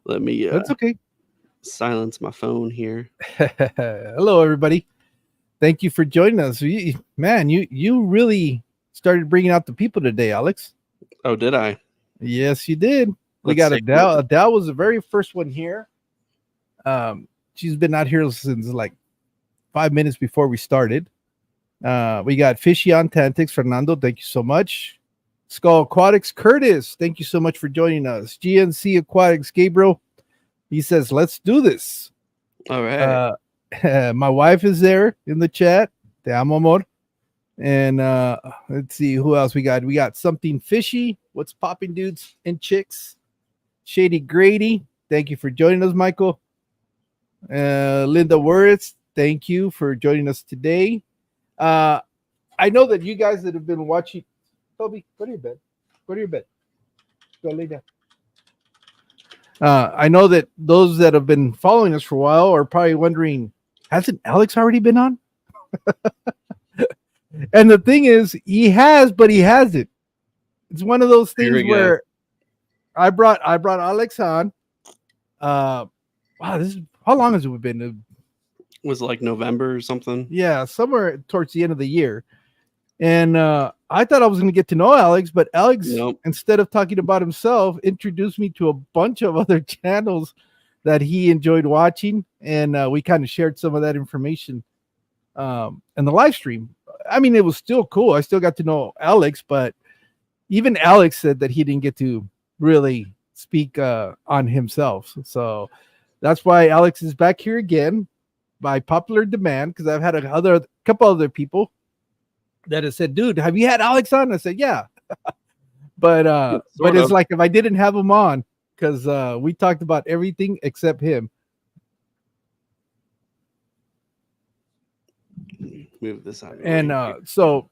Let me That's okay. silence my phone here. Hello, everybody. Thank you for joining us. Man, you really started bringing out the people today, Alex. Oh, did I? Yes, you did. We Let's got take a look. Adele. Adele was the very first one here. She's been out here since like 5 minutes before we started. We got Fishy on Tantics, Fernando. Thank you so much. Skull Aquatics, Curtis. Thank you so much for joining us. GNC Aquatics, Gabriel. He says, "Let's do this." All right. Uh, my wife is there in the chat. Te amo, amor. And let's see who else we got. We got something fishy. What's popping, dudes and chicks? Shady Grady. Thank you for joining us, Michael. Linda Words. Thank you for joining us today. Uh, I know that you guys that have been watching. Toby, go to your bed. Go to your bed. Go lay down. I know that those that have been following us for a while are probably wondering, hasn't Alex already been on? And the thing is, he has, but he hasn't. It's one of those Here things we go. where I brought Alex on. Wow, this is how long has it been? Was it like November or something? Yeah, somewhere towards the end of the year. And I thought I was going to get to know Alex, but Alex, Nope. instead of talking about himself, introduced me to a bunch of other channels that he enjoyed watching, and we kind of shared some of that information in the live stream. I mean, it was still cool. I still got to know Alex, but even Alex said that he didn't get to really speak on himself. So that's why Alex is back here again by popular demand, because I've had a couple other people that have said, "Dude, have you had Alex on?" I said, "Yeah," but Sort it's of. like if I didn't have him on, because we talked about everything except him. Move this out of the And way here. so,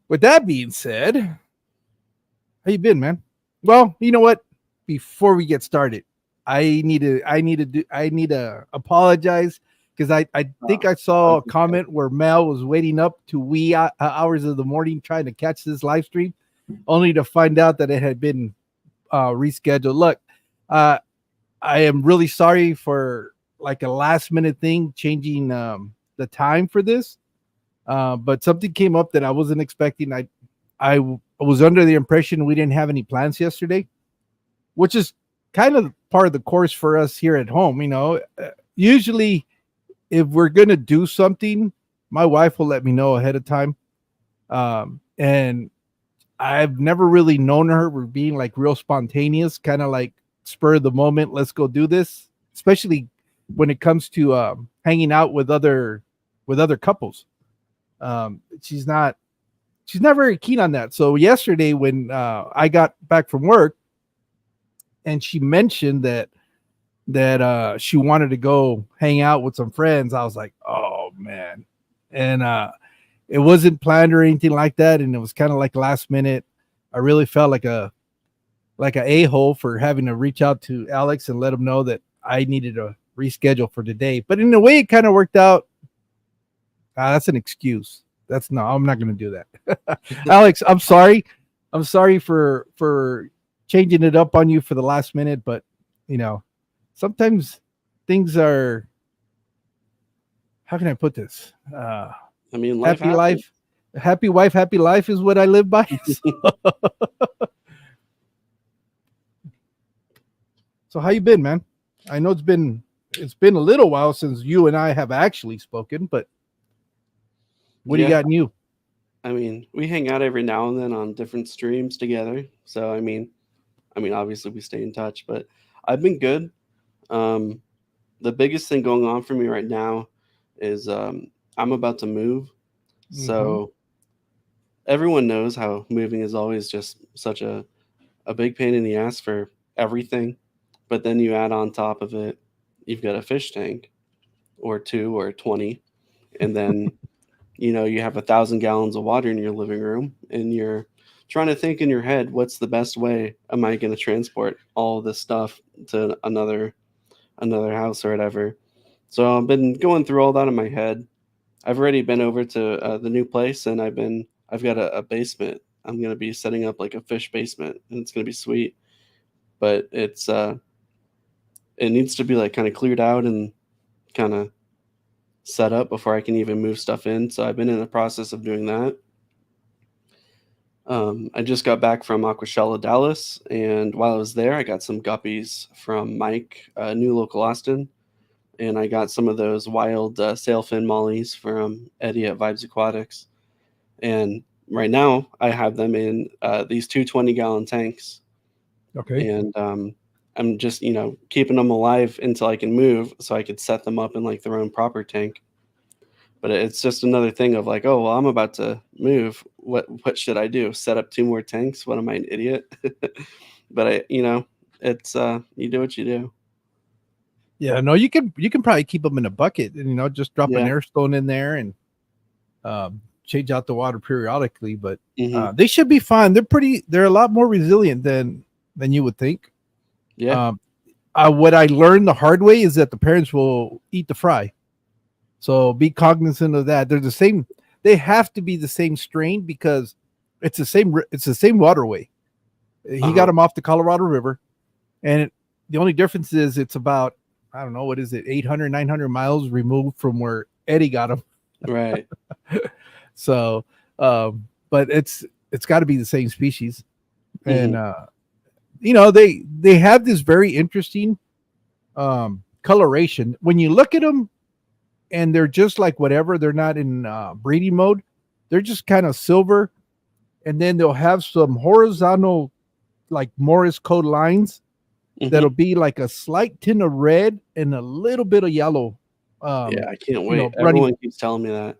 with that being said, how you been, man? Well, you know what? Before we get started, I need to apologize because I think I saw a Okay. comment where Mel was waiting up to hours of the morning trying to catch this live stream, only to find out that it had been rescheduled. Look, uh, I am really sorry for like a last minute thing changing the time for this, but something came up that I wasn't expecting. I was under the impression we didn't have any plans yesterday, which is kind of part of the course for us here at home. Usually if we're gonna do something, my wife will let me know ahead of time, and I've never really known her for being like real spontaneous, kind of like spur of the moment. Let's go do this, especially when it comes to hanging out with other couples. She's not very keen on that. So yesterday, when I got back from work, and she mentioned that she wanted to go hang out with some friends, I was like, oh man, and it wasn't planned or anything like that, and it was kind of like last minute. I really felt like a hole for having to reach out to Alex and let him know that I needed to reschedule for today. But in a way, it kind of worked out. That's an excuse. That's no, I'm not going to do that. Alex, I'm sorry. I'm sorry for changing it up on you for the last minute, but you know, sometimes things are. How can I put this? I mean, life Happy happens. life, happy wife, happy life is what I live by. So how you been, man? I know it's been a little while since you and I have actually spoken, but what do you Yeah. got in you? I mean, we hang out every now and then on different streams together. So I mean, obviously we stay in touch, but I've been good. Um, the biggest thing going on for me right now is I'm about to move. Mm-hmm. So everyone knows how moving is always just such a big pain in the ass for everything. But then you add on top of it, you've got a fish tank or two or 20. And then, you have 1,000 gallons of water in your living room and you're trying to think in your head, what's the best way am I going to transport all of this stuff to another house or whatever. So I've been going through all that in my head. I've already been over to the new place, and I've got a basement. I'm gonna be setting up like a fish basement, and it's gonna be sweet. But it needs to be like kind of cleared out and kind of set up before I can even move stuff in. So I've been in the process of doing that. I just got back from Aquashella, Dallas, and while I was there, I got some guppies from Mike, new local Austin, and I got some of those wild sailfin mollies from Eddie at Vibes Aquatics. And right now, I have them in these two 20-gallon tanks, Okay. and I'm just keeping them alive until I can move, so I could set them up in like their own proper tank. But it's just another thing of like, oh well, I'm about to move. What should I do? Set up two more tanks? What am I, an idiot? But it's you do what you do. Yeah, no, you can probably keep them in a bucket and just drop an Yeah. air stone in there and change out the water periodically. But Hmm. they should be fine. They're a lot more resilient than you would think. Yeah. Um, what I learned the hard way is that the parents will eat the fry. So be cognizant of that. They're the same. They have to be the same strain because it's the same waterway. Uh He got huh. them off the Colorado River, and the only difference is it's about, I don't know, what is it, 800, 900 miles removed from where Eddie got them. Right. So, but it's got to be the same species, and Hmm. they have this very interesting coloration when you look at them, and they're just like whatever. They're not in breeding mode. They're just kind of silver, and then they'll have some horizontal, like Morris code lines that'll Hmm. be like a slight tint of red and a little bit of yellow, Yeah, I can't wait. running Everyone keeps telling me that.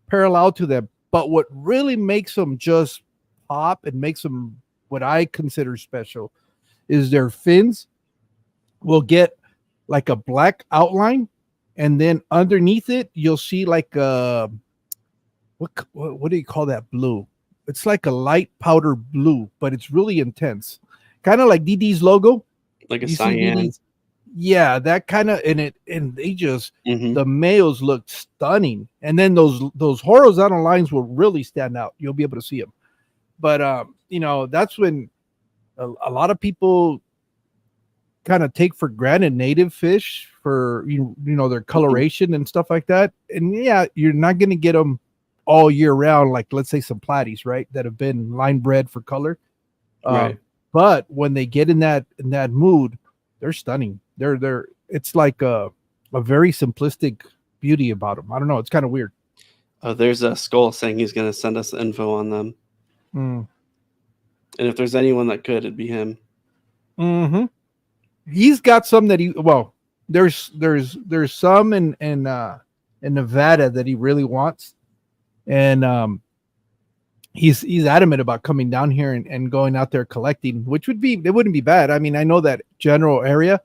parallel to them. But what really makes them just pop and makes them what I consider special is their fins will get like a black outline, and then underneath it you'll see like a what do you call that blue? It's like a light powder blue, but it's really intense, kind of like DD's logo. Like a You see cyan. DD's, yeah, that kind of, and they just, Hmm. the males look stunning, and then those horizontal lines will really stand out. You'll be able to see them, but that's when a lot of people kind of take for granted native fish for their Hmm. coloration and stuff like that. And yeah, you're not going to get them all year round, like let's say some platies, right, that have been line bred for color. Right. But when they get in that mood, they're stunning. They're it's like a very simplistic beauty about them. I don't know. It's kind of weird. Oh, there's a skull saying he's gonna send us info on them, Mm. and if there's anyone that could, it'd be him. Hmm. He's got some that he well. There's some in Nevada that he really wants, and he's adamant about coming down here and going out there collecting, which it wouldn't be bad. I mean, I know that general area.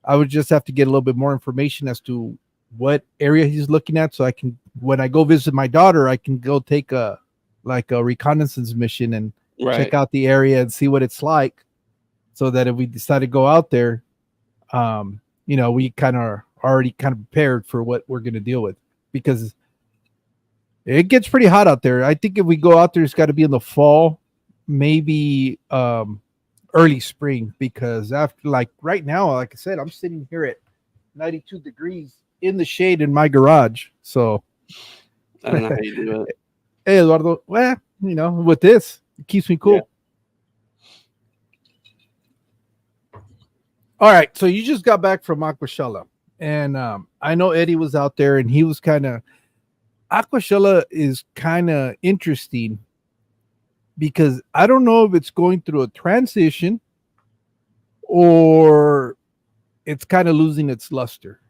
I would just have to get a little bit more information as to what area he's looking at, so I can, when I go visit my daughter, I can go take a reconnaissance mission and check Right. out the area and see what it's like, so that if we decide to go out there, we kind of already kind of prepared for what we're going to deal with, because it gets pretty hot out there. I think if we go out there, it's got to be in the fall, maybe early spring, because after, like right now, like I said, I'm sitting here at 92 degrees in the shade in my garage. So, I don't know how you do it. hey, Eduardo, well, with this, it keeps me Yeah. cool. All right. So you just got back from Aquashella. And I know Eddie was out there, and he was Aquashella is kind of interesting because I don't know if it's going through a transition or it's kind of losing its luster.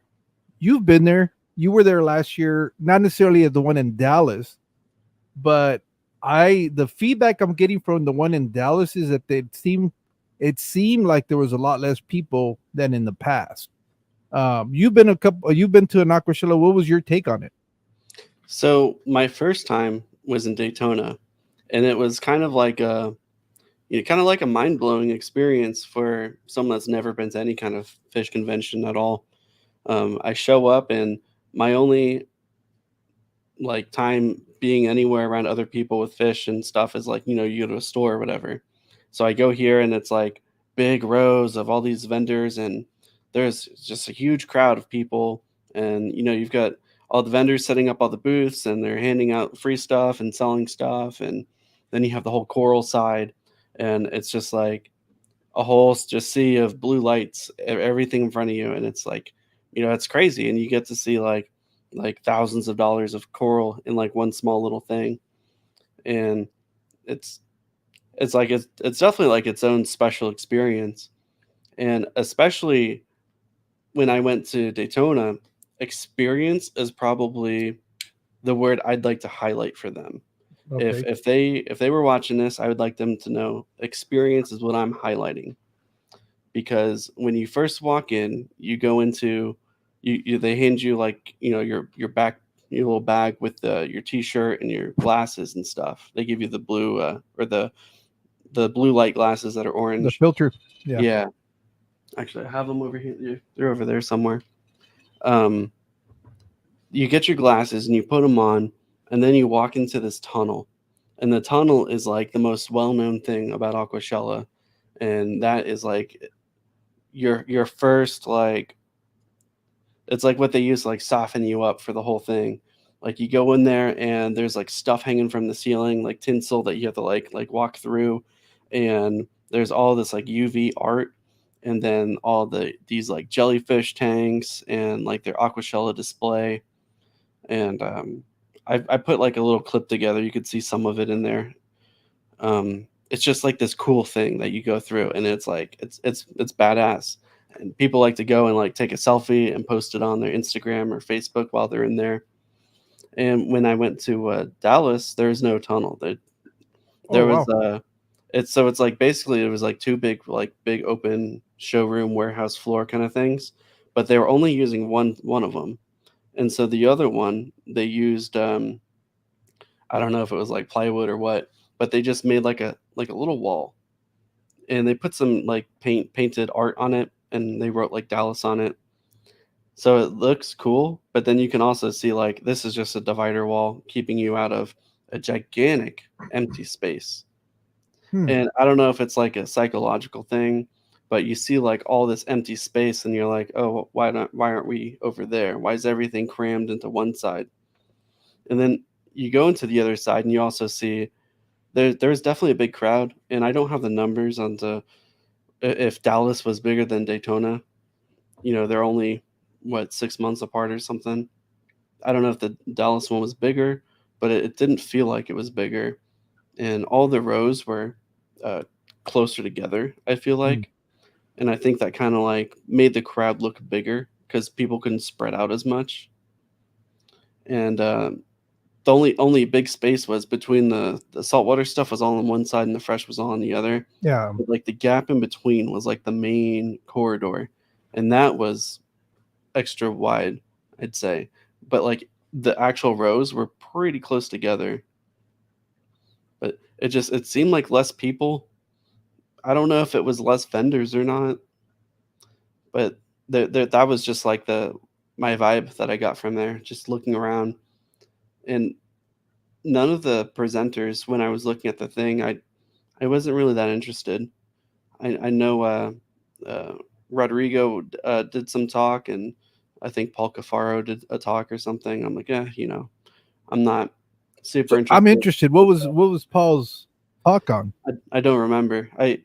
You've been there. You were there last year, not necessarily at the one in Dallas, but the feedback I'm getting from the one in Dallas is that it seemed like there was a lot less people than in the past. You've been to an Aquashella. What was your take on it? So my first time was in Daytona, and it was kind of like a mind blowing experience for someone that's never been to any kind of fish convention at all. I show up, and my only like time being anywhere around other people with fish and stuff is like you go to a store or whatever. So I go here, and it's like big rows of all these vendors, and there's just a huge crowd of people, and you've got all the vendors setting up all the booths, and they're handing out free stuff and selling stuff, and then you have the whole choral side, and it's just like a whole just sea of blue lights, everything in front of you, and it's like, it's crazy, and you get to see like thousands of dollars of coral in like one small little thing, and it's it's definitely like its own special experience, and especially when I went to Daytona, experience is probably the word I'd like to highlight for them. If Okay. if they were watching this, I would like them to know experience is what I'm highlighting, because when you first walk in, you go into they hand you like your back your little bag with your t-shirt and your glasses and stuff. They give you the blue or the blue light glasses that are The orange. filter. Yeah. Yeah, actually, I have them over here. They're over there somewhere. Um, you get your glasses and you put them on, and then you walk into this tunnel, and the tunnel is like the most well-known thing about Aquashella, and that is like your first like it's like what they use to like soften you up for the whole thing. Like you go in there and there's like stuff hanging from the ceiling, like tinsel that you have to like walk through, and there's all this like UV art, and then all these like jellyfish tanks and like their Aquashella display, and I put like a little clip together. You could see some of it in there. It's just like this cool thing that you go through, and it's like it's badass. And people like to go and like take a selfie and post it on their Instagram or Facebook while they're in there. And when I went to Dallas, there's no tunnel. Oh There was wow. it's like basically it was like two big open showroom warehouse floor kind of things, but they were only using one of them, and so the other one they used I don't know if it was like plywood or what, but they just made like a little wall, and they put some like painted art on it, and they wrote like Dallas on it. So it looks cool, but then you can also see like this is just a divider wall keeping you out of a gigantic empty space. Hmm. And I don't know if it's like a psychological thing, but you see like all this empty space and you're like, "Oh, why aren't we over there? Why is everything crammed into one side?" And then you go into the other side and you also see there's definitely a big crowd, and I don't have the numbers on if Dallas was bigger than Daytona. They're only what 6 months apart or something. I don't know if the Dallas one was bigger, but it didn't feel like it was bigger, and all the rows were uh, closer together. I feel Hmm. like, and I think that kind of like made the crowd look bigger because people couldn't spread out as much, and the only big space was between the saltwater stuff was all on one side and the fresh was all on the other. Yeah. But like the gap in between was like the main corridor, and that was extra wide, I'd say. But like the actual rows were pretty close together. But it seemed like less people. I don't know if it was less vendors or not, but that was just like the my vibe that I got from there, just looking around. And none of the presenters, when I was looking at the thing, I wasn't really that interested. I know uh, Rodrigo did some talk, and I think Paul Cafaro did a talk or something. I'm like, yeah, I'm not super So I'm interested. interested. What was Paul's talk on? I don't remember. I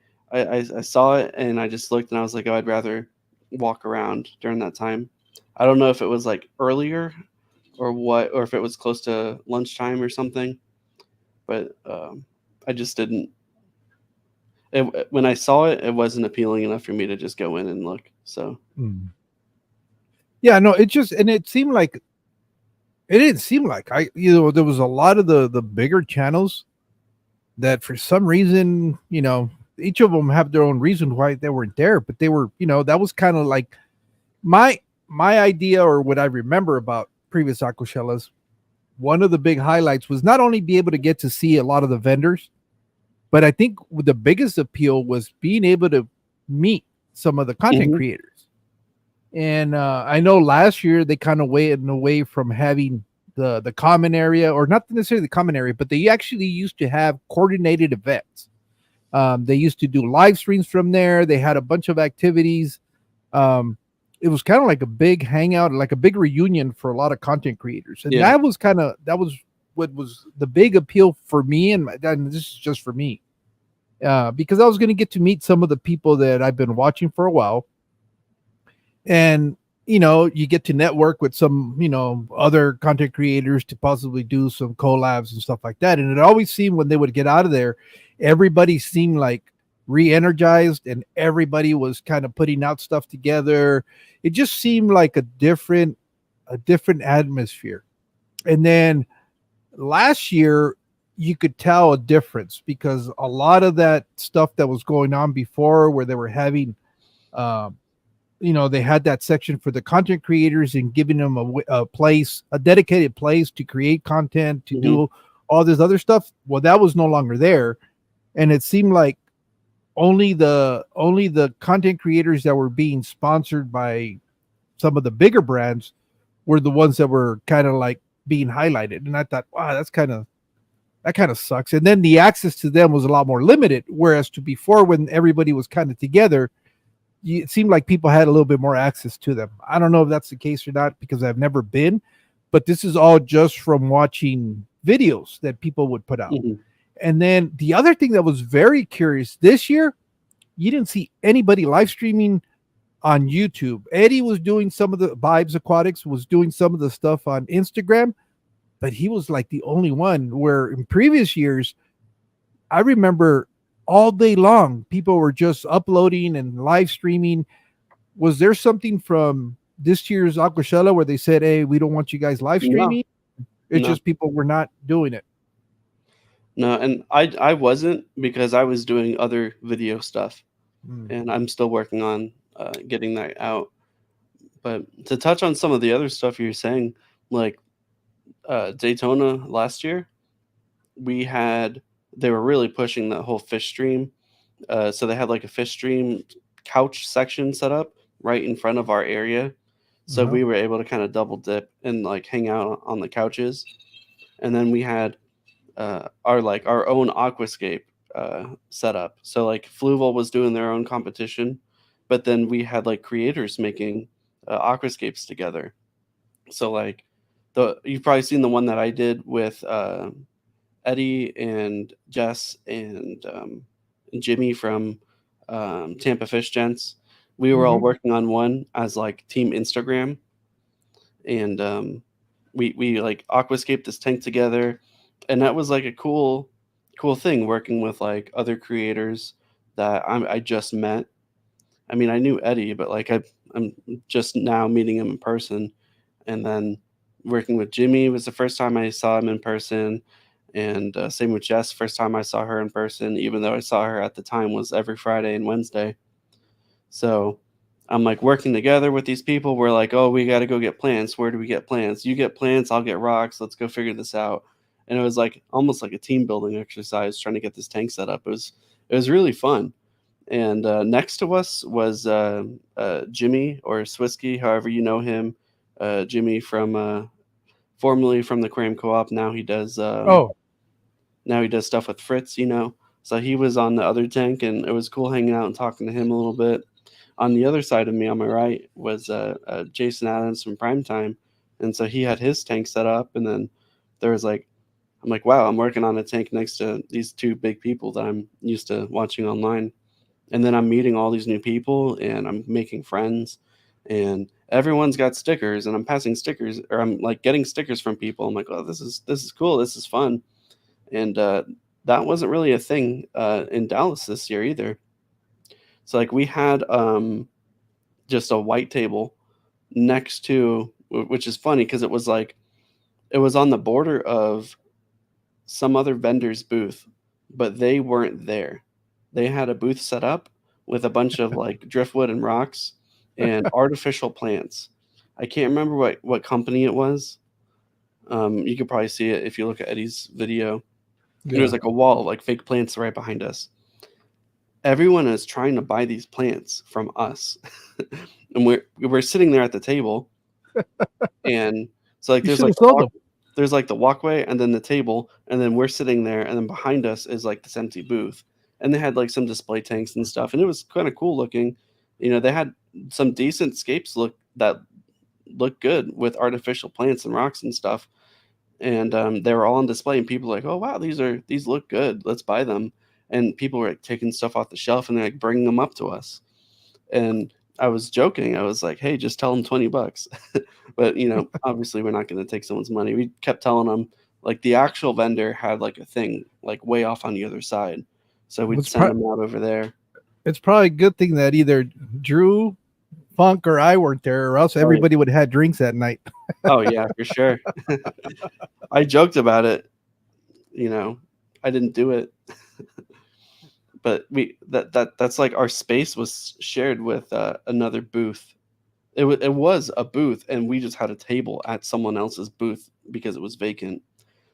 saw it and I just looked and I was like, oh, I'd rather walk around during that time. I don't know if it was like earlier or what, or if it was close to lunchtime or something, but I just didn't. When I saw it, it wasn't appealing enough for me to just go in and look. So, Hmm. Yeah, no, it just and it didn't seem like there was a lot of the bigger channels that for some reason, each of them have their own reason why they weren't there, but they were, that was kind of like my my idea or what I remember about previous Aquashellas. One of the big highlights was not only be able to get to see a lot of the vendors, but I think the biggest appeal was being able to meet some of the content mhm, creators. And I know last year they kind of went away from having the common area, or not necessarily the common area, but they actually used to have coordinated events. They used to do live streams from there. They had a bunch of activities. Um, it was kind of like a big hangout, like a big reunion for a lot of content creators, and Yeah. that was what was the big appeal for me, and this is just for me, because I was going to get to meet some of the people that I've been watching for a while, and you get to network with some other content creators to possibly do some collabs and stuff like that. And it always seemed when they would get out of there, everybody seemed like re-energized, and everybody was kind of putting out stuff together. It just seemed like a different atmosphere. And then last year, you could tell a difference because a lot of that stuff that was going on before, where they were having um, they had that section for the content creators and giving them a place, a dedicated place to create content, to Hmm. do all this other stuff. Well, that was no longer there, and it seemed like only the content creators that were being sponsored by some of the bigger brands were the ones that were kind of like being highlighted. And I thought, wow, that kind of sucks. And then the access to them was a lot more limited, whereas to before, when everybody was kind of together, it seemed like people had a little bit more access to them. I don't know if that's the case or not because I've never been, but this is all just from watching videos that people would put out. Hmm. And then the other thing that was very curious this year, you didn't see anybody live streaming on YouTube. Eddie was doing some of the Vibes Aquatics was doing some of the stuff on Instagram, but he was like the only one where in previous years I remember all day long people were just uploading and live streaming. Was there something from this year's Aquashella where they said, "Hey, we don't want you guys live No, streaming"? It's no, just people were not doing it. no. And I wasn't because I was doing other video stuff, Mm. and I'm still working on getting that out. But to touch on some of the other stuff you're saying, like Daytona last year, we had they were really pushing that whole fish stream. So they had like a fish stream couch section set up right in front of our area. So Uh-huh. we were able to kind of double dip and like hang out on the couches. And then we had our own aquascape set up. So like Fluval was doing their own competition, but then we had like creators making aquascapes together. So like the you've probably seen the one that I did with Eddie and Jess and Jimmy from Tampa Fish Gents. We were all Hmm. working on one as like team Instagram, and we like aquascaped this tank together, and that was like a cool thing working with like other creators that I just met. I mean, I knew Eddie, but like I'm just now meeting him in person, and then working with Jimmy was the first time I saw him in person, and same with Jess. First time I saw her in person, even though I saw her at the time was every Friday and Wednesday. So I'm like working together with these people. We're like, oh, we got to go get plants. Where do we get plants? You get plants, I'll get rocks. Let's go figure this out. And it was like almost like a team building exercise trying to get this tank set up. It was really fun. And next to us was Jimmy or Swisky, however you know him. Jimmy from formerly from the Cram Co-op. Oh, Now he does stuff with Fritz. So he was on the other tank, and it was cool hanging out and talking to him a little bit. On the other side of me, on my right, was Jason Adams from Primetime, and so he had his tank set up, and then there was like, I'm like, wow, I'm working on a tank next to these two big people that I'm used to watching online, and then I'm meeting all these new people, and I'm making friends, and everyone's got stickers, and I'm passing stickers, or I'm like getting stickers from people. I'm like, oh, this is cool, this is fun, and that wasn't really a thing in Dallas this year either. So like we had just a white table next to, which is funny because it was on the border of some other vendor's booth, but they weren't there. They had a booth set up with a bunch of like driftwood and rocks and artificial plants. I can't remember what company it was. You could probably see it if you look at Eddie's video. There's yeah. like a wall of like fake plants right behind us. Everyone is trying to buy these plants from us, and we're sitting there at the table, and so like You should have sold them. there's like the walkway and then the table, and then we're sitting there, and then behind us is like this empty booth, and they had like some display tanks and stuff, and it was kind of cool looking. They had some decent scapes look good with artificial plants and rocks and stuff. And they were all on display, and people were like, "Oh wow, these look good. Let's buy them." And people were like taking stuff off the shelf and they're like bringing them up to us. And I was joking. I was like, "Hey, just tell them $20." But obviously, we're not going to take someone's money. We kept telling them like the actual vendor had like a thing like way off on the other side, so we'd It's, send pro- them out over there. it's probably a good thing that either Drew, Funk, or I weren't there, or else Oh yeah, everybody would have had drinks that night. oh yeah, for sure. I joked about it. You know, I didn't do it, but that's like our space was shared with another booth. It was a booth, and we just had a table at someone else's booth because it was vacant,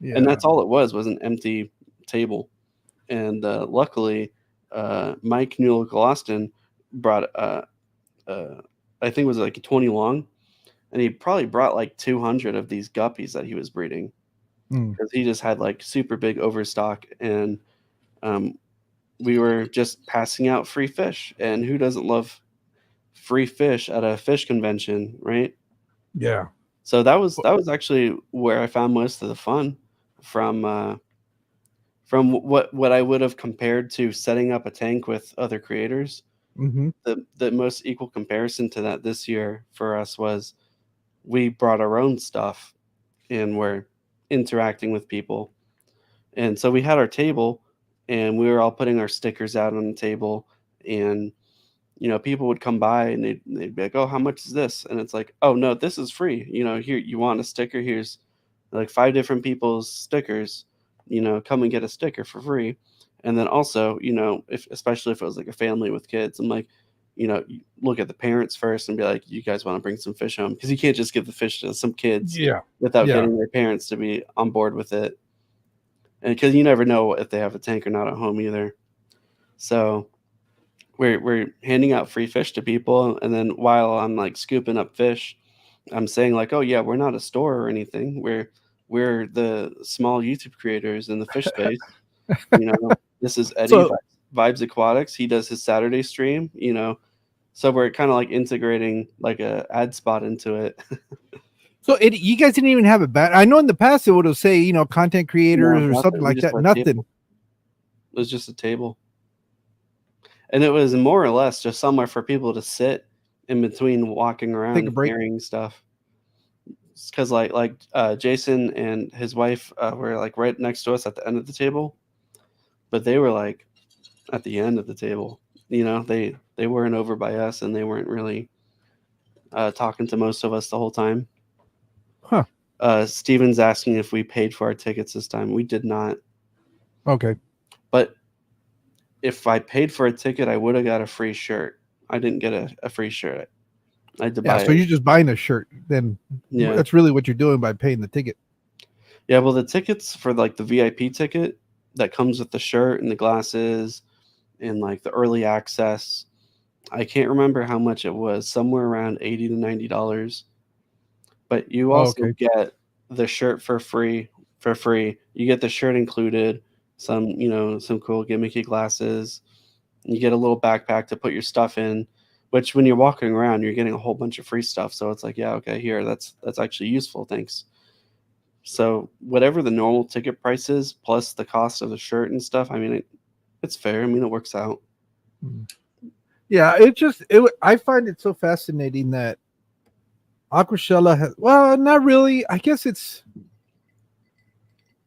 and Yeah. that's all it was an empty table. And luckily, Mike Newell Glaston brought uh, I think it was like a 20 long, and he probably brought like 200 of these guppies that he was breeding Mm. because he just had like super big overstock. And um, we were just passing out free fish, and who doesn't love free fish at a fish convention, right? Yeah. So that was actually where I found most of the fun from what I would have compared to setting up a tank with other creators. Mm-hmm. The most equal comparison to that this year for us was we brought our own stuff and we're interacting with people. And so we had our table, and we were all putting our stickers out on the table. And people would come by and they'd be like, "Oh, how much is this?" And it's like, "Oh no, this is free. Here, you want a sticker? Here's like five different people's stickers. Come and get a sticker for free." And then also, if especially if it was like a family with kids, I'm like, you look at the parents first and be like, "You guys want to bring some fish home?" Because you can't just give the fish to some kids Yeah. without Yeah. getting their parents to be on board with it. And because you never know if they have a tank or not at home either. So we're handing out free fish to people, and then while I'm like scooping up fish, I'm saying like, "Oh yeah, we're not a store or anything. We're the small YouTube creators in the fish space. This is Eddie So Vibes Aquatics. He does his Saturday stream. So we're kind of like integrating like a ad spot into it. you guys didn't even have a bad. I know in the past it would have say content No, creators or something nothing. We like just that. had a table. Nothing. It was just a table, and it was more or less just somewhere for people to sit in between walking around Take a and break. carrying stuff. Because Jason and his wife were like right next to us at the end of the table, but they were like at the end of the table. They weren't over by us, and they weren't really talking to most of us the whole time. Huh. Steven's asking if we paid for our tickets this time. We did not, Okay. but if I paid for a ticket, I would have got a free shirt. I didn't get a free shirt. I had to Yeah. buy So it. you're just buying a shirt. Then Yeah. that's really what you're doing by paying the ticket. Yeah, well, the tickets for like the VIP ticket that comes with the shirt and the glasses and like the early access, I can't remember how much it was, somewhere around $80 to $90. But you Oh, also okay. get the shirt for free. For free, you get the shirt included, some cool gimmicky glasses. You get a little backpack to put your stuff in, which when you're walking around, you're getting a whole bunch of free stuff. So it's like, yeah, okay, here, that's actually useful. Thanks. So whatever the normal ticket price is, plus the cost of the shirt and stuff, I mean, it's fair. I mean, it works out. Mm. Yeah. I find it so fascinating that Aquashella has. Well, not really. I guess it's.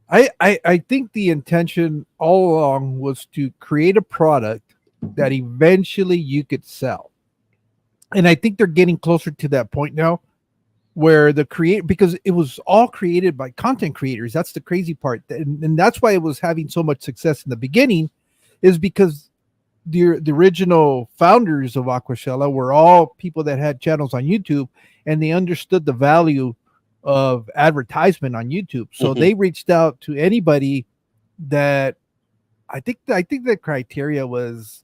I think the intention all along was to create a product that eventually you could sell. And I think they're getting closer to that point now where the create because it was all created by content creators. That's the crazy part. And that's why it was having so much success in the beginning, is because the original founders of Aquashella were all people that had channels on YouTube, and they understood the value of advertisement on YouTube. So Hmm. they reached out to anybody that I think the criteria was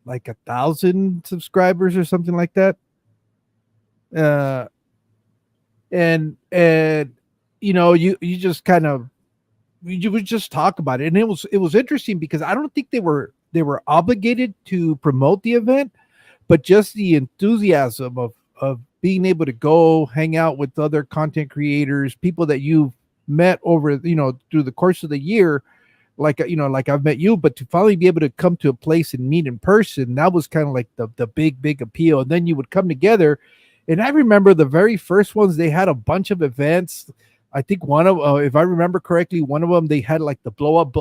like 1,000 subscribers or something like that. Uh, and you just kind of you would just talk about it, and it was interesting because I don't think they were obligated to promote the event, but just the enthusiasm of being able to go hang out with other content creators, people that you've met over, through the course of the year, like, like I've met you, but to finally be able to come to a place and meet in person, that was kind of like the big appeal. And then you would come together. And I remember the very first ones, they had a bunch of events. I think one of, if I remember correctly, one of them, they had like the blow up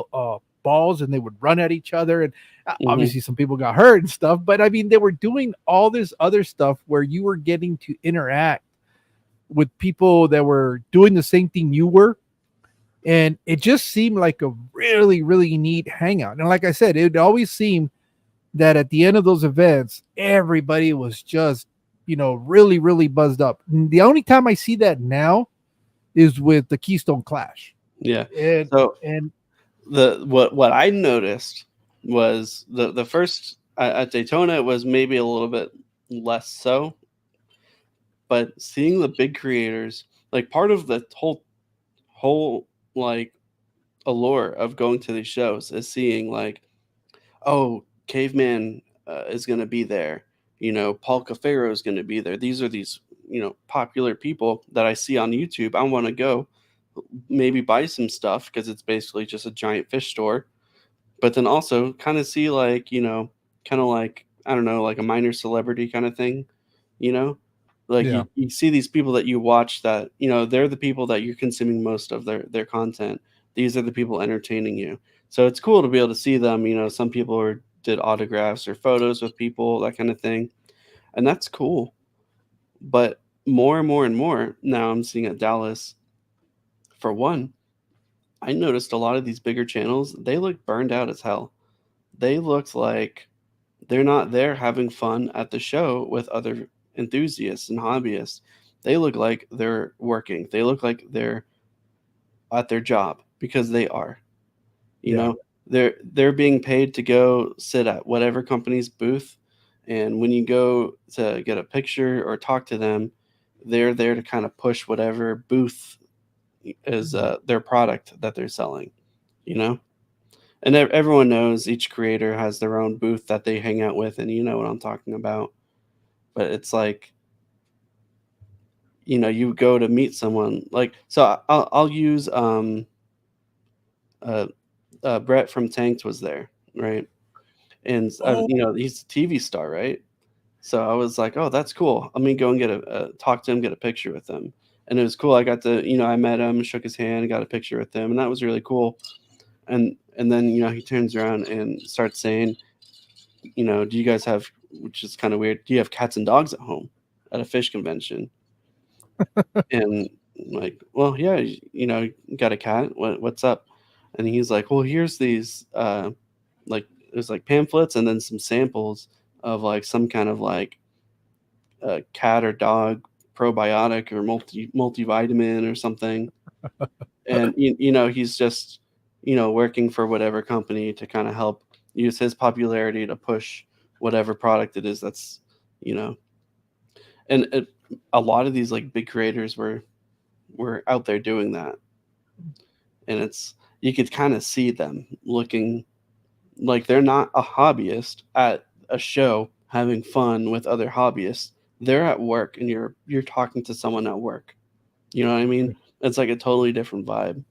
balls, and they would run at each other. And Hmm. obviously some people got hurt and stuff, but I mean, they were doing all this other stuff where you were getting to interact with people that were doing the same thing you were. And it just seemed like a really, really neat hangout. And like I said, it always seemed that at the end of those events, everybody was just, really, really buzzed up. And the only time I see that now is with the Keystone Clash. Yeah. And So and what I noticed was the first at Daytona, it was maybe a little bit less so, but seeing the big creators, like part of the whole like allure of going to these shows is seeing like, oh, Caveman is going to be there. Paul Cafaro is going to be there. These are these, popular people that I see on YouTube. I want to go maybe buy some stuff because it's basically just a giant fish store, but then also kind of see like, kind of like, I don't know, like a minor celebrity kind of thing, you know? Like yeah, you see these people that you watch that, they're the people that you're consuming most of their content. These are the people entertaining you. So it's cool to be able to see them. Some people did autographs or photos with people, that kind of thing. And that's cool. But more and more and more now I'm seeing at Dallas, for one, I noticed a lot of these bigger channels, they look burned out as hell. They looked like they're not there having fun at the show with other enthusiasts and hobbyists. They look like they're working. They look like they're at their job because they are. You yeah. know, they're being paid to go sit at whatever company's booth, and when you go to get a picture or talk to them, they're there to kind of push whatever booth is their product that they're selling. You know, and everyone knows each creator has their own booth that they hang out with, and you know what I'm talking about. But it's like, you go to meet someone like, so I'll use uh, Brett from Tanked was there, right? And Oh, he's a TV star, right? So I was like, oh, that's cool. Let me go and get a talk to him, get a picture with him. And it was cool. I got to, I met him, shook his hand, got a picture with him, and that was really cool. And then he turns around and starts saying, do you guys have, which is kind of weird, do you have cats and dogs at home at a fish convention? And I'm like, well, yeah, you got a cat. What's up? And he's like, well, here's these like, there's like pamphlets and then some samples of like some kind of like cat or dog probiotic or multivitamin or something. And he's just working for whatever company to kind of help use his popularity to push whatever product it is that's you know and a lot of these like big creators were out there doing that, and it's, you could kind of see them looking like they're not a hobbyist at a show having fun with other hobbyists. They're at work, and you're talking to someone at work. You know what I mean? It's like a totally different vibe.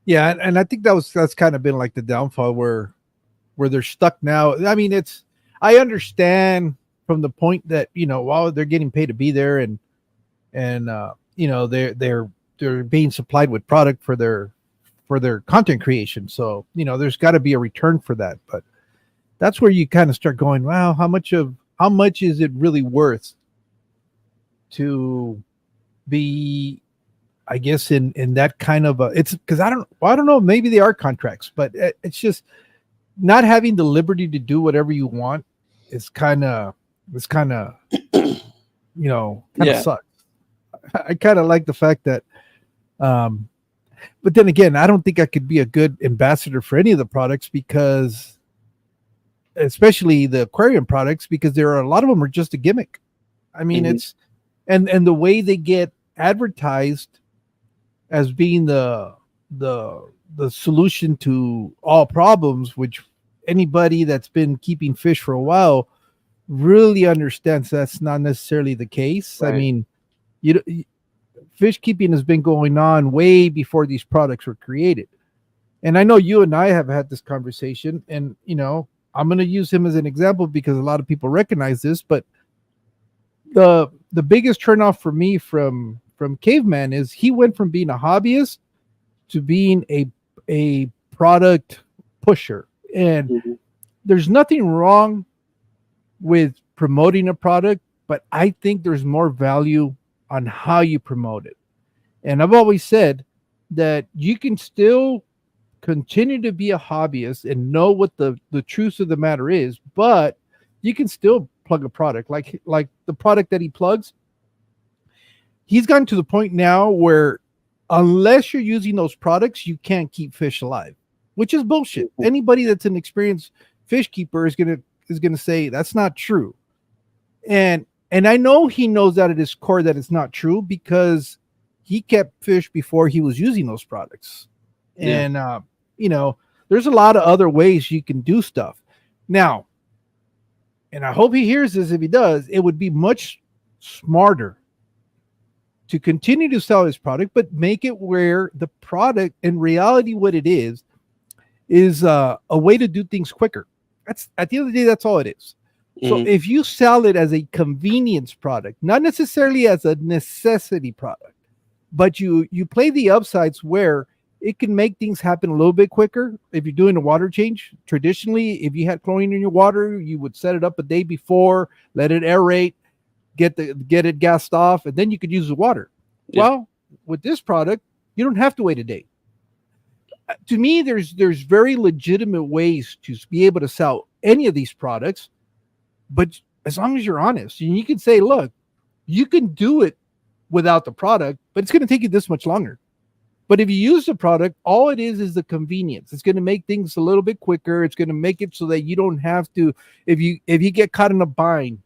yeah. And I think that's kind of been like the downfall where they're stuck now. I mean, I understand from the point that, while they're getting paid to be there, and they're being supplied with product for their content creation. So, there's got to be a return for that. But that's where you kind of start going, wow, how much is it really worth to be, I guess, in that kind of a, it's because I don't know, maybe they are contracts, but it's just not having the liberty to do whatever you want is kind of kind of Yeah. sucks. I kind of like the fact that, um, but then again, I don't think I could be a good ambassador for any of the products, because, especially the aquarium products, because there are a lot of them are just a gimmick. I mean, Hmm. it's, and the way they get advertised as being the solution to all problems, which anybody that's been keeping fish for a while really understands that's not necessarily the case. I Right. mean, you fish keeping has been going on way before these products were created. And I know you and I have had this conversation, and I'm going to use him as an example because a lot of people recognize this. But the biggest turnoff for me from Caveman is he went from being a hobbyist to being a product pusher. And Mhm. there's nothing wrong with promoting a product, but I think there's more value on how you promote it. And I've always said that you can still continue to be a hobbyist and know what the truth of the matter is, but you can still plug a product like the product that he plugs. He's gotten to the point now where unless you're using those products, you can't keep fish alive, which is bullshit. Mhm. Anybody that's an experienced fish keeper is gonna say that's not true. And I know he knows that at his core that it's not true because he kept fish before he was using those products. Yeah. And you know, there's a lot of other ways you can do stuff. Now, and I hope he hears this. If he does, it would be much smarter to continue to sell his product, but make it where the product, in reality, what it is a way to do things quicker. That's at the end of the day, that's all it is. So Mhm. if you sell it as a convenience product, not necessarily as a necessity product, but you play the upsides where it can make things happen a little bit quicker. If you're doing a water change, traditionally, if you had chlorine in your water, you would set it up a day before, let it aerate, get it gassed off, and then you could use the water. Yeah. Well, with this product, you don't have to wait a day. To me, there's very legitimate ways to be able to sell any of these products, but as long as you're honest, and you can say, look, you can do it without the product, but it's going to take you this much longer. But if you use the product, all it is the convenience. It's going to make things a little bit quicker. It's going to make it so that you don't have to, if you get caught in a bind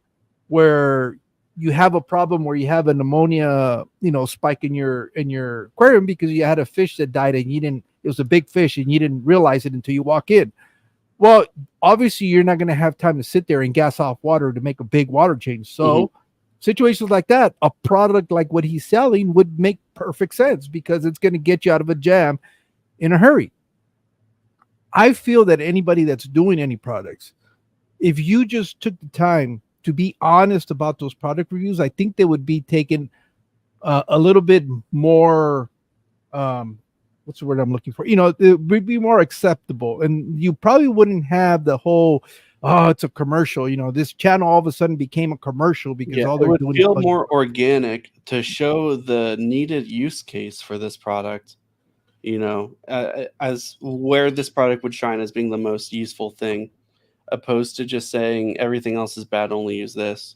where you have a problem where you have an ammonia, spike in your aquarium because you had a fish that died and you didn't, it was a big fish and you didn't realize it until you walk in. Well, obviously you're not going to have time to sit there and gas off water to make a big water change. Mhm. So situations like that, a product like what he's selling would make perfect sense because it's going to get you out of a jam in a hurry. I feel that anybody that's doing any products, if you just took the time to be honest about those product reviews, I think they would be taken a little bit more. What's the word I'm looking for? It would be more acceptable, and you probably wouldn't have the whole, oh, it's a commercial. This channel all of a sudden became a commercial because Yeah, all it they're would doing is feel plugging more products. organic to show the needed use case for this product, as where this product would shine as being the most useful thing, opposed to just saying everything else is bad, only use this.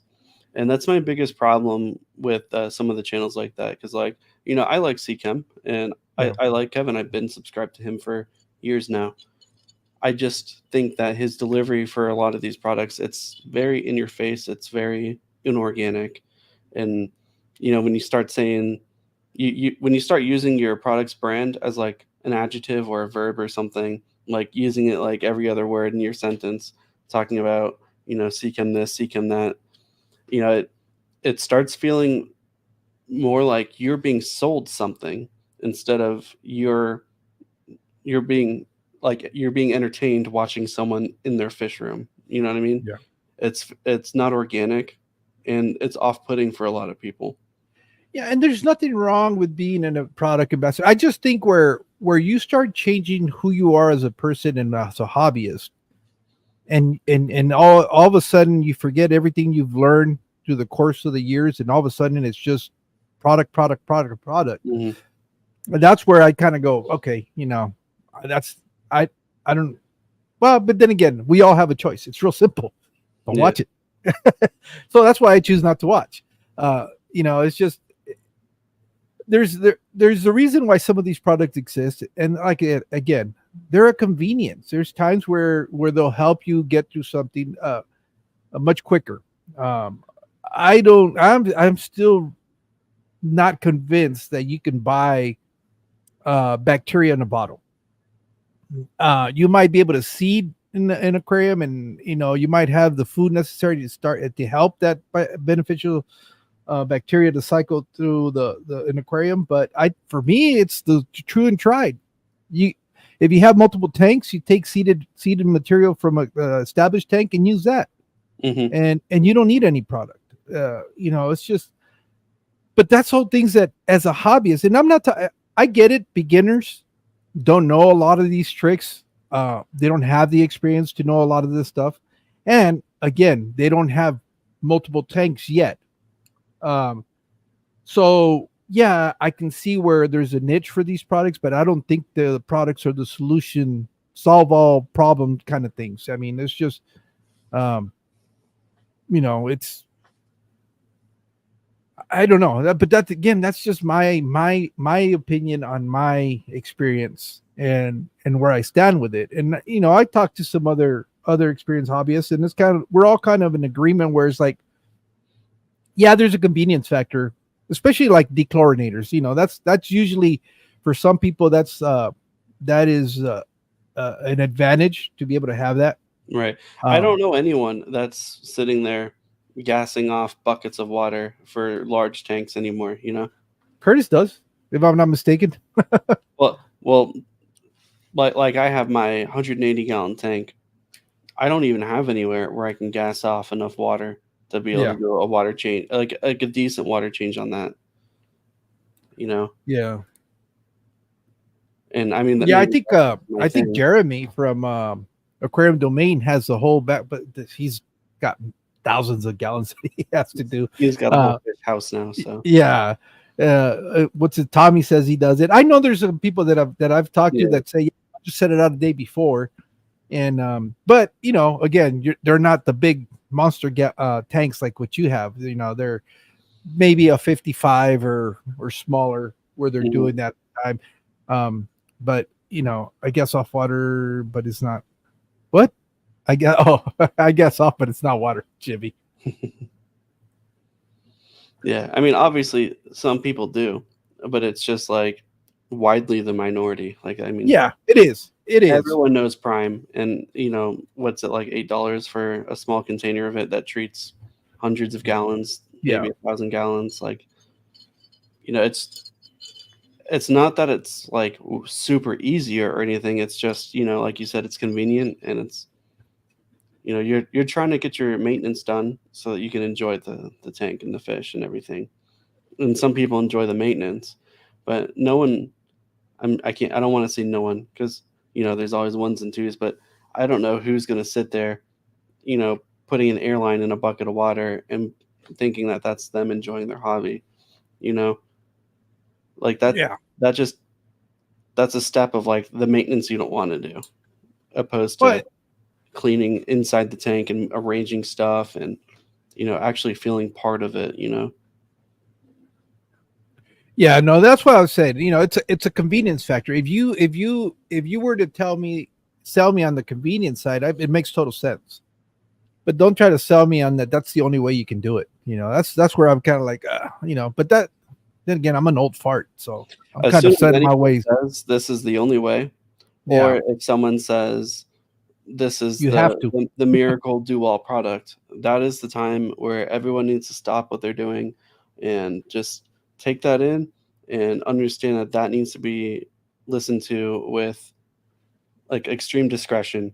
And that's my biggest problem with some of the channels like that. Because, like, I like Cchem and I, Yeah. I like Kevin. I've been subscribed to him for years now. I just think that his delivery for a lot of these products, it's very in your face. It's very inorganic. And, when you start saying, when you start using your product's brand as like an adjective or a verb or something, like using it like every other word in your sentence, talking about, seek him this, seek him that, it starts feeling more like you're being sold something instead of you're being you're being entertained watching someone in their fish room. You know what I mean? Yeah. It's not organic and it's off-putting for a lot of people. Yeah, and there's nothing wrong with being in a product ambassador. I just think where you start changing who you are as a person and as a hobbyist, and all of a sudden you forget everything you've learned through the course of the years, and all of a sudden it's just product, product, product, product. Hmm. And that's where I kind of go, okay, that's I I don't. Well, but then again, we all have a choice. It's real simple. Don't Yeah. watch it. So that's why I choose not to watch. It's just there's a reason why some of these products exist, and like again, they're a convenience. There's times where they'll help you get through something much quicker. Um, I don't. I'm still not convinced that you can buy bacteria in a bottle. You might be able to seed in the in aquarium, and you might have the food necessary to start to help that beneficial bacteria to cycle through the an aquarium. But for me, it's the true and tried. You If you have multiple tanks, you take seeded material from a established tank and use that, Hmm. and you don't need any product. It's just. But that's all things that as a hobbyist, and I get it. Beginners don't know a lot of these tricks. They don't have the experience to know a lot of this stuff, and again, they don't have multiple tanks yet. Um, so yeah, I can see where there's a niche for these products, but I don't think the products are the solution, solve all problem kind of things. I mean, it's just, um, it's I don't know, but that's again, that's just my opinion on my experience and where I stand with it. And I talked to some other experienced hobbyists, and it's kind of we're all kind of in agreement where it's like, yeah, there's a convenience factor, especially like dechlorinators. That's usually for some people that is an advantage to be able to have that. Right. I Um, don't know anyone that's sitting there gassing off buckets of water for large tanks anymore, you know? Curtis does, if I'm not mistaken. Well, like I have my 180-gallon tank. I don't even have anywhere where I can gas off enough water to be able Yeah, to go a water change, like a decent water change on that, you know? yeah. And I mean that Yeah, maybe that's my I think thing. Jeremy from Aquarium Domain has the whole back, but he's got thousands of gallons that he has to do. He's got a whole Uh, fish house now, so yeah, what's it? Tommy says he does it. I know there's some people that I've talked to yeah. that say, yeah, I'll just set it out a day before, and but again, they're not the big monster tanks like what you have. They're maybe a 55 or smaller where they're Mhm. doing that time. But I guess off water, but it's not what I guess. Oh, I guess off, but it's not water, Jimmy. Yeah, I mean, obviously some people do, but it's just like widely the minority. Like, I mean, Yeah, it is. It is. everyone knows Prime, and what's it like $8 for a small container of it that treats hundreds of gallons, Yeah. maybe 1,000 gallons. Like, it's not that it's like super easy or anything. It's just like you said, it's convenient, and it's you're trying to get your maintenance done so that you can enjoy the tank and the fish and everything. And some people enjoy the maintenance, but no one. I don't want to say no one because there's always ones and twos, but I don't know who's going to sit there, putting an airline in a bucket of water and thinking that that's them enjoying their hobby. You know, like Yeah. that just that's a step of like the maintenance you don't want to do, opposed to But cleaning inside the tank and arranging stuff and actually feeling part of it. yeah, no, that's what I was saying. It's a convenience factor. If you were to sell me on the convenience side, it makes total sense. But don't try to sell me on that. That's the only way you can do it. That's where I'm kind of like, But then again, I'm an old fart, so I'm As kind soon of as set in my anyone ways. says this is the only way, Yeah, or if someone says this is you have to. the miracle do all product, that is the time where everyone needs to stop what they're doing and just take that in and understand that that needs to be listened to with like extreme discretion.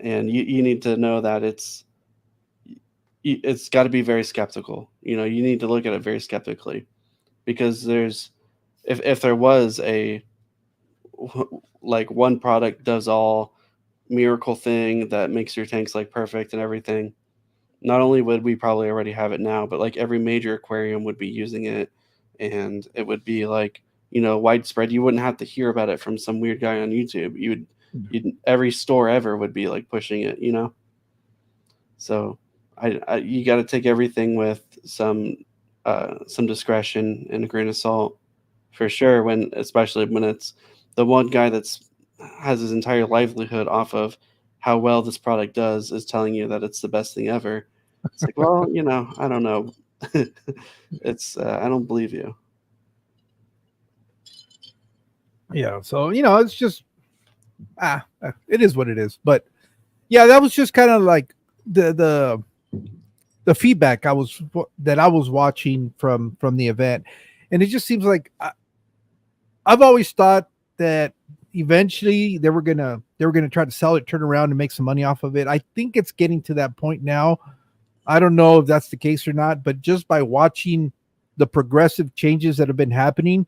And you need to know that it's got to be very skeptical. You need to look at it very skeptically because there's if there was a like one product does all miracle thing that makes your tanks like perfect and everything, not only would we probably already have it now, but like every major aquarium would be using it, and it would be like widespread. You wouldn't have to hear about it from some weird guy on YouTube. You'd every store ever would be like pushing it. So you got to take everything with some discretion and a grain of salt for sure. When especially when it's the one guy that's has his entire livelihood off of how well this product does is telling you that it's the best thing ever. It's like, well, I don't know. It's I don't believe you. Yeah, so it's just it is what it is. But Yeah, that was just kind of like the the feedback I was watching from the event, and it just seems like I've always thought that eventually they were gonna try to sell it, turn around, and make some money off of it. I think it's getting to that point now. I don't know if that's the case or not, but just by watching the progressive changes that have been happening,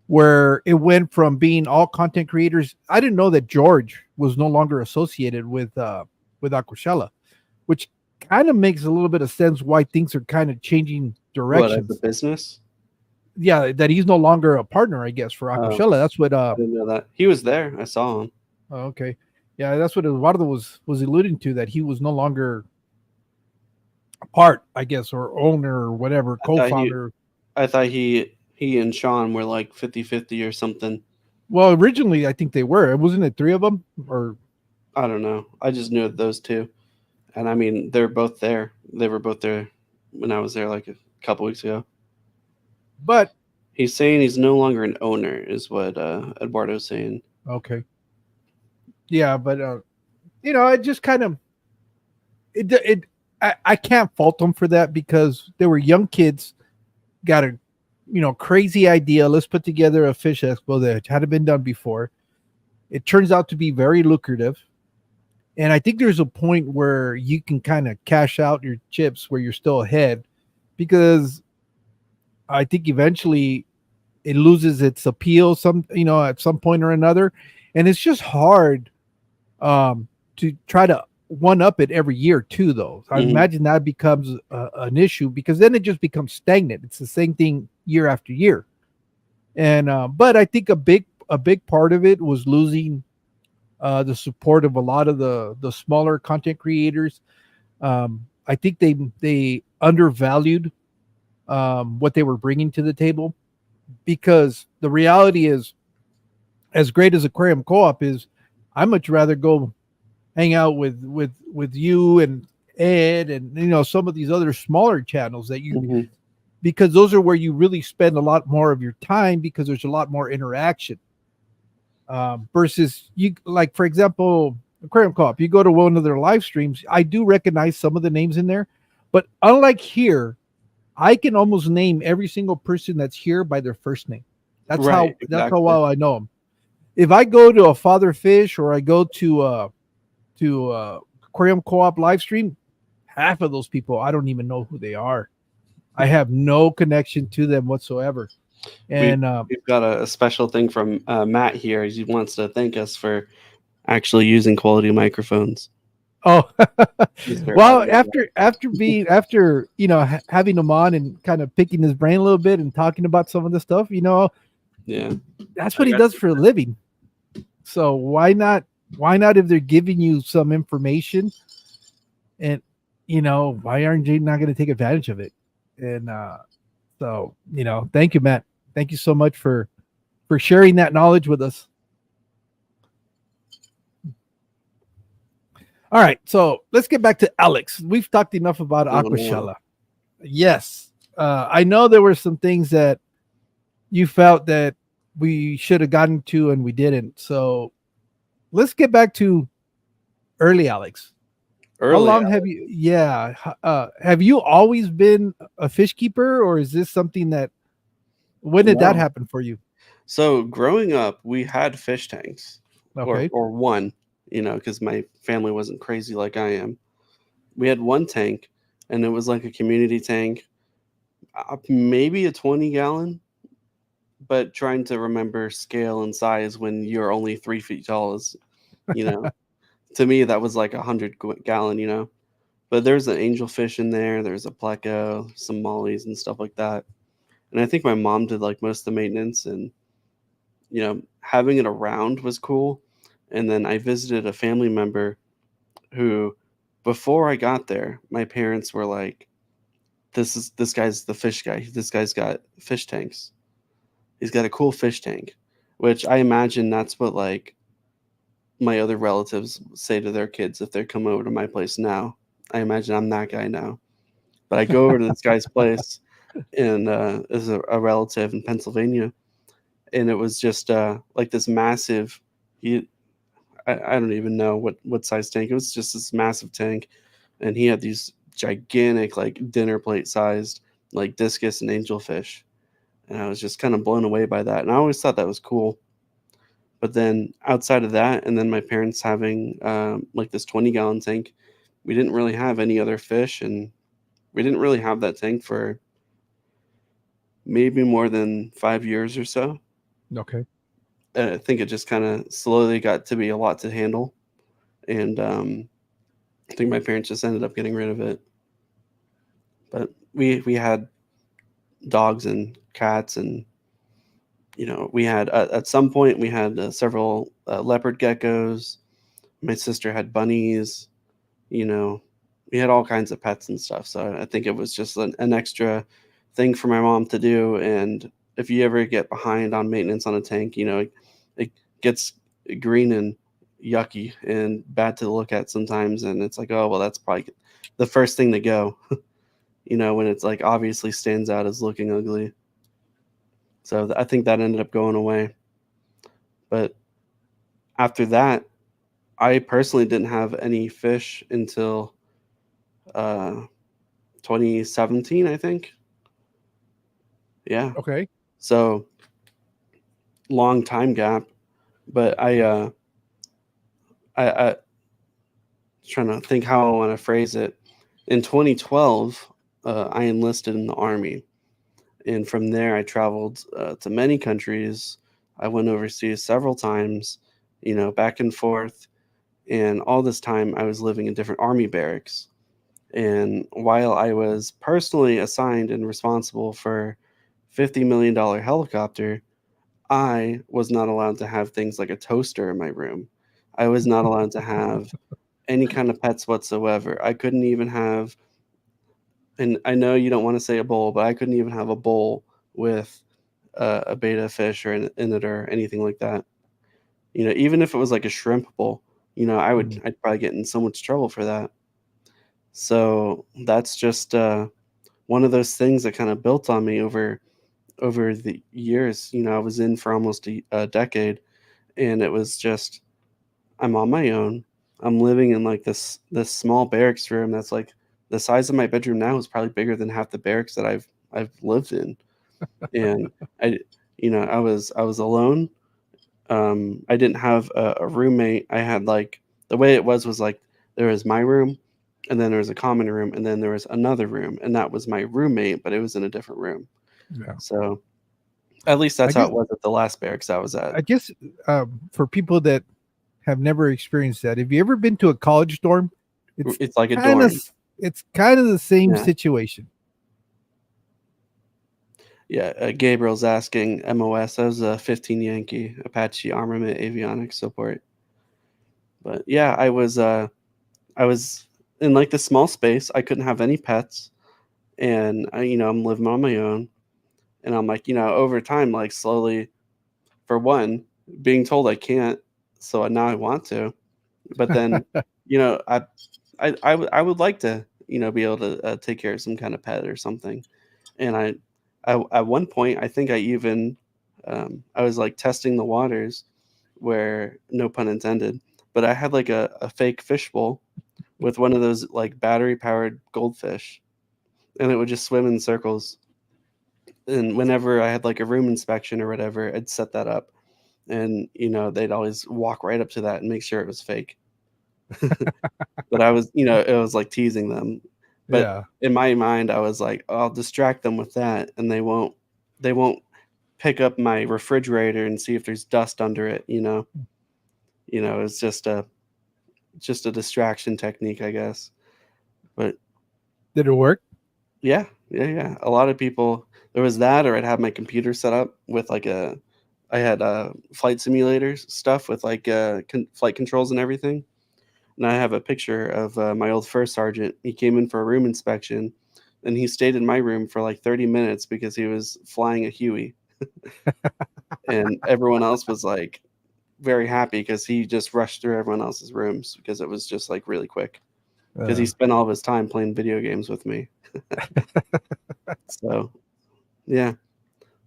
where it went from being all content creators. I didn't know that George was no longer associated with Aquashella, which kind of makes a little bit of sense why things are kind of changing What, as a directions. business? Yeah, that he's no longer a partner, I guess, for Oh, Aquashella. That's what I didn't know that. He was there. I saw him. oh, okay. Yeah, that's what Eduardo was alluding to, that he was no longer a part, I guess, or owner or whatever, I thought he co-founder. I thought he and Sean were like 50-50 or something. Well, originally I think they were. Wasn't it three of them? Or I don't know. I just knew those two. And I mean, they're both there. They were both there when I was there like a couple weeks ago. but He's saying he's no longer an owner, is what Eduardo's saying. okay. Yeah, but it just kind of it I can't fault them for that because they were young kids, got a crazy idea. Let's put together a fish expo that hadn't been done before. It turns out to be very lucrative. And I think there's a point where you can kind of cash out your chips where you're still ahead, because I think eventually it loses its appeal at some point or another. And it's just hard to try to one up it every year too, though. I Hmm. imagine that becomes an issue, because then it just becomes stagnant. It's the same thing year after year. And but I think a big part of it was losing the support of a lot of the smaller content creators. I think they undervalued what they were bringing to the table, because the reality is, as great as Aquarium Co-op is, I much rather go hang out with you and Ed and some of these other smaller channels that you, Hmm. because those are where you really spend a lot more of your time, because there's a lot more interaction, versus you, like for example Aquarium Co-op. You go to one of their live streams, I do recognize some of the names in there, but unlike here, I can almost name every single person that's here by their first name. Right, That's how exactly. well I know them. If I go to a Father Fish, or I go to Aquarium Co-op live stream, half of those people I don't even know who they are. I have no connection to them whatsoever. We And we've got a special thing from Matt here. He wants to thank us for actually using quality microphones. oh, Mr. well, Adam. after having him on and kind of picking his brain a little bit and talking about some of the stuff, Yeah, that's I what he got does you. for a living. So why not if they're giving you some information, and why aren't you not going to take advantage of it? And so thank you, Matt. Thank you so much for sharing that knowledge with us. All right, so let's get back to Alex. We've talked enough about Oh no. Aquashella. Yes, I know there were some things that you felt that we should have gotten to and we didn't. So let's get back to early Alex. How Early. long have you? Yeah, have you always been a fish keeper, or is this something that? When did that No. happen for you? So growing up, we had fish tanks, Okay. or one, because my family wasn't crazy like I am. We had one tank, and it was like a community tank, maybe a 20-gallon. But trying to remember scale and size when you're only 3 feet tall is, you know, to me that was like 100-gallon. But there's an angelfish in there. There's a pleco, some mollies and stuff like that. And I think my mom did like most of the maintenance, and having it around was cool. And then I visited a family member who, before I got there, my parents were like, this guy's the fish guy. This guy's got fish tanks. He's got a cool fish tank," which I imagine that's what like my other relatives say to their kids if they come over to my place now. I imagine I'm that guy now. But I go over to this guy's place, and as a relative in Pennsylvania, and it was just like this massive. He, I don't even know what size tank. It was just this massive tank, and he had these gigantic like dinner plate sized like discus and angelfish, and I was just kind of blown away by that. And I always thought that was cool. But then outside of that, and then my parents having like this 20-gallon tank, we didn't really have any other fish, and we didn't really have that tank for maybe more than 5 years or so. Okay. I think it just kind of slowly got to be a lot to handle, and I think my parents just ended up getting rid of it. But we had dogs and cats, and we had at some point we had several leopard geckos. My sister had bunnies. You know, we had all kinds of pets and stuff. So I think it was just an extra thing for my mom to do. And if you ever get behind on maintenance on a tank, it gets green and yucky and bad to look at sometimes. And it's like, oh, well, that's probably the first thing to go, when it's like obviously stands out as looking ugly. So I think that ended up going away. But after that, I personally didn't have any fish until uh, 2017, I think. Yeah. Okay. So long time gap, but I trying to think how I want to phrase it. In 2012, I enlisted in the army, and from there I traveled to many countries. I went overseas several times, back and forth, and all this time I was living in different army barracks. And while I was personally assigned and responsible for $50 million helicopter, I was not allowed to have things like a toaster in my room. I was not allowed to have any kind of pets whatsoever. I couldn't even have, and I know you don't want to say a bowl, but I couldn't even have a bowl with a beta fish or in it or anything like that. Even if it was like a shrimp bowl, Mm. I'd probably get in so much trouble for that. So that's just one of those things that kind of built on me over the years. I was in for almost a decade, and it was just I'm on my own. I'm living in like this small barracks room that's like the size of my bedroom now is probably bigger than half the barracks that I've lived in. And I I was alone. I didn't have a roommate. I had like the way it was like there was my room, and then there was a common room, and then there was another room, and that was my roommate, but it was in a different room. Yeah. So at least I that's how guess it was at the last barracks I was at. I guess for people that have never experienced that, have you ever been to a college dorm? It's It's like a kind of dorm. it's kind of the same Yeah. situation. Yeah, Gabriel's asking MOS. That was a 15 Yankee Apache Armament Avionics support. But yeah, I was in like the small space. I couldn't have any pets, and I'm living on my own. And I'm like, over time, like slowly, for one, being told I can't, so now I want to. But then, I would like to, be able to take care of some kind of pet or something. And I at one point, I think I even, I was like testing the waters, where no pun intended, but I had like a fake fishbowl with one of those like battery powered goldfish, and it would just swim in circles. And whenever I had like a room inspection or whatever, I'd set that up, and they'd always walk right up to that and make sure it was fake. But I was, it was like teasing them. But Yeah. in my mind, I was like, I'll distract them with that, and they won't pick up my refrigerator and see if there's dust under it. It's just a distraction technique, I guess. But Did it work? yeah, yeah, yeah. A lot of people, there was that, or I'd have my computer set up with like I had flight simulators stuff with like flight controls and everything. And I have a picture of my old first sergeant. He came in for a room inspection, and he stayed in my room for like 30 minutes because he was flying a Huey, and everyone else was like very happy because he just rushed through everyone else's rooms because it was just like really quick because he Uh, spent all of his time playing video games with me. So yeah.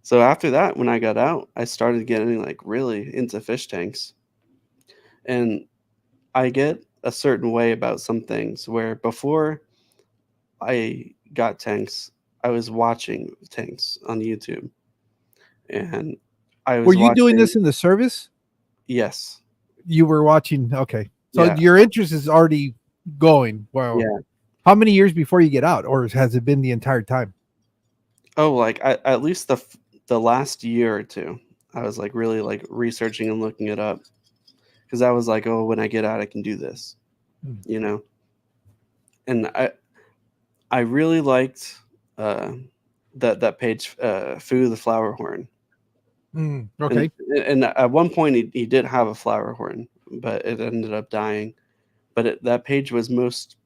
So after that, when I got out, I started getting like really into fish tanks, and I get a certain way about some things where before I got tanks, I was watching tanks on YouTube, and I Were was you doing watching. this in the service? Yes. You were watching. Okay, so Yeah. your interest is already going. Well, Yeah. how many years before you get out, or has it been the entire time? Oh, like at least the last year or two, I was like really like researching and looking it up because I was like, oh, when I get out, I can do this, you know. And I really liked uh, that page, Foo the Flower Horn, and Okay. and at one point he did have a flower horn, but it ended up dying. But that page was most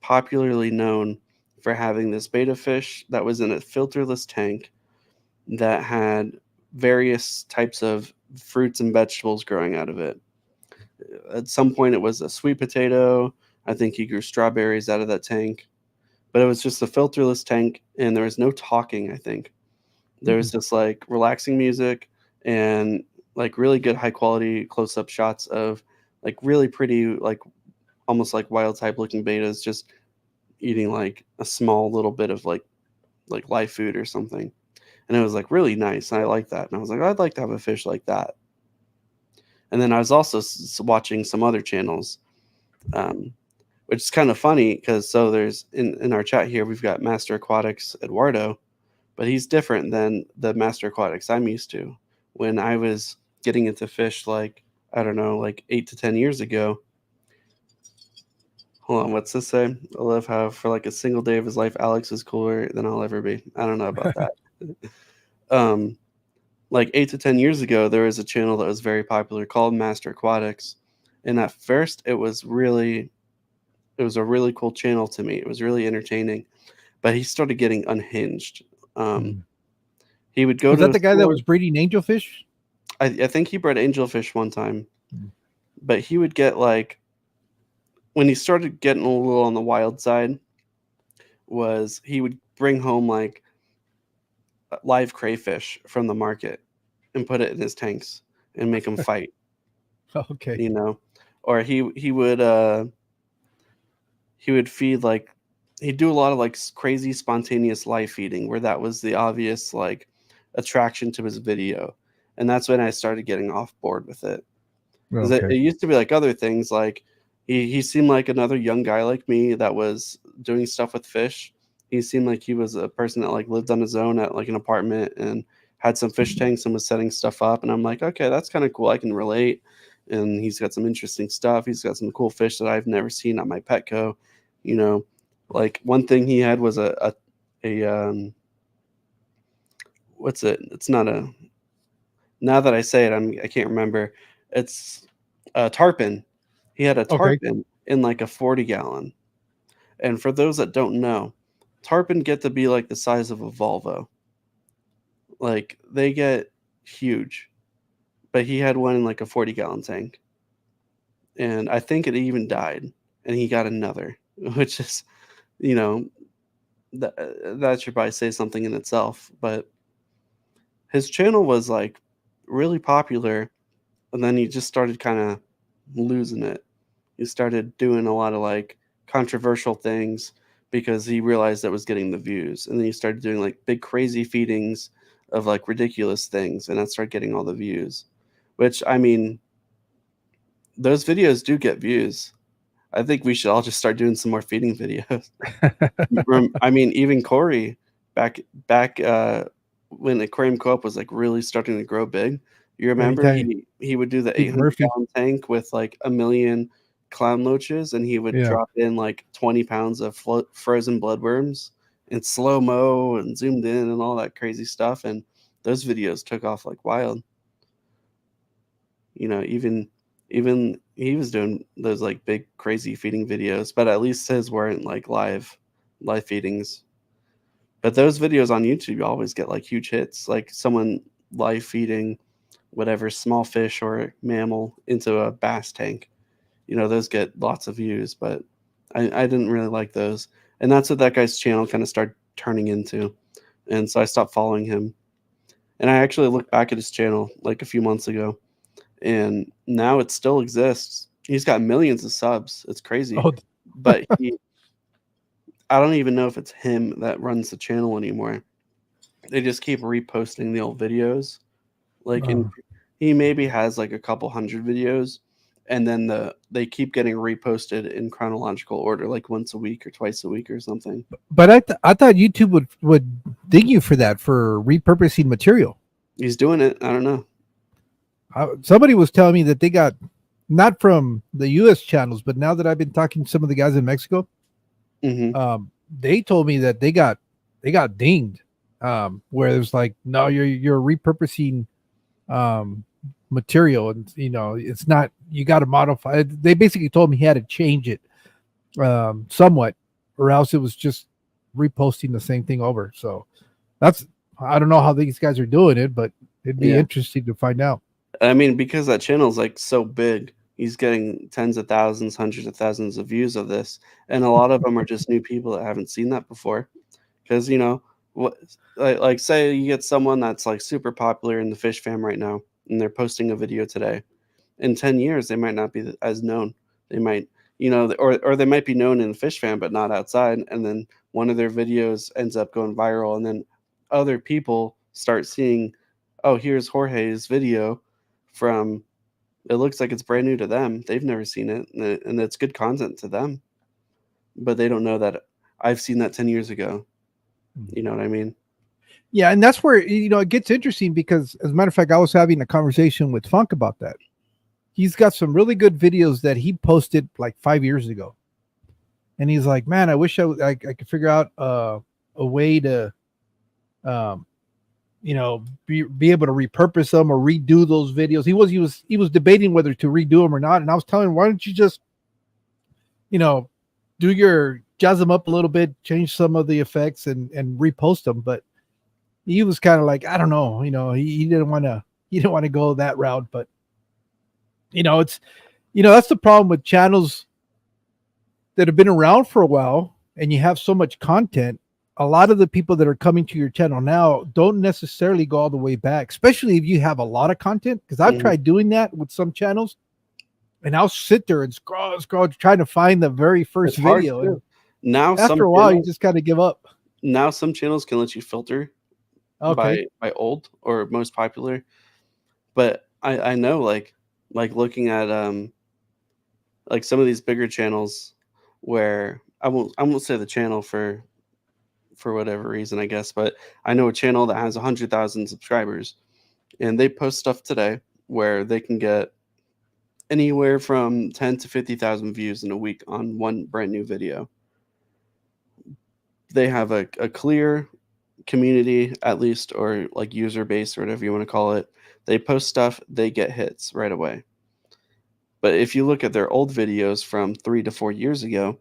popularly known for having this betta fish that was in a filterless tank that had various types of fruits and vegetables growing out of it. At some point, it was a sweet potato. I think he grew strawberries out of that tank, but it was just a filterless tank, and there was no talking. I think there was just like relaxing music and like really good high quality close up shots of like really pretty, like almost like wild type looking betas just eating like a small little bit of like live food or something. And it was like really nice. And I like that. And I was like, I'd like to have a fish like that. And then I was also watching some other channels, um, which is kind of funny because so there's in our chat here, we've got Master Aquatics Eduardo, but he's different than the Master Aquatics I'm used to. When I was getting into fish, like, I don't know, like 8 to 10 years ago. Hold on, what's this say? I love how for like a single day of his life, Alex is cooler than I'll ever be. I don't know about that. um, like 8 to 10 years ago, there was a channel that was very popular called Master Aquatics, and at first, it was a really cool channel to me. It was really entertaining, but he started getting unhinged. Um, he would go Was to that a the guy that store. was breeding angelfish? I think he bred angelfish one time, but he would get like when he started getting a little on the wild side, was he would bring home like live crayfish from the market and put it in his tanks and make them fight, Okay. you know, or he would feed like he'd do a lot of like crazy spontaneous live feeding where that was the obvious like attraction to his video, and that's when I started getting off board with it. Because it Okay. used to be like other things, like he seemed like another young guy like me that was doing stuff with fish. He seemed like he was a person that like lived on his own at like an apartment and had some fish tanks and was setting stuff up. And I'm like, okay, that's kind of cool. I can relate. And he's got some interesting stuff. He's got some cool fish that I've never seen at my Petco. You know, like one thing he had was a what's it? It's not a, now that I say it, I can't remember. It's a tarpon. He had a Okay. tarpon in like a 40 gallon. And for those that don't know, tarpon get to be like the size of a Volvo. Like they get huge. But he had one in like a 40-gallon tank. And I think it even died. And he got another, which is, you know, that should probably say something in itself. But his channel was like really popular, and then he just started kind of losing it. He started doing a lot of like controversial things because he realized that was getting the views, and then he started doing like big crazy feedings of like ridiculous things, and that started getting all the views. Which I mean, those videos do get views. I think we should all just start doing some more feeding videos. I mean, even Corey back back when Aquarium Co-op was like really starting to grow big. You remember Anytime. he would do the Big 800 Murphy. gallon tank with like a million clown loaches, and he would Yeah. drop in like 20 pounds of frozen bloodworms in slow mo and zoomed in and all that crazy stuff. And those videos took off like wild. You know, even he was doing those like big crazy feeding videos, but at least his weren't like live feedings. But those videos on YouTube always get like huge hits, like someone live feeding whatever small fish or mammal into a bass tank. You know, those get lots of views, but I didn't really like those. And that's what that guy's channel kind of started turning into. And so I stopped following him. And I actually looked back at his channel like a few months ago, and now it still exists. He's got millions of subs. It's crazy. Oh, But I don't even know if it's him that runs the channel anymore. They just keep reposting the old videos. Like, uh, he maybe has like a couple hundred videos, and then they keep getting reposted in chronological order, like once a week or twice a week or something. but I thought YouTube would ding you for that, for repurposing material. He's doing it. I don't know. Somebody was telling me that they got, not from the U.S. channels, but now that I've been talking to some of the guys in Mexico, Hmm. they told me that they got dinged, where it was like, no, you're repurposing um, material, and it's not. You got to modify it. They basically told me he had to change it somewhat, or else it was just reposting the same thing over. So that's, I don't know how these guys are doing it, but it'd be Yeah. interesting to find out. I mean, because that channel's like so big, he's getting tens of thousands, hundreds of thousands of views of this, and a lot of them are just new people that haven't seen that before. Because what, like say you get someone that's like super popular in the fish fam right now, and they're posting a video today. In 10 years, they might not be as known. They might, or they might be known in the fish fam, but not outside. And then one of their videos ends up going viral, and then other people start seeing, oh, here's Jorge's video from. It looks like it's brand new to them. They've never seen it, and it's good content to them, but they don't know that I've seen that 10 years ago. You know what I mean? Yeah, and that's where it gets interesting, because, as a matter of fact, I was having a conversation with Funk about that. He's got some really good videos that he posted like 5 years ago, and he's like, "Man, I wish I could figure out a way to, um, be able to repurpose them or redo those videos." He was debating whether to redo them or not, and I was telling him, "Why don't you just, do your jazz them up a little bit, change some of the effects, and repost them?" But he was kind of like, I don't know, he didn't want to go that route. But it's that's the problem with channels that have been around for a while, and you have so much content. A lot of the people that are coming to your channel now don't necessarily go all the way back, especially if you have a lot of content. Because I've Mhm. tried doing that with some channels, and I'll sit there and scroll, trying to find the very first It's hard video, and too. Now after some a while, you channels just kind of give up. now some channels can let you filter Okay. by old or most popular, but I know, like looking at like some of these bigger channels, where I won't say the channel for whatever reason, I guess, but I know a channel that has 100,000 subscribers, and they post stuff today where they can get anywhere from 10 to 50,000 views in a week on one brand new video. They have a clear community, at least, or like user base or whatever you want to call it. They post stuff, they get hits right away. But if you look at their old videos from 3 to 4 years ago,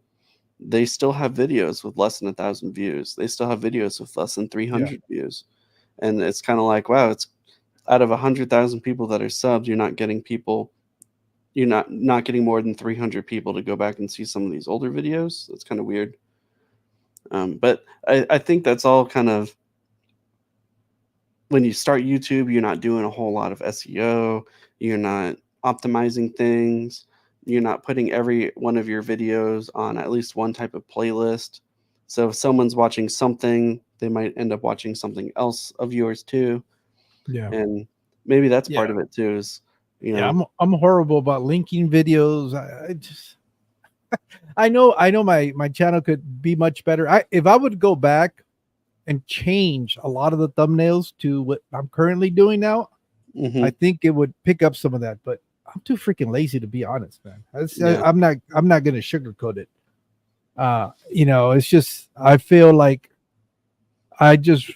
they still have videos with less than 1,000 views. They still have videos with less than Yeah. 300 views. And it's kind of like, wow, it's out of 100,000 people that are subbed, you're not getting people, you're not getting more than 300 people to go back and see some of these older videos. That's kind of weird. But I think that's all kind of, when you start YouTube, you're not doing a whole lot of SEO, you're not optimizing things, you're not putting every one of your videos on at least one type of playlist. So if someone's watching something, they might end up watching something else of yours too. Yeah. And maybe that's part Yeah. of it too, is, you Yeah. know, I'm horrible about linking videos. I just, I know my channel could be much better. If I would go back and change a lot of the thumbnails to what I'm currently doing now, I mhm, think it would pick up some of that. But I'm too freaking lazy, to be honest, man. yeah, I'm not gonna sugarcoat it. It's just, I feel like I just,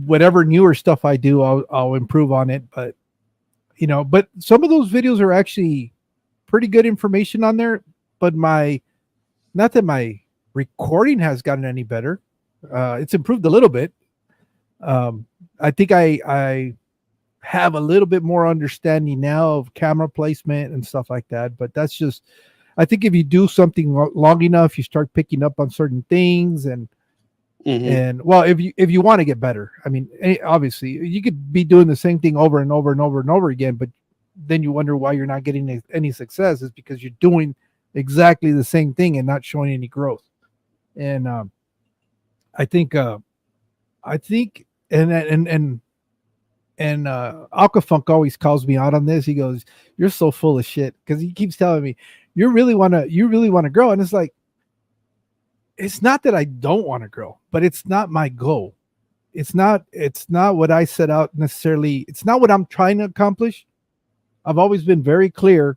whatever newer stuff I do, I'll improve on it. But some of those videos are actually pretty good information on there. But not that my recording has gotten any better. It's improved a little bit. I think I have a little bit more understanding now of camera placement and stuff like that. But that's just, I think if you do something long enough, you start picking up on certain things. and mhm, and well, if you want to get better, I mean, obviously you could be doing the same thing over and over and over and over again, but then you wonder why you're not getting any success. Is because you're doing exactly the same thing and not showing any growth. And I think I think and Aquafunk always calls me out on this. He goes, "You're so full of shit," because he keeps telling me, you really wanna grow," and it's like, it's not that I don't want to grow, but it's not my goal. It's not what I set out necessarily. It's not what I'm trying to accomplish. I've always been very clear.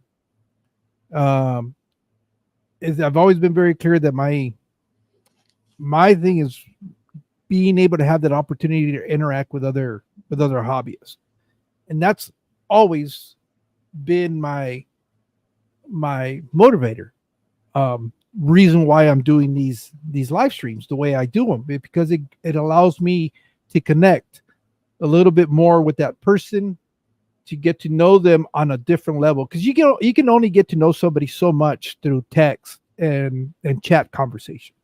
Um, I've always been very clear that my thing is being able to have that opportunity to interact with other hobbyists, and that's always been my motivator. Reason why I'm doing these live streams the way I do them, because it allows me to connect a little bit more with that person, to get to know them on a different level, because you can only get to know somebody so much through text and chat conversation,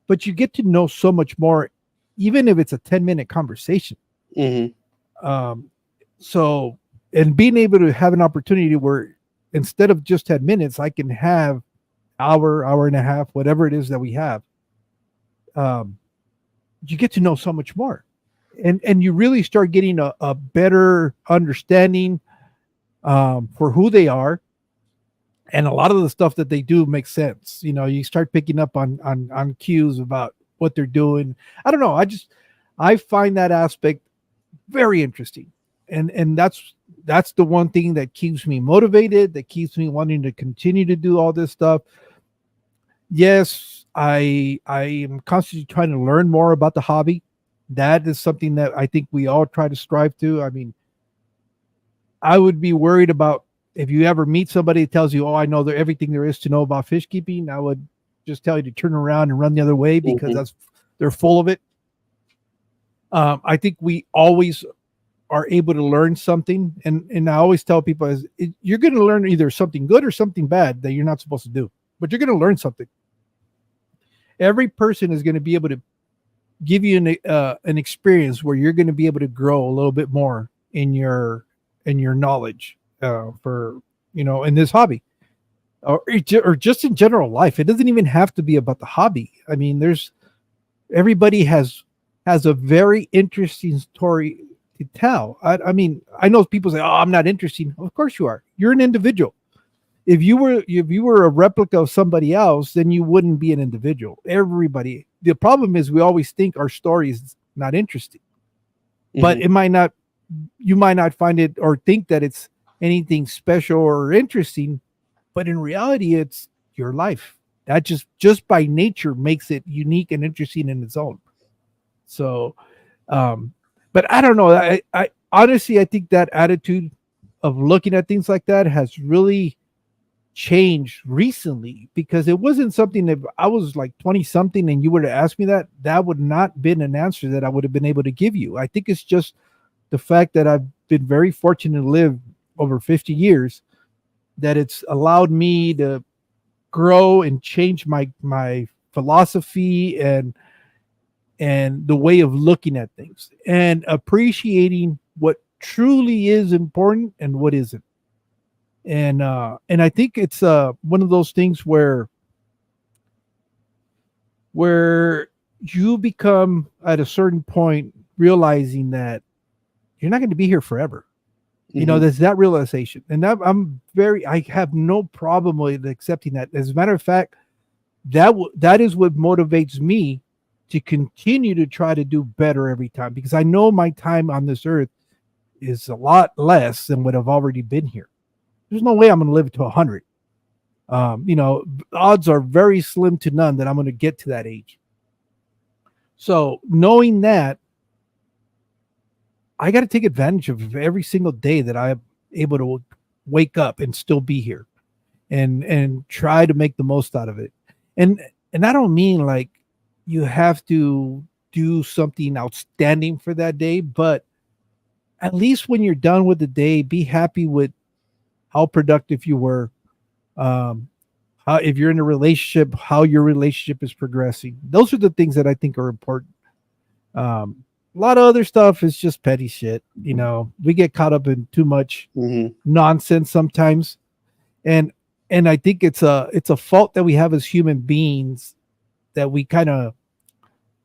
but you get to know so much more even if it's a 10-minute conversation. Hmm. um so, and being able to have an opportunity where instead of just 10 minutes I can have hour and a half, whatever it is that we have, um you get to know so much more, and you really start getting a better understanding for who they are, and a lot of the stuff that they do makes sense. You start picking up on cues about what they're doing. I don't know, I find that aspect very interesting, and that's the one thing that keeps me motivated, that keeps me wanting to continue to do all this stuff. Yes, I am constantly trying to learn more about the hobby. That is something that I think we all try to strive to. I mean, I would be worried about if you ever meet somebody that tells you, "Oh, I know everything there is to know about fish keeping." I would just tell you to turn around and run the other way, because Hmm. they're full of it. I think we always are able to learn something, and I always tell people you're going to learn either something good or something bad that you're not supposed to do, but you're going to learn something. Every person is going to be able to give you an experience where you're going to be able to grow a little bit more in your knowledge, for in this hobby, or just in general life. It doesn't even have to be about the hobby. I mean, there's everybody has a very interesting story to tell. I mean, I know people say, "Oh, I'm not interesting." Of course you are. You're an individual. If you were a replica of somebody else, then you wouldn't be an individual. Everybody. The problem is we always think our story is not interesting, but Hmm. it might not. You might not find it or think that it's anything special or interesting, but in reality, it's your life. That just by nature makes it unique and interesting in its own. So, um, but I don't know. I honestly, I think that attitude of looking at things like that has really changed recently, because it wasn't something that I was like 20 something and you were to ask me that would not been an answer that I would have been able to give you. I think it's just the fact that I've been very fortunate to live over 50 years, that it's allowed me to grow and change my philosophy and the way of looking at things, and appreciating what truly is important and what isn't. And I think it's one of those things where you become at a certain point realizing that you're not going to be here forever. Hmm. There's that realization, and I have no problem with accepting that. As a matter of fact, that is what motivates me to continue to try to do better every time, because I know my time on this earth is a lot less than what I've already been here. There's no way I'm going to live to 100. Odds are very slim to none that I'm going to get to that age. So knowing that, I got to take advantage of every single day that I'm able to wake up and still be here, and try to make the most out of it. And and I don't mean like you have to do something outstanding for that day, but at least when you're done with the day, be happy with how productive you were. Um, if you're in a relationship, how your relationship is progressing. Those are the things that I think are important. Um, A lot of other stuff is just petty shit. You know, we get caught up in too much Hmm. nonsense sometimes, and and I think it's a fault that we have as human beings, that we kind of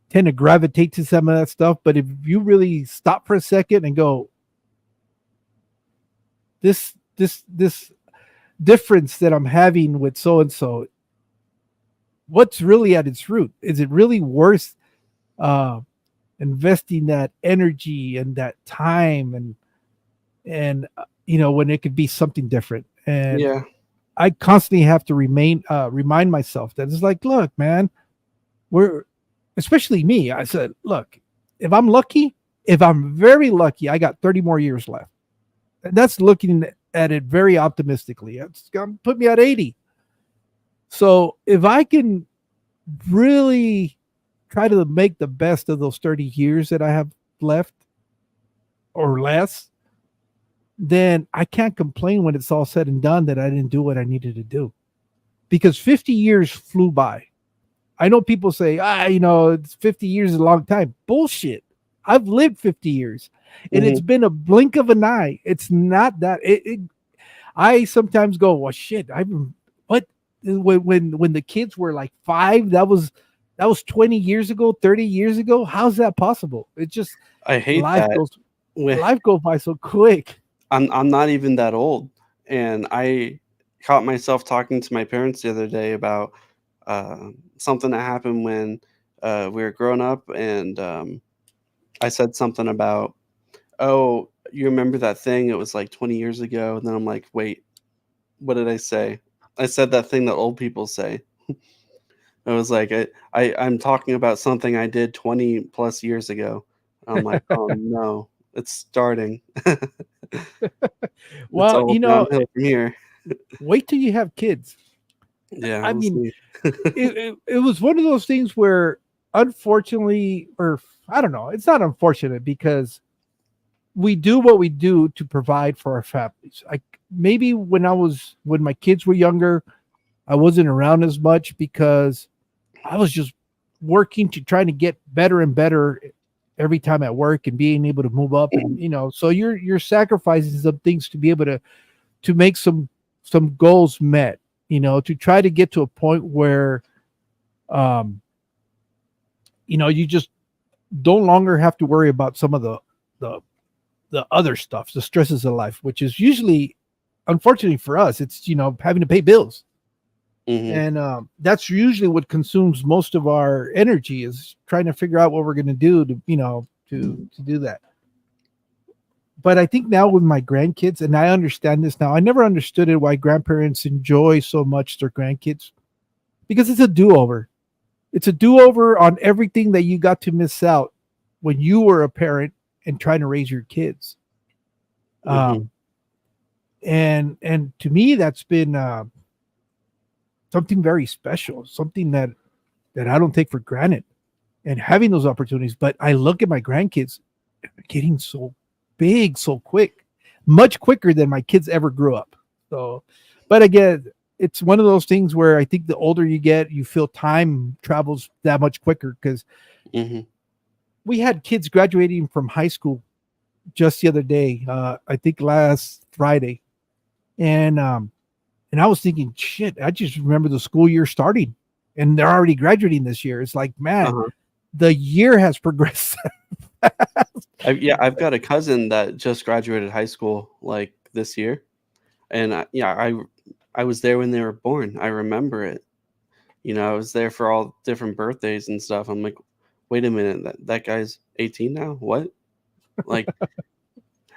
tend to gravitate to some of that stuff. But if you really stop for a second and go, this difference that I'm having with so and so, what's really at its root? Is it really worth uh, investing that energy and that time and you know, when it could be something different? And Yeah. I constantly have to remind myself that it's like, look, man, we're, especially me. I said, look, if I'm lucky, if I'm very lucky, I got 30 more years left. And that's looking at it very optimistically. It's gonna put me at 80. So if I can really try to make the best of those 30 years that I have left or less, then I can't complain when it's all said and done that I didn't do what I needed to do. Because 50 years flew by. I know people say, you know, it's 50 years is a long time. Bullshit. I've lived 50 years and it's Hmm. been a blink of an eye. It's not that I sometimes go, well, shit, I've been, what, when the kids were like 5, that was 20 years ago, 30 years ago. How's that possible? It just, I hate life that. goes, When life goes by so quick. I'm not even that old, and I caught myself talking to my parents the other day about something that happened when we were growing up, and I said something about, "Oh, you remember that thing? It was like 20 years ago." And then I'm like, "Wait, what did I say?" I said that thing that old people say. I was like, I'm talking about something I did 20 plus years ago. I'm like, "Oh no, it's starting." It's Well, all you know, downhill from here. wait till you have kids. Yeah, I we'll mean, see. it was one of those things where, unfortunately, or I don't know, it's not unfortunate because we do what we do to provide for our families. Like, maybe when my kids were younger, I wasn't around as much because I was just working to try to get better and better every time at work and being able to move up. And you know, so you're sacrificing some things to be able to make some goals met, you know, to try to get to a point where um you know, you just don't longer have to worry about some of the the other stuff, the stresses of life, which is usually, unfortunately for us, it's, you know, having to pay bills. Mhm, And that's usually what consumes most of our energy, is trying to figure out what we're going to do to, you know, to do that. But I think now with my grandkids, and I understand this now, I never understood it, why grandparents enjoy so much their grandkids, because it's a do-over. It's a do-over on everything that you got to miss out when you were a parent and trying to raise your kids. mhm. Um, and to me, that's been something very special, something that I don't take for granted, and having those opportunities. But I look at my grandkids getting so big so quick, much quicker than my kids ever grew up. So, but again, it's one of those things where I think the older you get, you feel time travels that much quicker, because Mhm. we had kids graduating from high school just the other day, I think last Friday. And I was thinking, shit, I just remember the school year starting and they're already graduating this year. It's like, man, Uh-huh. the year has progressed. I've got a cousin that just graduated high school, like, this year, and I was there when they were born. I remember it. You know, I was there for all different birthdays and stuff. I'm like, "Wait a minute, that guy's 18 now? What?" Like,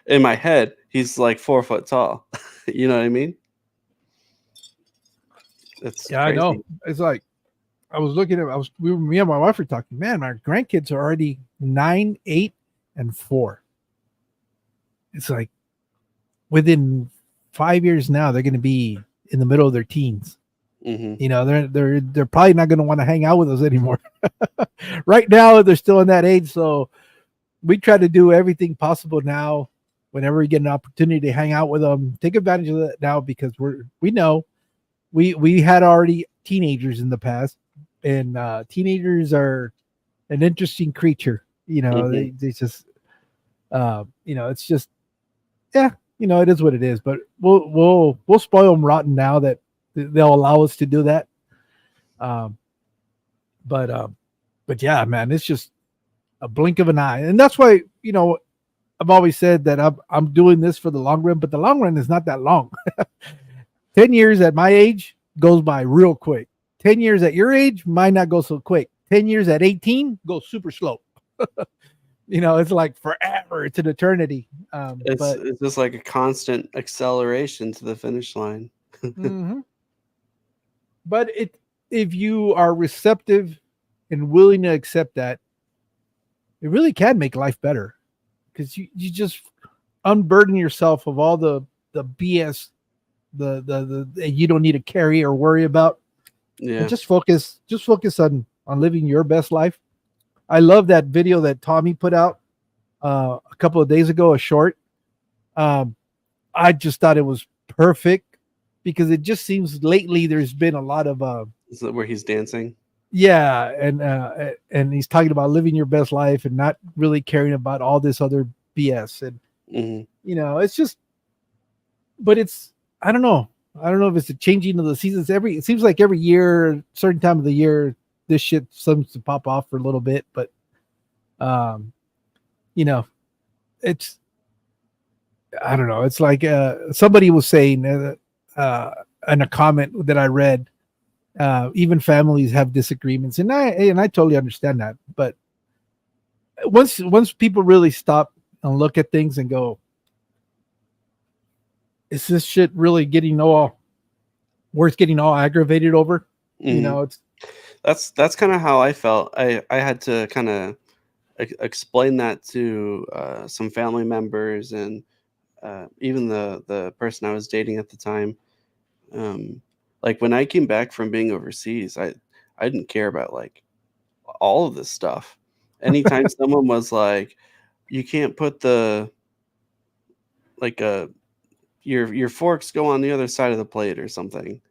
in my head, he's, like, 4 foot tall. You know what I mean? It's Yeah, I know. crazy. It's like, I was looking at, me and my wife were talking, man, my grandkids are already 9, 8, and 4. It's like within 5 years now, they're going to be in the middle of their teens. Mhm. You know, they're probably not going to want to hang out with us anymore. Right now, they're still in that age. So we try to do everything possible now. Whenever we get an opportunity to hang out with them, take advantage of that now, because we know we had already teenagers in the past, and teenagers are an interesting creature. Mhm. they just it's just, yeah, it is what it is. But we'll spoil them rotten now that they'll allow us to do that. Um, but yeah, man, it's just a blink of an eye, and that's why I've always said that I'm doing this for the long run, but the long run is not that long. 10 years at my age goes by real quick. 10 years at your age might not go so quick. 10 years at 18 goes super slow. It's like forever. It's an eternity. It's But it's just like a constant acceleration to the finish line. mhm. but if you are receptive and willing to accept that, it really can make life better because you just unburden yourself of all the BS, the you don't need to carry or worry about, and Yeah. just focus on living your best life. I love that video that Tommy put out a couple of days ago, a short. Um, I just thought it was perfect because it just seems lately there's been a lot of Is that where he's dancing? yeah, and he's talking about living your best life and not really caring about all this other BS. And Mhm. it's just, but it's, I don't know. I don't know if it's the changing of the seasons. It seems like every year, certain time of the year, this shit seems to pop off for a little bit. But um, you know, it's, I don't know. It's like somebody was saying in a comment that I read, even families have disagreements, and I totally understand that. But once people really stop and look at things and go, is this shit really getting all worth getting all aggravated over? Mhm. It's That's kinda how I felt. I had to kinda explain that to, some family members and, even the person I was dating at the time. Um, like, when I came back from being overseas, I didn't care about, like, all of this stuff. Anytime someone was like, "You can't put the like, your forks go on the other side of the plate," or something,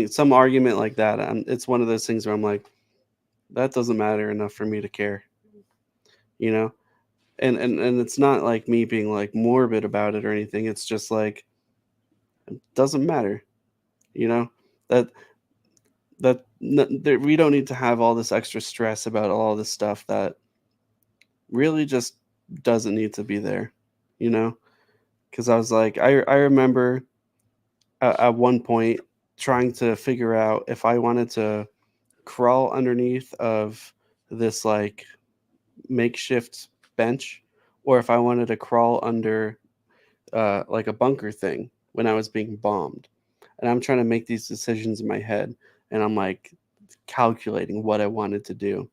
some argument like that, it's one of those things where I'm like, "That doesn't matter enough for me to care," you know? And it's not like me being, like, morbid about it or anything, it's just like, doesn't matter, you know? That that we don't need to have all this extra stress about all this stuff that really just doesn't need to be there, you know? Because I was like, I remember at one point trying to figure out if I wanted to crawl underneath of this like makeshift bench or if I wanted to crawl under like a bunker thing when I was being bombed. And I'm trying to make these decisions in my head and I'm like calculating what I wanted to do.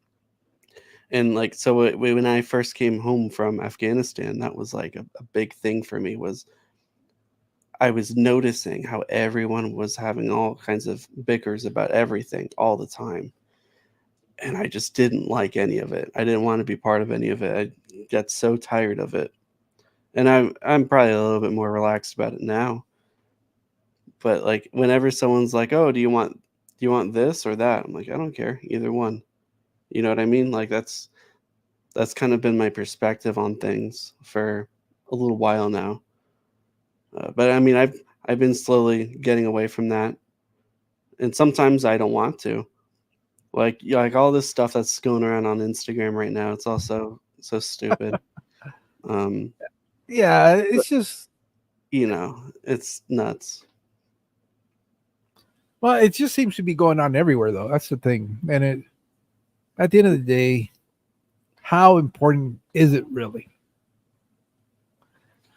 And like so when I first came home from Afghanistan, that was like a big thing for me was I was noticing how everyone was having all kinds of bickers about everything all the time. And I just didn't like any of it. I didn't want to be part of any of it. I got so tired of it. And I'm probably a little bit more relaxed about it now. But like whenever someone's like, "Oh, do you want this or that?" I'm like, "I don't care. Either one." You know what I mean? Like that's kind of been my perspective on things for a little while now. But I mean, I've been slowly getting away from that, and sometimes I don't want to. Like yeah, like all this stuff that's going around on Instagram right now, it's also so stupid. Um, yeah, but it's just, it's nuts. well, it just seems to be going on everywhere though. That's the thing. And at the end of the day, how important is it really?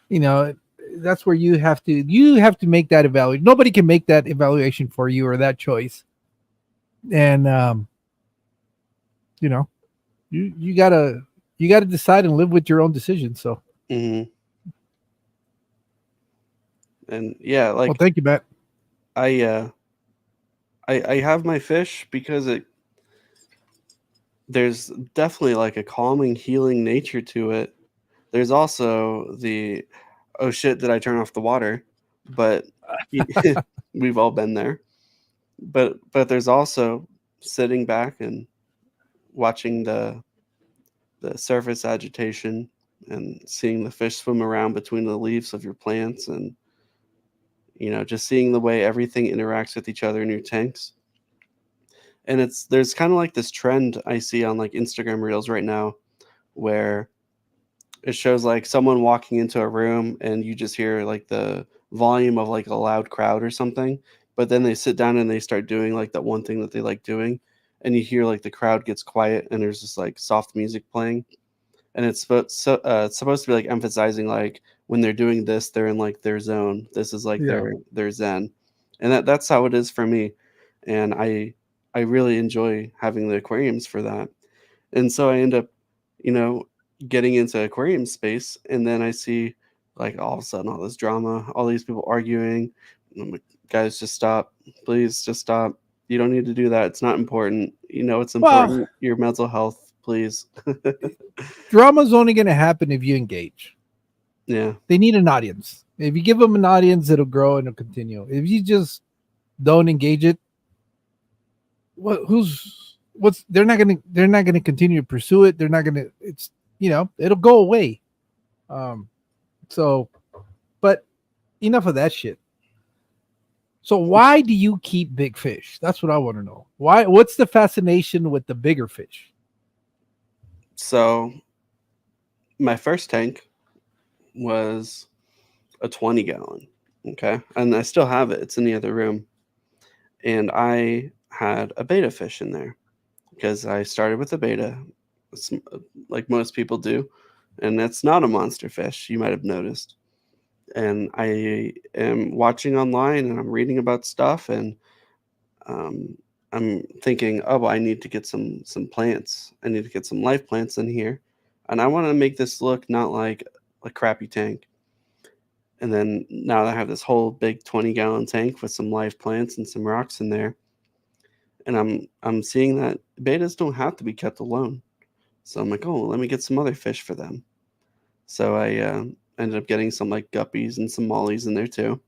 You know, that's where you have to make that evaluation. Nobody can make that evaluation for you or that choice. And you know, you gotta decide and live with your own decision. So, Hmm. And yeah, well, like thank you, Matt. I uh, I have my fish because there's definitely like a calming, healing nature to it. There's also the oh shit, did I turn off the water? But we've all been there. But there's also sitting back and watching the surface agitation and seeing the fish swim around between the leaves of your plants, and just seeing the way everything interacts with each other in your tanks. And there's kind of like this trend I see on like Instagram reels right now where it shows like someone walking into a room and you just hear like the volume of like a loud crowd or something, but then they sit down and they start doing like that one thing that they like doing, and you hear like the crowd gets quiet and there's just like soft music playing, and it's supposed to be like emphasizing like when they're doing this they're in like their zone. This is like Yeah. their zen, and that's how it is for me. And I really enjoy having the aquariums for that. And so I end up, you know, getting into aquarium space, and then I see like all of a sudden all this drama, all these people arguing. And I'm like, guys, just stop. Please just stop. You don't need to do that. It's not important. It's Well, important. Your mental health, please. drama's only going to happen if you engage. Yeah. They need an audience. If you give them an audience, it'll grow and it'll continue. If you just don't engage it, they're not gonna continue to pursue it. They're not gonna. It's it'll go away. Um, so, but enough of that shit. So why do you keep big fish? That's what I want to know. Why? What's the fascination with the bigger fish? So my first tank was a 20-gallon. Okay. And I still have it. It's in the other room. And I had a beta fish in there because I started with a beta, like most people do. And that's not a monster fish, you might have noticed. And I am watching online and I'm reading about stuff, and um, I'm thinking, oh, well, I need to get some plants. I need to get some live plants in here, and I want to make this look not like a crappy tank. And then now I have this whole big 20-gallon tank with some live plants and some rocks in there, and I'm seeing that betas don't have to be kept alone. So I'm like, oh, let me get some other fish for them. So I ended up getting some like guppies and some mollies in there too.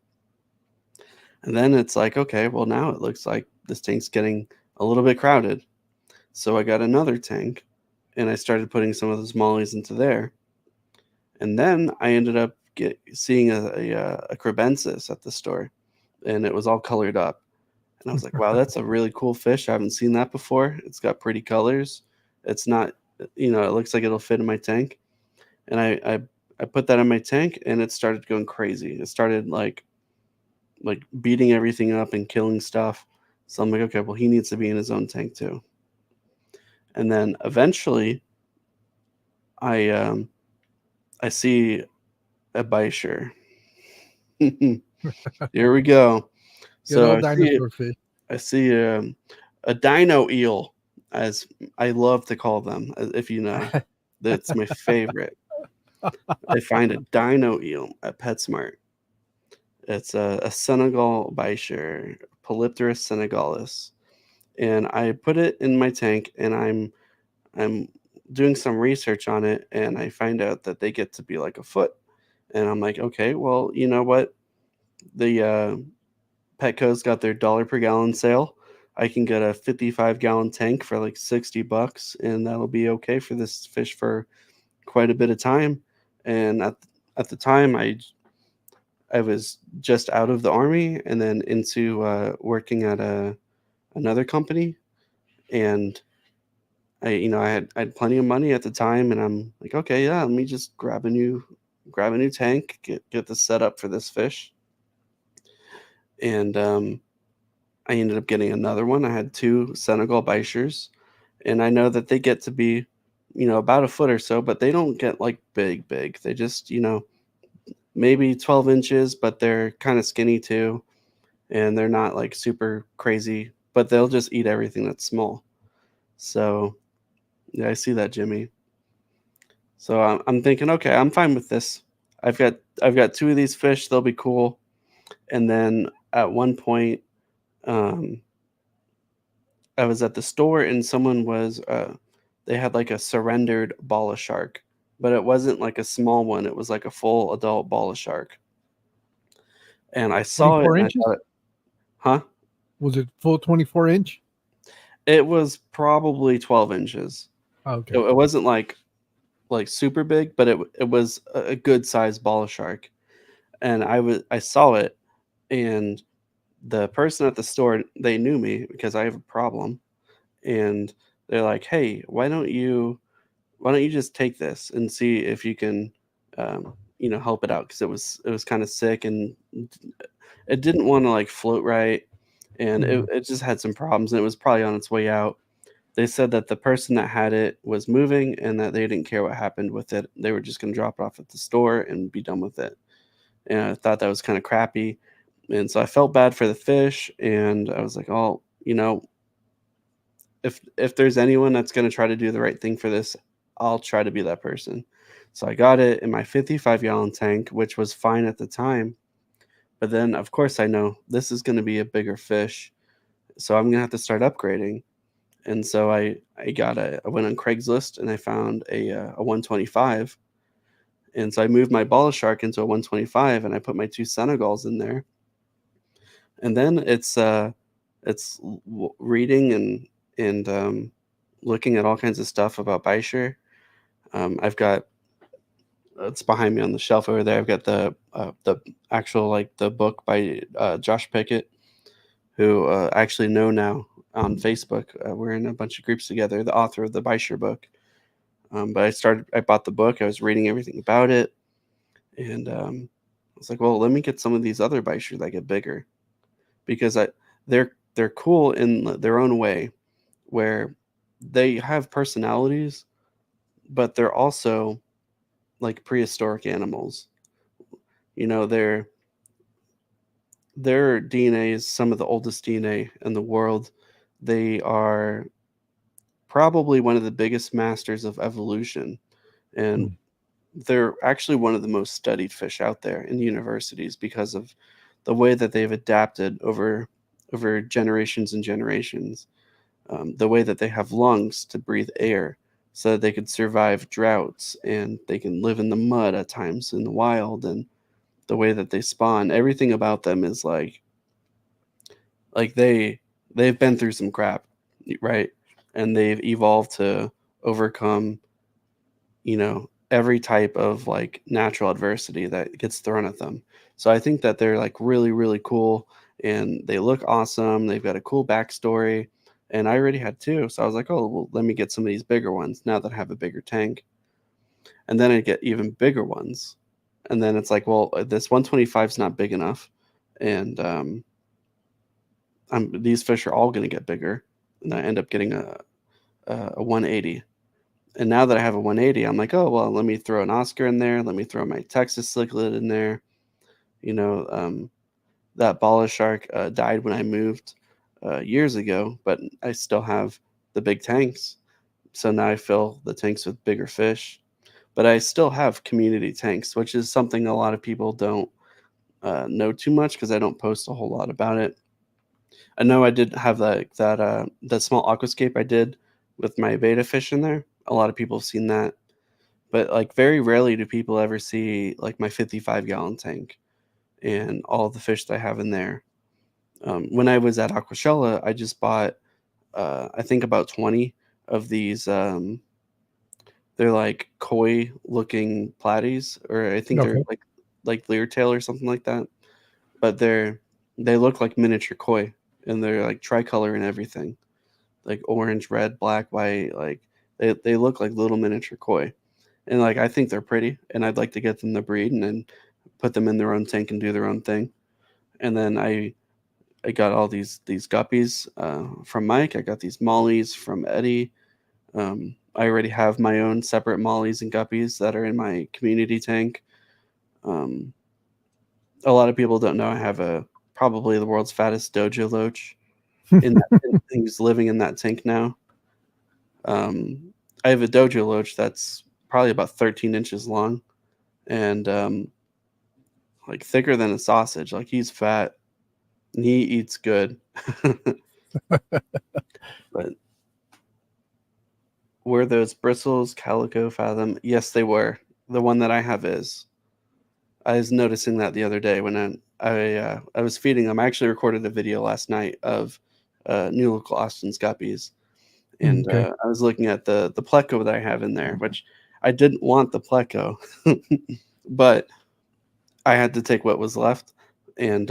And then it's like, okay, well, now it looks like this tank's getting a little bit crowded. So I got another tank and I started putting some of those mollies into there. And then I ended up seeing a crebensis at the store, and it was all colored up. And I was like, wow, that's a really cool fish. I haven't seen that before. It's got pretty colors. It's not, it looks like it'll fit in my tank. And I put that in my tank and it started going crazy. It started like beating everything up and killing stuff. So I'm like, okay, well, he needs to be in his own tank too. And then eventually, I I see a Bisher. Here we go. Good So old dinosaur fish. I see a dino eel, as I love to call them. If you know, that's my favorite. I find a dino eel at PetSmart. It's a Senegal Bisher, Polypterus senegalis, and I put it in my tank, and I'm doing some research on it, and I find out that they get to be like a foot, and I'm like, okay, well, you know what? The Petco's got their dollar per gallon sale. I can get a 55-gallon tank for like $60, and that'll be okay for this fish for quite a bit of time. And at the time, I was just out of the army and then into working at another company, and I had plenty of money at the time, and I'm like, okay, yeah, let me just grab a new tank, get this set up for this fish, and I ended up getting another one. I had two Senegal Bichers, and I know that they get to be, about a foot or so, but they don't get like big, big. They just, maybe 12 inches, but they're kind of skinny too, and they're not like super crazy, but they'll just eat everything that's small. So yeah, I see that, Jimmy. So I'm thinking, okay, I'm fine with this. I've got two of these fish. They'll be cool. And then at one point, um, I was at the store and someone was they had like a surrendered bala shark, but it wasn't like a small one. It was like a full adult bala shark. And I saw it 24 and I inches? thought, huh? Was it full 24-inch? It was probably 12 inches. It, Okay. it wasn't like like super big, but it was a good sized ball shark, and I saw it, and the person at the store, they knew me because I have a problem, and they're like, "Hey, why don't you just take this and see if you can, help it out?" Because it was kind of sick and it didn't want to like float right, and Mm. it just had some problems, and it was probably on its way out. They said that the person that had it was moving and that they didn't care what happened with it. They were just going to drop it off at the store and be done with it. And I thought that was kind of crappy. And so I felt bad for the fish, and I was like, "Oh, if there's anyone that's going to try to do the right thing for this, I'll try to be that person." So I got it in my 55-gallon tank, which was fine at the time. But then, of course, I know this is going to be a bigger fish, so I'm going to have to start upgrading. And so I went on Craigslist and I found a 125, and so I moved my ball shark into a 125, and I put my two Senegals in there, and then reading and looking at all kinds of stuff about Beischer. I've got It's behind me on the shelf over there. I've got the actual like the book by Josh Pickett, who I actually know now on Facebook. We're in a bunch of groups together. The author of the Beischer book. But I bought the book. I was reading everything about it, and I was like, well, let me get some of these other Beischer that get bigger, because they're cool in their own way, where they have personalities, but they're also like prehistoric animals. You know, their DNA is some of the oldest DNA in the world. They are probably one of the biggest masters of evolution, and Mm. they're actually one of the most studied fish out there in universities because of the way that they've adapted over generations and generations. The way that they have lungs to breathe air so that they could survive droughts, and they can live in the mud at times in the wild, and the way that they spawn, everything about them is like they've been through some crap, right? And they've evolved to overcome, every type of like natural adversity that gets thrown at them. So I think that they're like really, really cool, and they look awesome. They've got a cool backstory. And I already had two. So I was like, oh, well, let me get some of these bigger ones now that I have a bigger tank. And then I get even bigger ones. And then it's like, well, this 125 is not big enough. And these fish are all going to get bigger. And I end up getting a 180. And now that I have a 180, I'm like, oh well, let me throw an Oscar in there. Let me throw my Texas cichlid in there. You know, that bala shark died when I moved years ago, but I still have the big tanks. So now I fill the tanks with bigger fish. But I still have community tanks, which is something a lot of people don't know too much because I don't post a whole lot about it. I know I did have that small aquascape I did with my beta fish in there. A lot of people have seen that, but like very rarely do people ever see like my 55-gallon tank and all the fish that I have in there. When I was at Aquashella, I just bought I think about 20 of these. They're like koi looking platies, or I think they're Okay. like leer tail or something like that. But they look like miniature koi, and they're like tricolor and everything, like orange, red, black, white. Like they look like little miniature koi, and like I think they're pretty, and I'd like to get them to breed and then put them in their own tank and do their own thing. And then I got all these guppies from Mike. I got these mollies from Eddie. I already have my own separate mollies and guppies that are in my community tank. Um, a lot of people don't know I have a probably the world's fattest dojo loach in that. He's living in that tank now. Um, I have a dojo loach that's probably about 13 inches long, and like thicker than a sausage. Like he's fat and he eats good. But were those bristles calico Fathom? Yes, they were. The one that I have is. I was noticing that the other day when I was feeding them. I actually recorded a video last night of new local Austin's guppies, and Okay. I was looking at the pleco that I have in there, which I didn't want the pleco, but I had to take what was left, and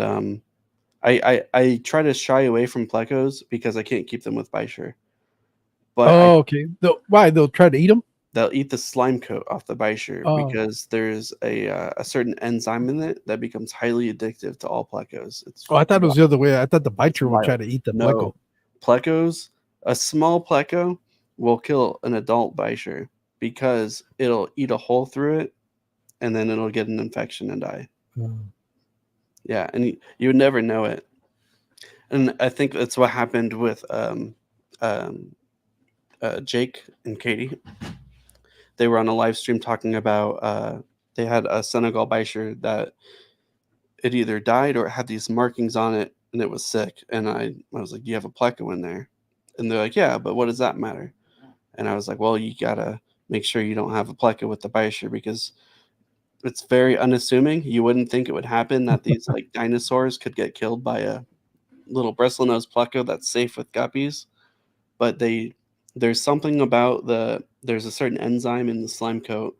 I try to shy away from plecos because I can't keep them with Bisher. But I Oh, okay. Why they'll try to eat them? they'll eat the slime coat off the Bisher Oh, because there's a certain enzyme in it that becomes highly addictive to all plecos. oh, I thought it was the other way. I thought the It's biter will try wild. to eat the pleco. No, plecos, a small pleco will kill an adult Bisher because it'll eat a hole through it and then it'll get an infection and die. Mm. Yeah, and you would never know it. And I think that's what happened with um, Jake and Katie. They were on a live stream talking about they had a Senegal Bisher that it either died or it had these markings on it and it was sick. And I was like, "Do you have a pleco in there?" And they're like, "Yeah, but what does that matter?" And I was like, "Well, you gotta make sure you don't have a pleco with the Bisher because it's very unassuming. You wouldn't think it would happen that these like dinosaurs could get killed by a little bristlenose pleco that's safe with guppies, but there's something about there's a certain enzyme in the slime coat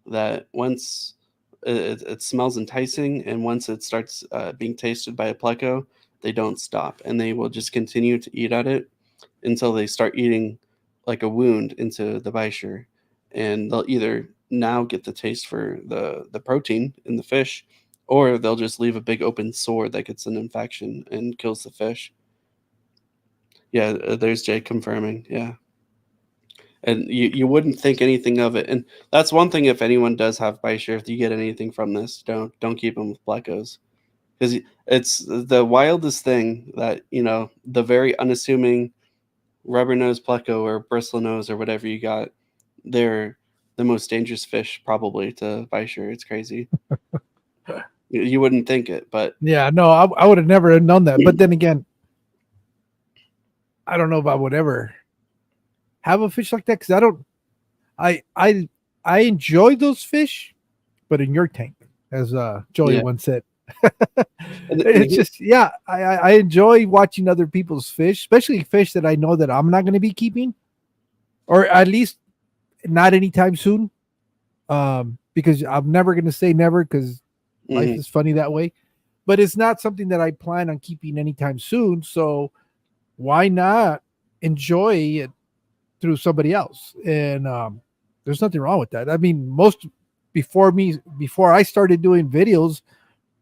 that once it smells enticing, and once it starts being tasted by a pleco, they don't stop, and they will just continue to eat at it until they start eating like a wound into the Bisher, and they'll either now get the taste for the protein in the fish, or they'll just leave a big open sore that gets an infection and kills the fish. Yeah, there's Jay confirming. Yeah, and you wouldn't think anything of it, and that's one thing. If anyone does have Bisher, if you get anything from this, don't keep them with plecos because it's the wildest thing that the very unassuming rubber nose pleco or bristle nose or whatever you got. They're the most dangerous fish probably to Bisher. It's crazy. You wouldn't think it, but Yeah, no, I would have never known that. But then again, I don't know if I would ever have a fish like that because I don't. I I I enjoy those fish, but in your tank, as Joey yeah. once said. And It's just yeah, I enjoy watching other people's fish, especially fish that I know that I'm not going to be keeping, or at least not anytime soon. Because I'm never going to say never because life mhm, is funny that way. But it's not something that I plan on keeping anytime soon. So why not enjoy it through somebody else? And there's nothing wrong with that. I mean, before I started doing videos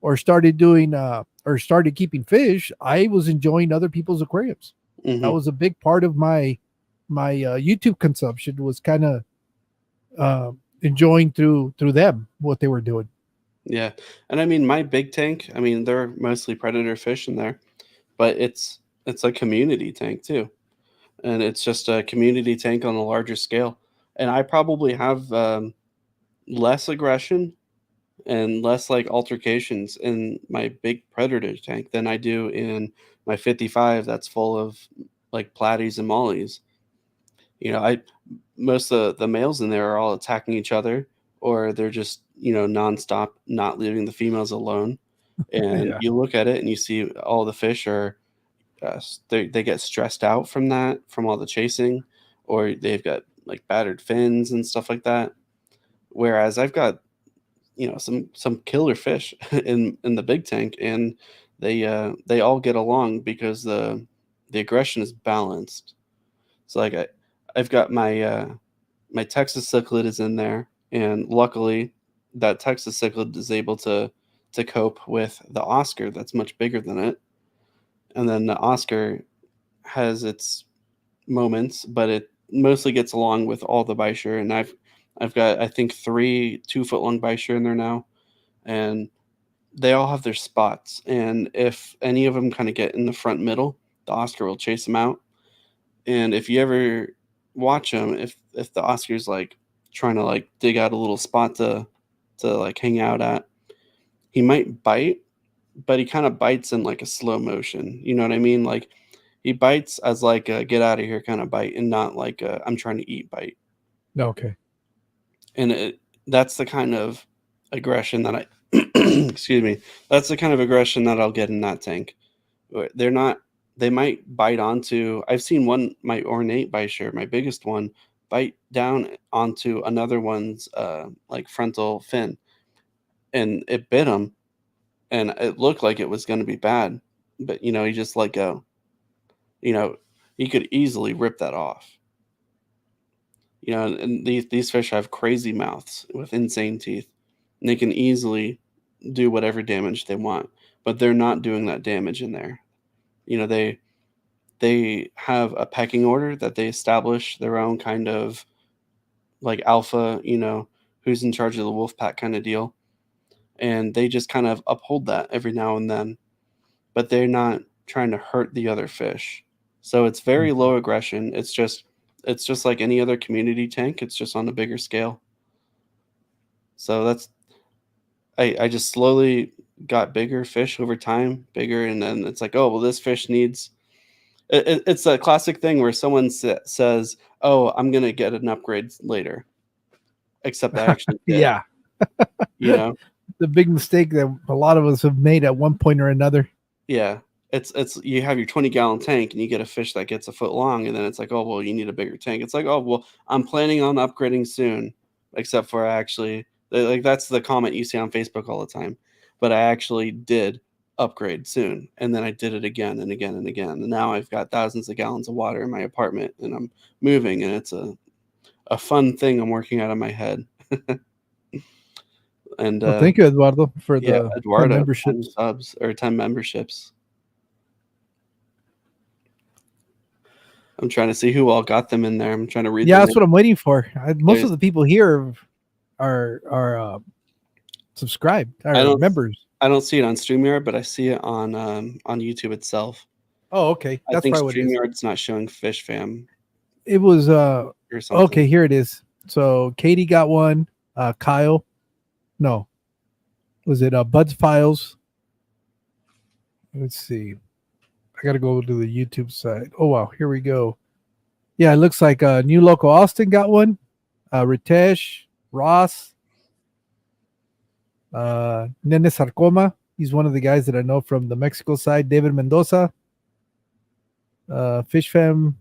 or started keeping fish, I was enjoying other people's aquariums. That mhm, was a big part of my YouTube consumption was kind of enjoying through them what they were doing. yeah. And I mean, my big tank. I mean, there are mostly predator fish in there, but it's a community tank too, and it's just a community tank on a larger scale. And I probably have less aggression and less like altercations in my big predator tank than I do in my 55 that's full of like platies and mollies. I most of the males in there are all attacking each other, or they're just nonstop not leaving the females alone. And Yeah. you look at it and you see all the fish are they get stressed out from that, from all the chasing, or they've got like battered fins and stuff like that. Whereas I've got some killer fish in the big tank, and they all get along because the aggression is balanced. So like I've got my Texas cichlid is in there, and luckily that Texas cichlid is able to cope with the Oscar that's much bigger than it, and then the Oscar has its moments, but it mostly gets along with all the Bisher, and I've got I think 3 2-foot long Bisher in there now, and they all have their spots. And if any of them kind of get in the front middle, the Oscar will chase them out. And if you ever watch him, if the Oscar's like trying to like dig out a little spot to like hang out at, he might bite, but he kind of bites in like a slow motion. You know what I mean? Like he bites as like a get out of here kind of bite, and not like a I'm trying to eat bite. Okay. And that's the kind of aggression that I excuse me. That's the kind of aggression that I'll get in that tank. They're not. They might bite onto. I've seen one, my ornate Bisher, my biggest one, bite down onto another one's like frontal fin, and it bit him, and it looked like it was going to be bad, but he just let go. You know, he could easily rip that off. And these fish have crazy mouths with insane teeth, and they can easily do whatever damage they want, but they're not doing that damage in there. They have a pecking order that they establish, their own kind of like alpha, who's in charge of the wolf pack kind of deal, and they just kind of uphold that every now and then, but they're not trying to hurt the other fish. So it's very low aggression. It's just like any other community tank. It's just on a bigger scale. So I just slowly got bigger fish over time, bigger, and then it's like, oh well, this fish needs. It's a classic thing where someone says, "Oh, I'm gonna get an upgrade later," except I actually did. Yeah. You know, The big mistake that a lot of us have made at one point or another. yeah. It's you have your 20-gallon tank and you get a fish that gets a foot long, and then it's like, oh well, you need a bigger tank. It's like, oh well, I'm planning on upgrading soon, except for I actually like that's the comment you see on Facebook all the time. But I actually did upgrade soon, and then I did it again and again and again. And now I've got thousands of gallons of water in my apartment, and I'm moving, and it's a fun thing I'm working out of my head. And Well, thank you, Eduardo, for yeah, the 10 Eduardo, 10 memberships. subs or 10 memberships. I'm trying to see who all got them in there. I'm trying to read. Yeah, the that's what I'm waiting for. Most There's- of the people here are subscribed, I are don't members. I don't see it on StreamYard, but I see it on YouTube itself. Oh, okay. I That's think probably what it is. StreamYard's not showing Fish Fam It was or something. okay, here it is. So Katie got one, Kyle. No. Was it Bud's Files? Let's see. I gotta go to the YouTube side. Oh wow, here we go. Yeah, it looks like New Local Austin got one. Ritesh, Ross, Nene Sarcoma. He's one of the guys that I know from the Mexico side. David Mendoza. Fish Family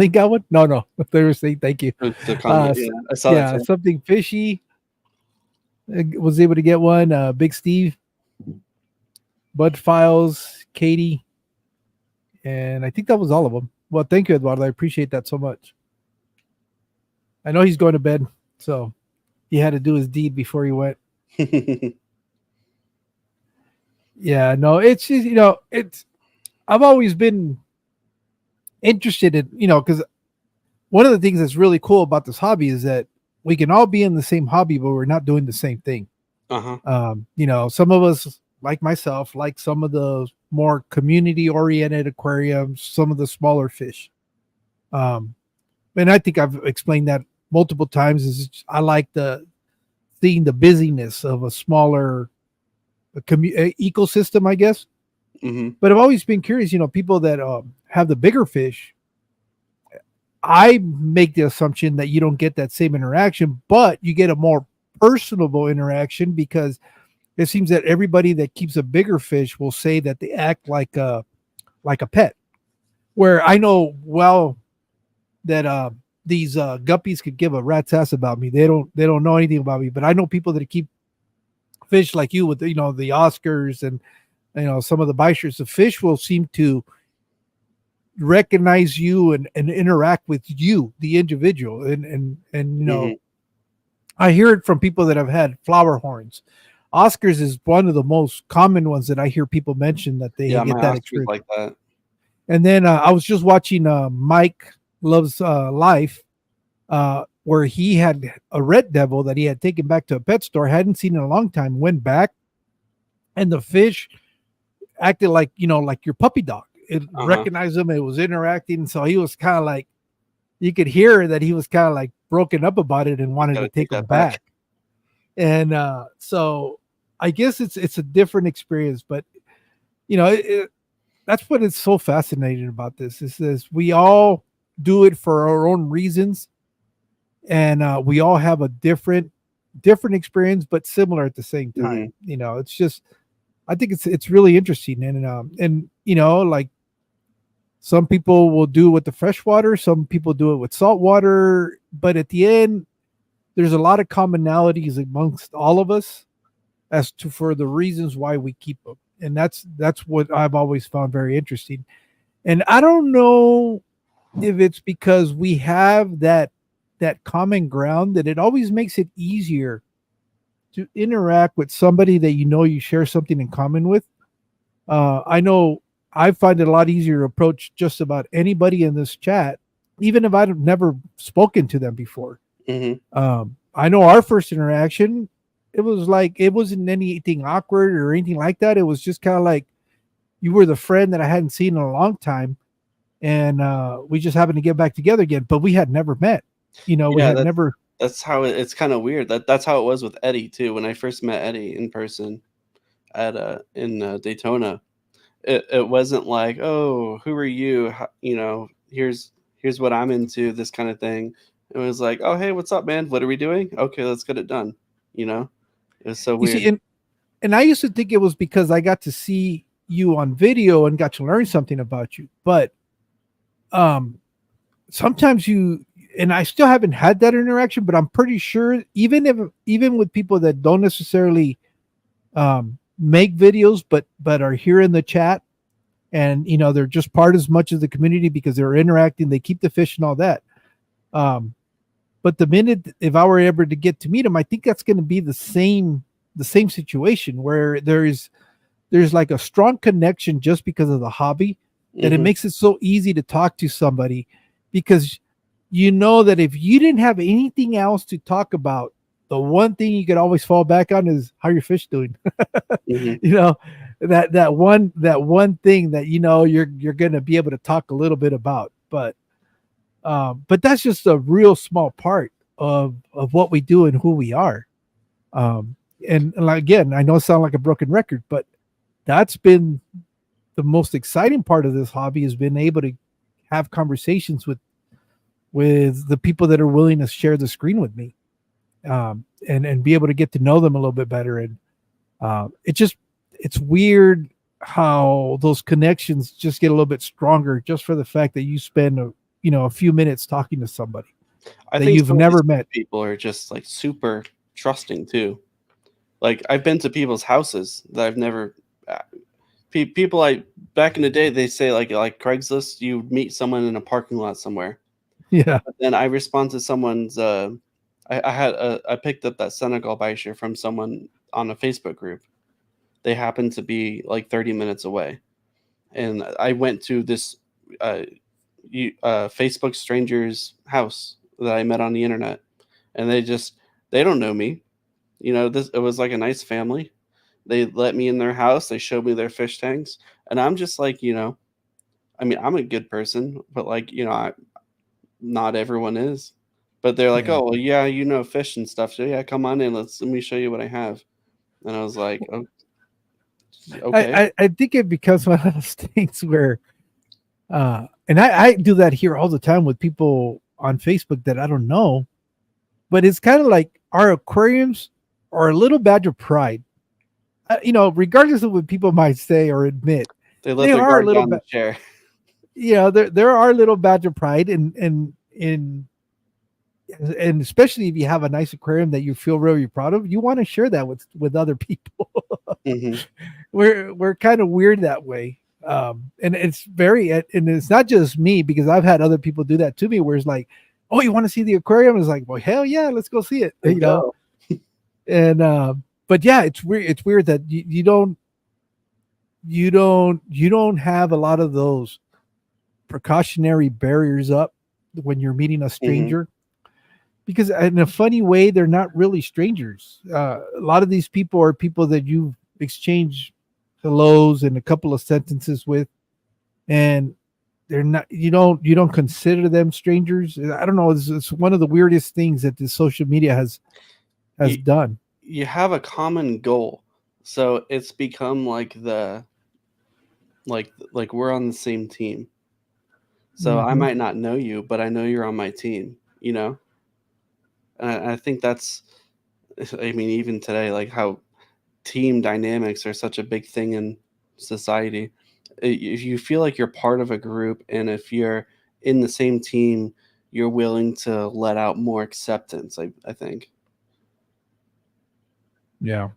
got one. No, they were saying thank you. The comment, yeah, I saw Yeah, that too. something fishy. Was able to get one. Big Steve, Bud Files, Katie, and I think that was all of them. Well, thank you, Eduardo. I appreciate that so much. I know he's going to bed, so he had to do his deed before he went. Yeah, no, it's just, it's. I've always been interested in, because one of the things that's really cool about this hobby is that we can all be in the same hobby, but we're not doing the same thing. Uh-huh. Some of us, like myself, like some of the more community-oriented aquariums, some of the smaller fish. And I think I've explained that multiple times. I like seeing the busyness of a smaller ecosystem, I guess. Mm-hmm. But I've always been curious, people that have the bigger fish. I make the assumption that you don't get that same interaction, but you get a more personable interaction because it seems that everybody that keeps a bigger fish will say that they act like a pet. Where I know well that these guppies could give a rat's ass about me. They don't know anything about me, but I know people that keep fish like you with the Oscars and some of the Beischers. The fish will seem to recognize you and interact with you, the individual, and Mm-hmm. I hear it from people that have had flower horns. Oscars is one of the most common ones that I hear people mention that they Yeah, get my that Oscar's experience. like that. And then I was just watching Mike Loves Life, where he had a red devil that he had taken back to a pet store, hadn't seen in a long time, went back, and the fish acted like your puppy dog. It recognized him, it was interacting, so he was kind of like, you could hear that he was kind of like broken up about it and wanted to take him back. And so I guess it's a different experience, but that's what is so fascinating about this. Is we all do it for our own reasons, and we all have a different experience, but similar at the same time. Mm-hmm. It's just, I think it's really interesting, and like Some people will do it with the fresh water, some people do it with salt water, but at the end, there's a lot of commonalities amongst all of us as to for the reasons why we keep them. And that's what I've always found very interesting. And I don't know if it's because we have that common ground that it always makes it easier to interact with somebody that you know you share something in common with. I know I find it a lot easier to approach just about anybody in this chat, even if I've never spoken to them before. Hmm. I know our first interaction, it was like it wasn't anything awkward or anything like that. It was just kind of like you were the friend that I hadn't seen in a long time, and we just happened to get back together again. But we had never met. You know, we Yeah, had never. that's how it's kind of weird. That's how it was with Eddie too. When I first met Eddie in person at in Daytona, it wasn't like, oh, who are you? You know, here's what I'm into, this kind of thing. It was like, oh, hey, what's up, man? What are we doing? Okay, let's get it done. You know, it was so You see, weird. and I used to think it was because I got to see you on video and got to learn something about you, but um sometimes you and I still haven't had that interaction, but I'm pretty sure even with people that don't necessarily make videos but are here in the chat and you know they're just part as much of the community because they're interacting, they keep the fish and all that. Um but the minute if I were ever to get to meet them, I think that's going to be the same situation where there's like a strong connection just because of the hobby that it Hmm. makes it so easy to talk to somebody because you know that if you didn't have anything else to talk about, the one thing you could always fall back on is how your fish doing. Hmm. You know, that one thing that you know you're gonna be able to talk a little bit about. But that's just a real small part of what we do and who we are. Um, and like, again, I know it sounds like a broken record, but that's been the most exciting part of this hobby has been able to have conversations with the people that are willing to share the screen with me, and be able to get to know them a little bit better. And it's weird how those connections just get a little bit stronger just for the fact that you spend a few minutes talking to somebody I that think you've some of these never met. people are just like super trusting too. Like I've been to people's houses that I've never. uh, People like back in the day, they say like Craigslist, you meet someone in a parking lot somewhere. Yeah, But then I respond to someone's. I picked up that Senegal Baisher from someone on a Facebook group. They happened to be like 30 minutes away, and I went to this uh, Facebook stranger's house that I met on the internet, and they don't know me. You know, this it was like a nice family. They let me in their house. They showed me their fish tanks, and I'm just like, I mean, I'm a good person, but like, not everyone is. But they're like, yeah. "Oh, well, yeah, you know fish and stuff. So yeah, come on in. Let me show you what I have." And I was like, "Oh, I, okay." I I think it becomes one of those things where and I do that here all the time with people on Facebook that I don't know, but it's kind of like our aquariums are a little badge of pride. Regardless of what people might say or admit, They let they their are a guard little down the bit. chair. There are little badge of pride, and especially if you have a nice aquarium that you feel really proud of, you want to share that with other people. Hmm. We're kind of weird that way. And it's not just me because I've had other people do that to me where it's like, oh, you want to see the aquarium? It's like, well, hell yeah, let's go see it. Let's go. And but yeah, it's weird that you don't have a lot of those precautionary barriers up when you're meeting a Hmm. stranger because in a funny way they're not really strangers. A lot of these people are people that you've exchanged hellos and a couple of sentences with, and they're not you don't consider them strangers. I don't know, it's one of the weirdest things that the social media has You done. you have a common goal, so it's become like like we're on the same team. So I Hmm. might not know you, but I know you're on my team. You know, and I think that's. I mean, even today, like how team dynamics are such a big thing in society. If you feel like you're part of a group, and if you're in the same team, you're willing to let out more acceptance. I think. Yeah.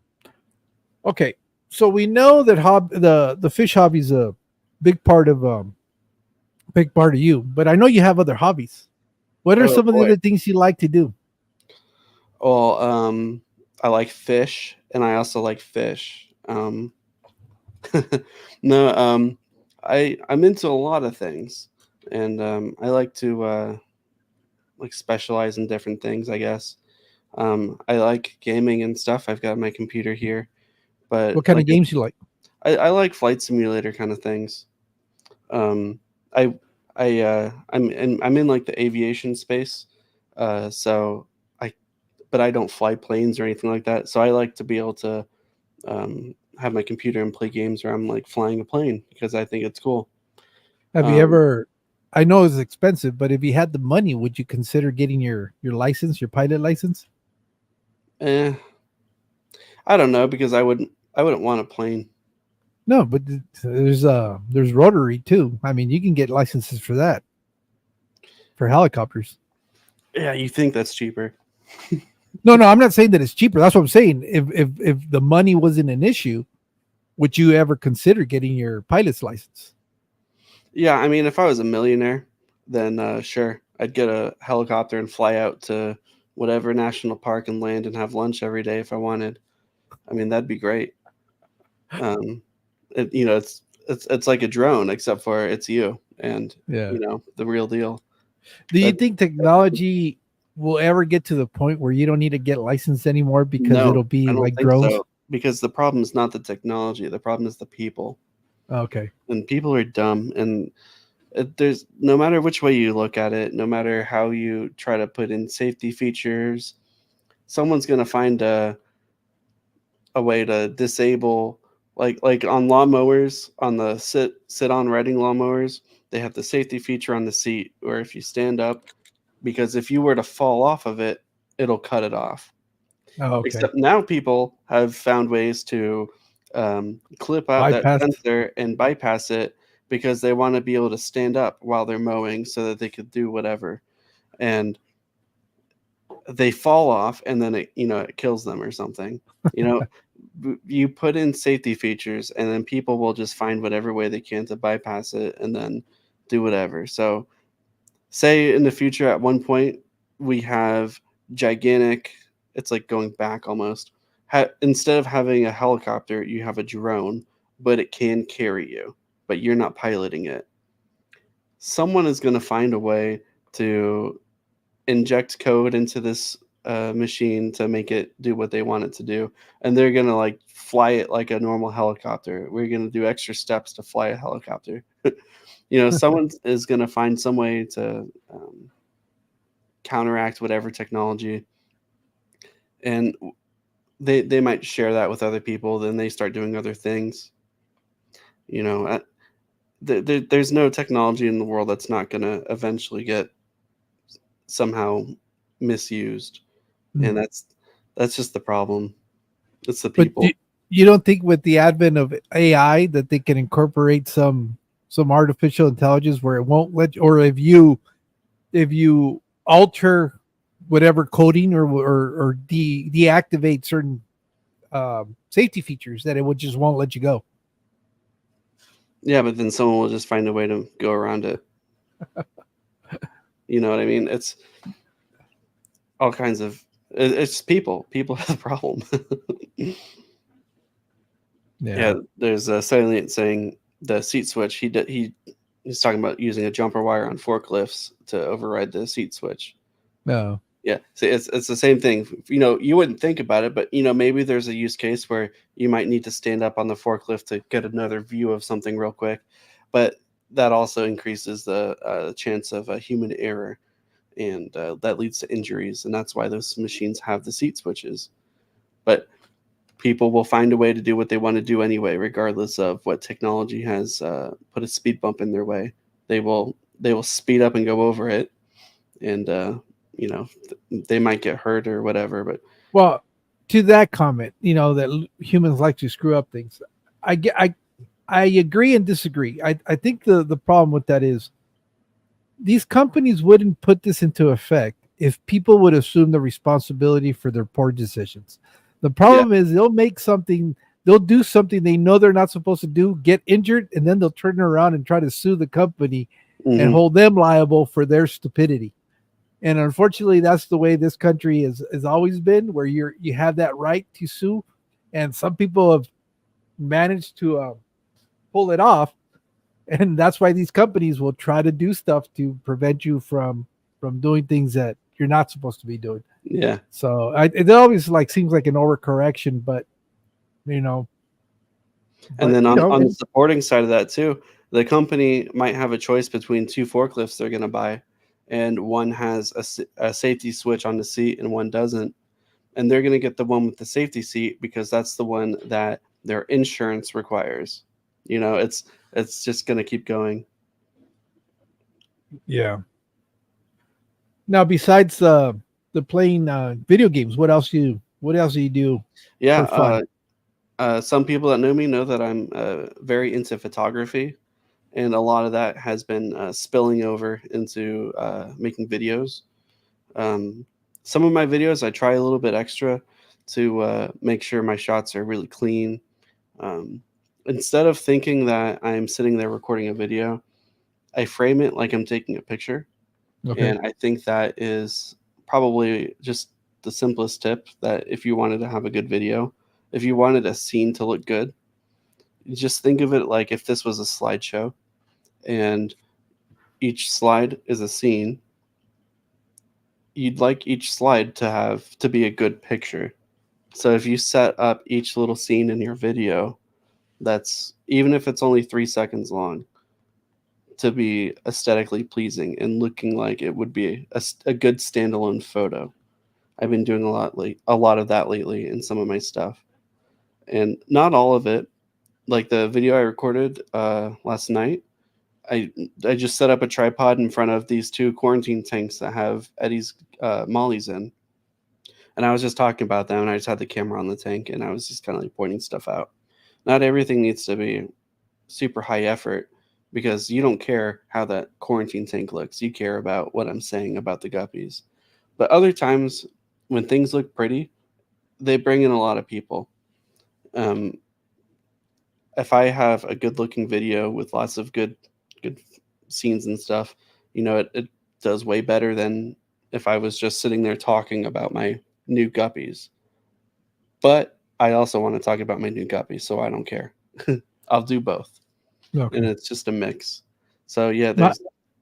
Okay. So we know that the fish hobby is a big part of you, but I know you have other hobbies. What are Oh some of the boy. other things you like to do? Well, I like fish, and I also like fish. No, I'm into a lot of things, and I like to like specialize in different things, I guess. I like gaming and stuff. I've got my computer here, but What kind of like games you like? I like flight simulator kind of things. Um, I I'm in like the aviation space, so I but I don't fly planes or anything like that. So I like to be able to have my computer and play games where I'm like flying a plane because I think it's cool. Have you Um, ever? I know it's expensive, but if you had the money, would you consider getting your license, your pilot license? eh, I don't know because I wouldn't want a plane. No, but there's rotary too. I mean, you can get licenses for that for helicopters. Yeah, you think that's cheaper? No, no, I'm not saying that it's cheaper. That's what I'm saying. If the money wasn't an issue, would you ever consider getting your pilot's license? Yeah, I mean, if I was a millionaire, then sure, I'd get a helicopter and fly out to whatever national park and land and have lunch every day if I wanted. I mean, that'd be great. Um, it's like a drone except for it's you and Yeah. the real deal. Do you That think technology will ever get to the point where you don't need to get licensed anymore because No, it'll be I don't like think drones? so because the problem is not the technology. The problem is the people, Okay. and people are dumb. And there's no matter which way you look at it, no matter how you try to put in safety features, someone's gonna find a way to disable like on lawnmowers on the sit on riding lawnmowers. They have the safety feature on the seat, or if you stand up, because if you were to fall off of it, it'll cut it off. Oh, okay. Except now people have found ways to clip out that Bypass. sensor and bypass it because they want to be able to stand up while they're mowing so that they could do whatever. And they fall off, and then it kills them or something. You know, you put in safety features, and then people will just find whatever way they can to bypass it and then do whatever. So say in the future at one point we have gigantic, it's like going back almost, instead of having a helicopter you have a drone, but it can carry you, but you're not piloting it. Someone is going to find a way to inject code into this machine to make it do what they want it to do, and they're going to like fly it like a normal helicopter. We're going to do extra steps to fly a helicopter. Someone is going to find some way to counteract whatever technology, and they might share that with other people, then they start doing other things. There's no technology in the world that's not going to eventually get somehow misused, and Hmm. that's just the problem. It's the But people. you don't think with the advent of AI that they can incorporate some artificial intelligence where it won't let, or if you alter whatever coding or deactivate certain safety features, that it would just won't let you go. Yeah, but then someone will just find a way to go around it. You know what I mean? It's all kinds of it's people have the problem. Yeah, Yeah. there's a Salient saying the seat switch. He's talking about using a jumper wire on forklifts to override the seat switch. No. Yeah, so it's the same thing. You wouldn't think about it, but maybe there's a use case where you might need to stand up on the forklift to get another view of something real quick, but that also increases the chance of a human error, and that leads to injuries, and that's why those machines have the seat switches. But people will find a way to do what they want to do anyway, regardless of what technology has put a speed bump in their way. They will speed up and go over it, and they might get hurt or whatever. But Well, to that comment, that humans like to screw up things. I get. I agree and disagree. I think the problem with that is these companies wouldn't put this into effect if people would assume the responsibility for their poor decisions. The Yeah. problem is they'll do something they know they're not supposed to do, get injured, and then they'll turn around and try to sue the company and Hmm. hold them liable for their stupidity. And unfortunately, that's the way this country has always been, where you have that right to sue, and some people have managed to pull it off, and that's why these companies will try to do stuff to prevent you from doing things that you're not supposed to be doing. Yeah. So it always like seems like an overcorrection, but you know, And then you know, on the and supporting side of that too, the company might have a choice between two forklifts they're going to buy, and one has a safety switch on the seat and one doesn't. And they're going to get the one with the safety seat because that's the one that their insurance requires. It's just going to keep going. yeah. Now, besides the playing video games, what else do you do Yeah. for fun? Some people that know me know that I'm very into photography, and a lot of that has been spilling over into making videos. Um, some of my videos, I try a little bit extra to make sure my shots are really clean. Um, Instead of thinking that I'm sitting there recording a video, I frame it like I'm taking a picture. Okay. And I think that is probably just the simplest tip, that if you wanted to have a good video, if you wanted a scene to look good, just think of it like if this was a slideshow and each slide is a scene. You'd like each slide to be a good picture. So if you set up each little scene in your video, that's even if it's only 3 seconds long, to be aesthetically pleasing and looking like it would be a good standalone photo. I've been doing a lot of that lately in some of my stuff, and not all of it. Like the video I recorded last night, I I just set up a tripod in front of these two quarantine tanks that have Eddie's mollies in, and I was just talking about them, and I just had the camera on the tank, and I was just kind of like pointing stuff out. Not everything needs to be super high effort because you don't care how that quarantine tank looks. You care about what I'm saying about the guppies. But other times, when things look pretty, they bring in a lot of people. Um, if I have a good looking video with lots of good scenes and stuff, it does way better than if I was just sitting there talking about my new guppies. But I also want to talk about my new guppies, so I don't care. I'll do both, and Okay. it's just a mix. So yeah, My,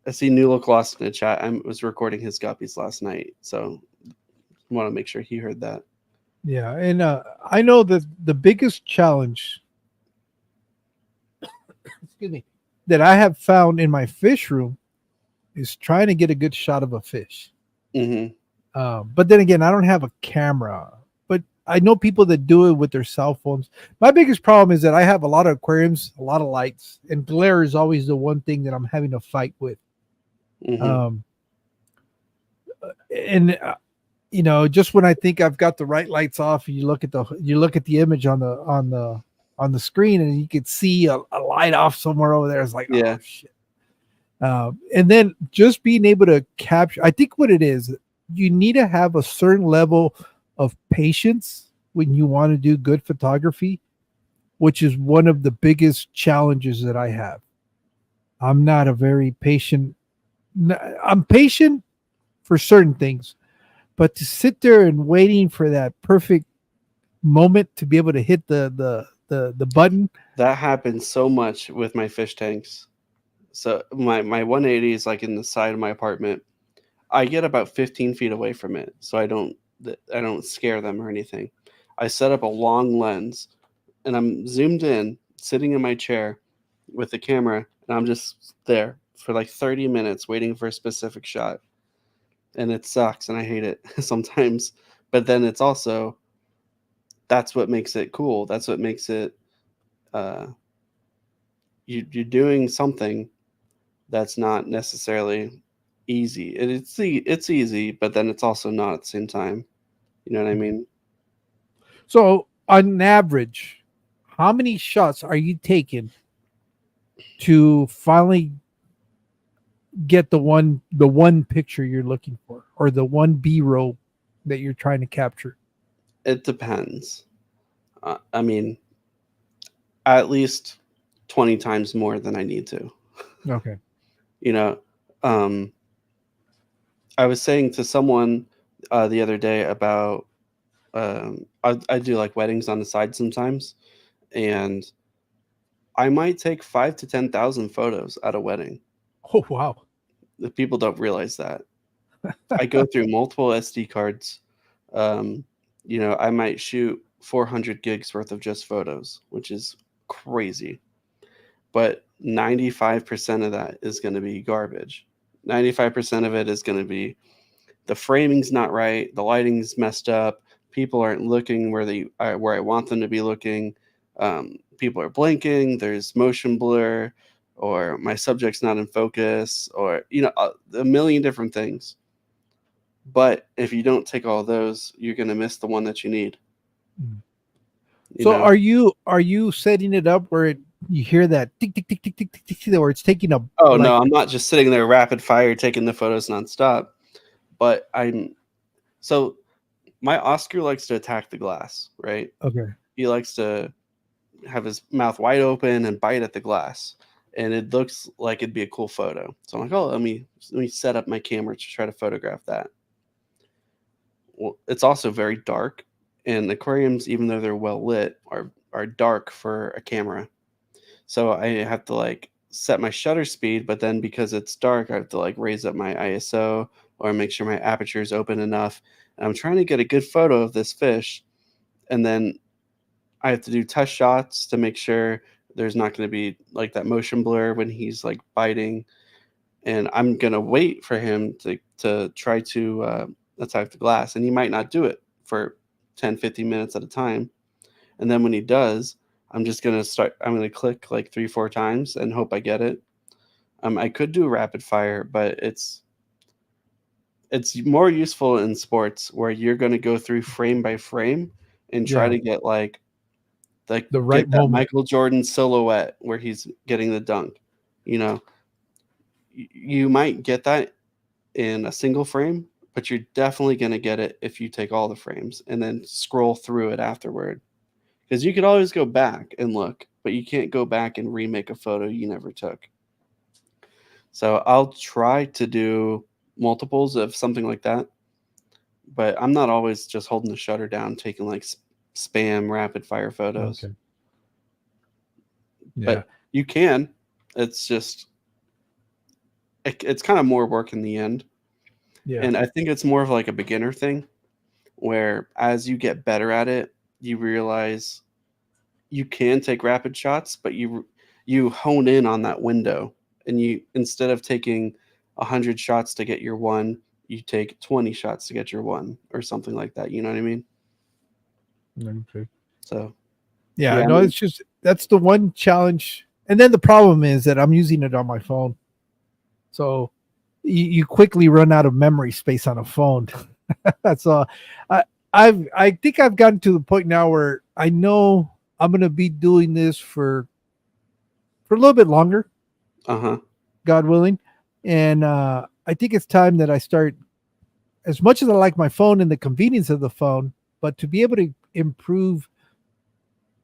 I see New Look Lost in the chat. I was recording his guppies last night, so I want to make sure he heard that. yeah, and I know that the biggest challenge, excuse me, that I have found in my fish room is trying to get a good shot of a fish. Hmm. But then again, I don't have a camera. But I know people that do it with their cell phones. My biggest problem is that I have a lot of aquariums, a lot of lights, and glare is always the one thing that I'm having to fight with. Hmm. Um, and just when I think I've got the right lights off, you look at the image on the screen, and you can see a light off somewhere over there. It's like, oh Yeah, shit. And then just being able to capture, I think what it is, you need to have a certain level of patience when you want to do good photography, which is one of the biggest challenges that I have. I'm not a very patient. I'm patient for certain things, but to sit there and waiting for that perfect moment to be able to hit the button. that happens so much with my fish tanks. So my 180 is like in the side of my apartment. I get about 15 feet away from it, so I don't scare them or anything. I set up a long lens, and I'm zoomed in, sitting in my chair with the camera, and I'm just there for like 30 minutes waiting for a specific shot. And it sucks, and I hate it sometimes. But then it's also that's what makes it cool. That's what makes it uh, you're doing something that's not necessarily easy. It's easy, but then it's also not at the same time. You know what I mean? So on average, how many shots are you taking to finally get the one picture you're looking for, or the one B-roll that you're trying to capture? It depends. I mean, at least 20 times more than I need to. Okay. You know, um, I was saying to someone the other day about I do like weddings on the side sometimes, and I might take 5 to 10,000 photos at a wedding. Oh wow. The people don't realize that. I go through multiple SD cards. Um, I might shoot 400 gigs worth of just photos, which is crazy. But 95% of that is going to be garbage. 95% of it is going to be the framing's not right, the lighting's messed up, people aren't looking where I want them to be looking. People are blinking, there's motion blur, or my subject's not in focus, or a million different things. But if you don't take all those, you're gonna miss the one that you need. Mm. You So know. are you setting it up where you hear that tick tick tick tick tick tick tick, or it's taking a Oh like no, I'm not just sitting there rapid fire taking the photos nonstop. But so my Oscar likes to attack the glass, right? okay. He likes to have his mouth wide open and bite at the glass, and it looks like it'd be a cool photo. So I'm like, oh, let me set up my camera to try to photograph that. Well, it's also very dark, and aquariums, even though they're well lit, are dark for a camera. So I have to like set my shutter speed, but then because it's dark, I have to like raise up my ISO or make sure my aperture is open enough. And I'm trying to get a good photo of this fish, and then I have to do test shots to make sure there's not going to be like that motion blur when he's like biting. And I'm going to wait for him to try to attack the glass. And he might not do it for 10, 15 minutes at a time. And then when he does, I'm going to click like 3, 4 times and hope I get it. I could do rapid fire, but it's more useful in sports where you're going to go through frame by frame and try Yeah, to like the right get that moment. Michael Jordan silhouette where he's getting the dunk. You know, you might get that in a single frame, but you're definitely going to get it if you take all the frames and then scroll through it afterward. Because you could always go back and look, but you can't go back and remake a photo you never took. So I'll try to do multiples of something like that, but I'm not always just holding the shutter down, taking like spam rapid fire photos. Okay. Yeah. But you can. It's just it's kind of more work in the end. Yeah. And I think it's more of like a beginner thing where as you get better at it, you realize you can take rapid shots, but you hone in on that window, and you instead of taking 100 shots to get your one, you take 20 shots to get your one or something like that. You know what I mean? Okay. So, Yeah, yeah, I no, mean, it's just that's the one challenge. And then the problem is that I'm using it on my phone. So you quickly run out of memory space on a phone. So I I think I've gotten to the point now where I know I'm gonna be doing this for a little bit longer, uh-huh. God willing. And I think it's time that I start, as much as I like my phone and the convenience of the phone, but to be able to improve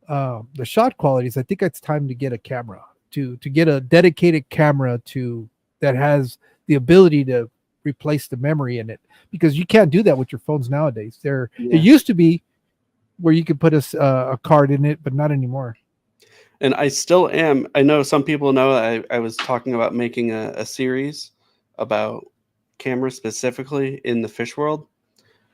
the shot qualities, I think it's time to get a camera, to get a dedicated camera to that has the ability to replace the memory in it, because you can't do that with your phones nowadays. It Yeah. used to be where you could put a card in it, but not anymore. And I still am. I know some people know I was talking about making a series about cameras specifically in the fish world,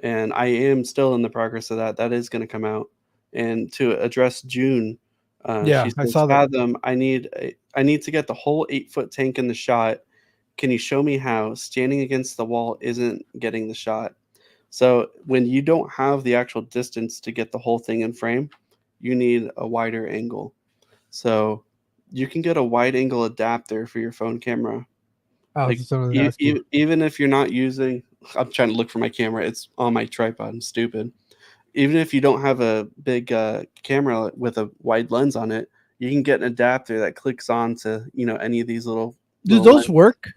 and I am still in the progress of that. That is going to come out. And to address June, she Yeah, I says, saw that. "Fathom, I need to get the whole 8 foot tank in the shot. Can you show me how standing against the wall isn't getting the shot?" So when you don't have the actual distance to get the whole thing in frame, you need a wider angle. So you can get a wide angle adapter for your phone camera. I was Like just going to ask you. even if you're not using, I'm trying to look for my camera. It's on my tripod. I'm stupid. Even if you don't have a big camera with a wide lens on it, you can get an adapter that clicks on to, any of these Do little those lenses. work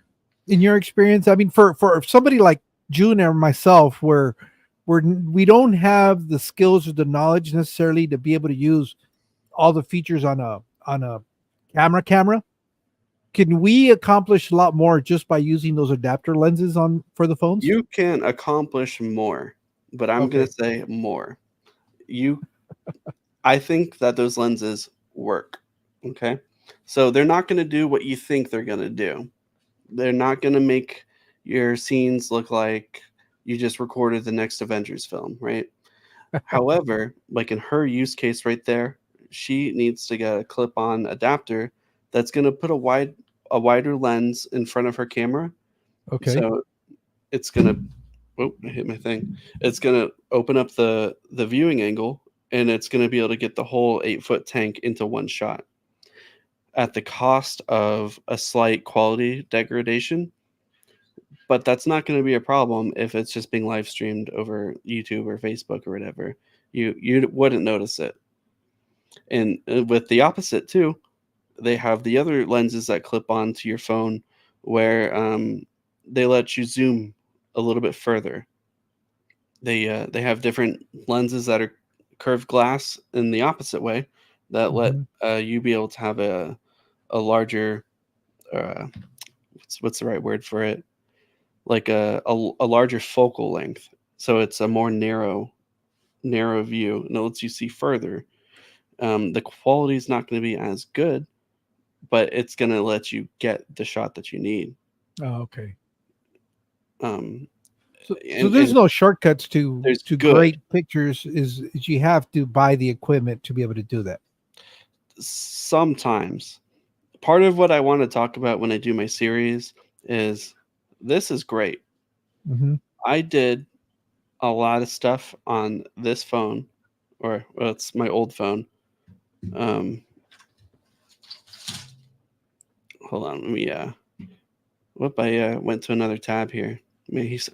in your experience? I mean, for somebody like June or myself, where we don't have the skills or the knowledge necessarily to be able to use all the features on a camera, can we accomplish a lot more just by using those adapter lenses on for the phones? You can accomplish more, but I'm gonna Okay. say more. You I think that those lenses work. Okay. So they're not gonna do what you think they're gonna do. They're not gonna make your scenes look like you just recorded the next Avengers film, right? However, like in her use case right there, she needs to get a clip-on adapter that's gonna put a wider lens in front of her camera. Okay. So it's gonna oh, I hit my thing. It's gonna open up the viewing angle, and it's gonna be able to get the whole 8-foot tank into one shot at the cost of a slight quality degradation. But that's not going to be a problem if it's just being live streamed over YouTube or Facebook or whatever. You wouldn't notice it. And with the opposite too, they have the other lenses that clip onto your phone, where they let you zoom a little bit further. They have different lenses that are curved glass in the opposite way, that let Hmm. you be able to have a larger uh, what's the right word for it, like a larger focal length, so it's a more narrow view, and it lets you see further. The quality is not going to be as good, but it's going to let you get the shot that you need. Oh, okay. um, So there's and no shortcuts there's to good. great pictures. Is you have to buy the equipment to be able to do that. Sometimes part of what I want to talk about when I do my series is, this is great. Hmm. I did a lot of stuff on this phone, or well, it's my old phone. um, Hold on, let me whoop, I went to another tab here.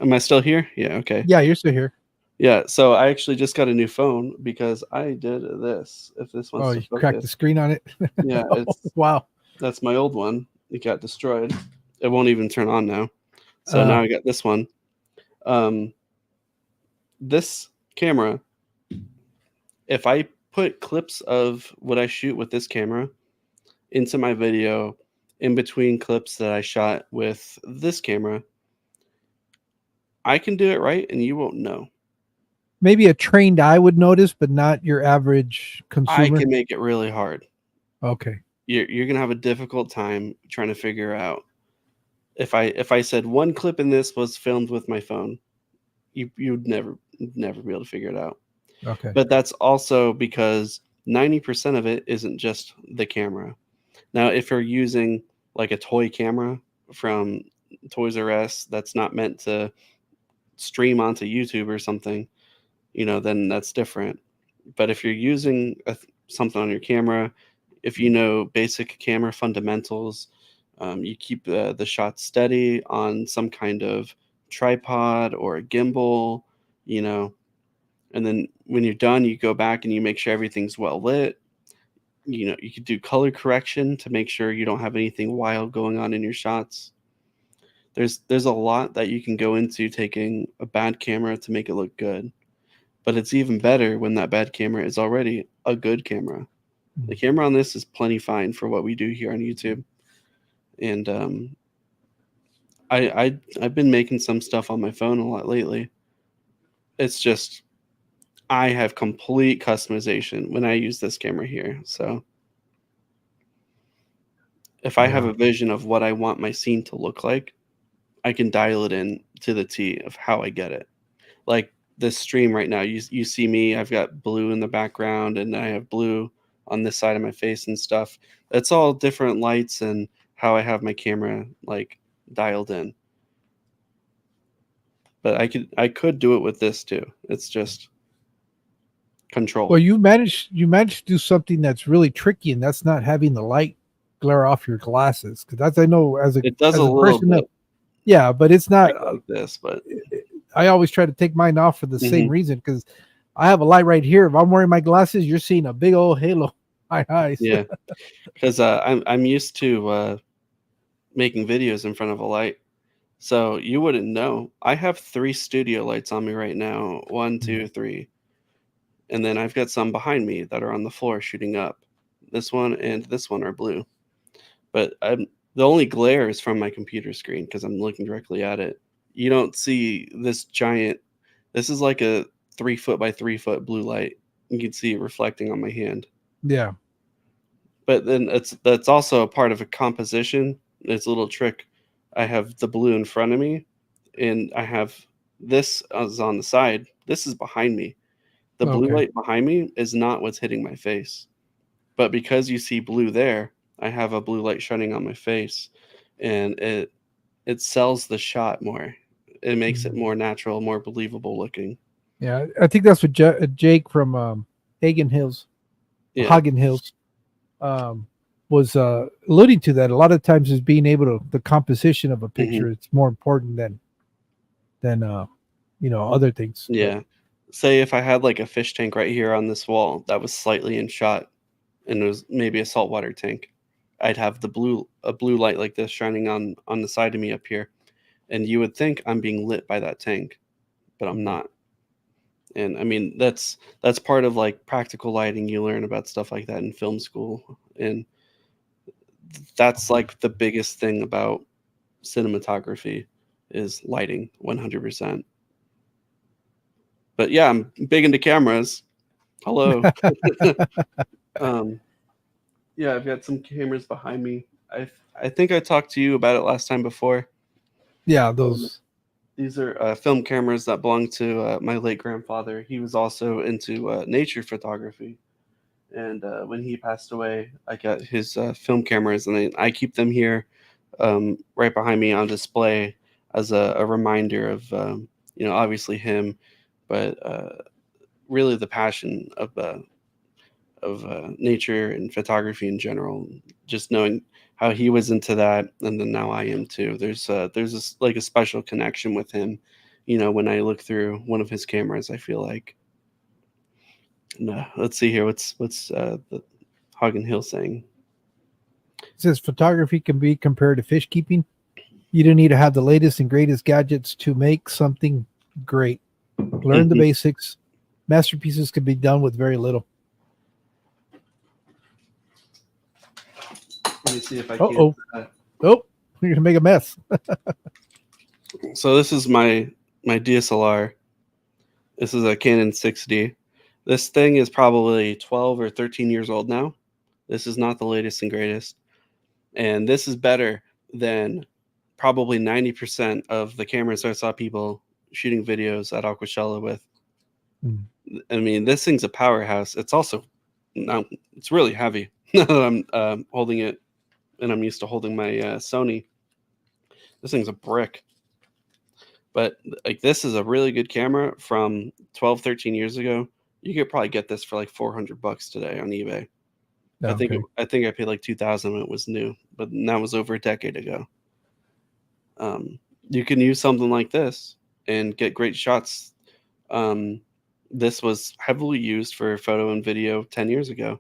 Am I still here? Yeah, okay. Yeah, you're still here. Yeah, so I actually just got a new phone because I did this. If this Oh, wants to you cracked the focus. screen on it. Yeah, Oh, wow. that's my old one. It got destroyed. It won't even turn on now. So Uh, now I got this one. Um, this camera, if I put clips of what I shoot with this camera into my video in between clips that I shot with this camera, I can do it right and you won't know. Maybe a trained eye would notice, but not your average I consumer. can make it really hard. Okay. You're gonna have a difficult time trying to figure out, if I said one clip in this was filmed with my phone, you'd never be able to figure it out. Okay. But that's also because 90% of it isn't just the camera. Now, if you're using like a toy camera from Toys R Us that's not meant to stream onto YouTube or something, then that's different. But if you're using something on your camera, if you know basic camera fundamentals, you keep the shot steady on some kind of tripod or a gimbal, you know, and then when you're done, you go back and you make sure everything's well lit. You could do color correction to make sure you don't have anything wild going on in your shots. There's a lot that you can go into taking a bad camera to make it look good. But it's even better when that bad camera is already a good camera. The camera on this is plenty fine for what we do here on YouTube. And I've been making some stuff on my phone a lot lately. It's just, I have complete customization when I use this camera here. So if I have Yeah. a vision of what I want my scene to look like, I can dial it in to the T of how I get it. Like this stream right now, you see me, I've got blue in the background and I have blue on this side of my face and stuff. It's all different lights and how I have my camera like dialed in. But I could do it with this too. It's just Well, control. you managed to do something that's really tricky, and that's not having the light glare off your glasses. Because that's I know as a It does a as a little person that bit yeah, but it's not. like this, but I always try to take mine off for the same mhm. reason because I have a light right here. If I'm wearing my glasses, you're seeing a big old halo. High highs. Yeah, because I'm used to making videos in front of a light. So you wouldn't know. I have 3 studio lights on me right now. One, Mm. 2, 3. And then I've got some behind me that are on the floor shooting up. This one and this one are blue. But the only glare is from my computer screen because I'm looking directly at it. You don't see this giant. This is like a 3 foot by 3 foot blue light. You can see it reflecting on my hand. Yeah. But then that's also a part of a composition. It's a little trick. I have the blue in front of me, and I have this is on the side. This is behind me. The blue Okay. light behind me is not what's hitting my face. But because you see blue there, I have a blue light shining on my face, and it sells the shot more. It makes it Mm. more natural, more believable looking. Yeah, I think that's what Jake from Hagen Hills, Yeah. Hagen Hills, um, was alluding to. That a lot of times is being able to the composition of a Hmm. picture. It's more important than other things. But Yeah. Say if I had like a fish tank right here on this wall that was slightly in shot, and it was maybe a saltwater tank, I'd have a blue light like this shining on the side of me up here, and you would think I'm being lit by that tank, but I'm not. And I mean that's part of like practical lighting. You learn about stuff like that in film school, and that's like the biggest thing about cinematography is lighting 100%. But yeah, I'm big into cameras. Hello. um yeah, I've got some cameras behind me. I think I talked to you about it last time before. yeah, Um, those. these are film cameras that belong to my late grandfather. He was also into nature photography, and when he passed away, I got his film cameras, and I keep them here, right behind me on display as a reminder of obviously him, but really the passion of nature and photography in general. Just knowing how he was into that, and then now I am too. There's this like a special connection with him. When I look through one of his cameras, I feel like. No, let's see here. What's the Hagen Hill saying? It says photography can be compared to fish keeping. You don't need to have the latest and greatest gadgets to make something great. Learn the Mhm. basics. Masterpieces can be done with very little. Let me see if I Uh can. oh. Oh, you're gonna make a mess. So this is my DSLR. This is a Canon 6D. This thing is probably 12 or 13 years old now. This is not the latest and greatest. And this is better than probably 90% of the cameras I saw people shooting videos at Aquashella with. Mm. I mean, this thing's a powerhouse. It's also, no, it's really heavy. Now that I'm holding it, and I'm used to holding my Sony. This thing's a brick. But like this is a really good camera from 12, 13 years ago. You could probably get this for like $400 today on eBay. Okay. I think I paid like 2,000 when it was new, but that was over a decade ago. You can use something like this and get great shots. Um, this was heavily used for photo and video 10 years ago,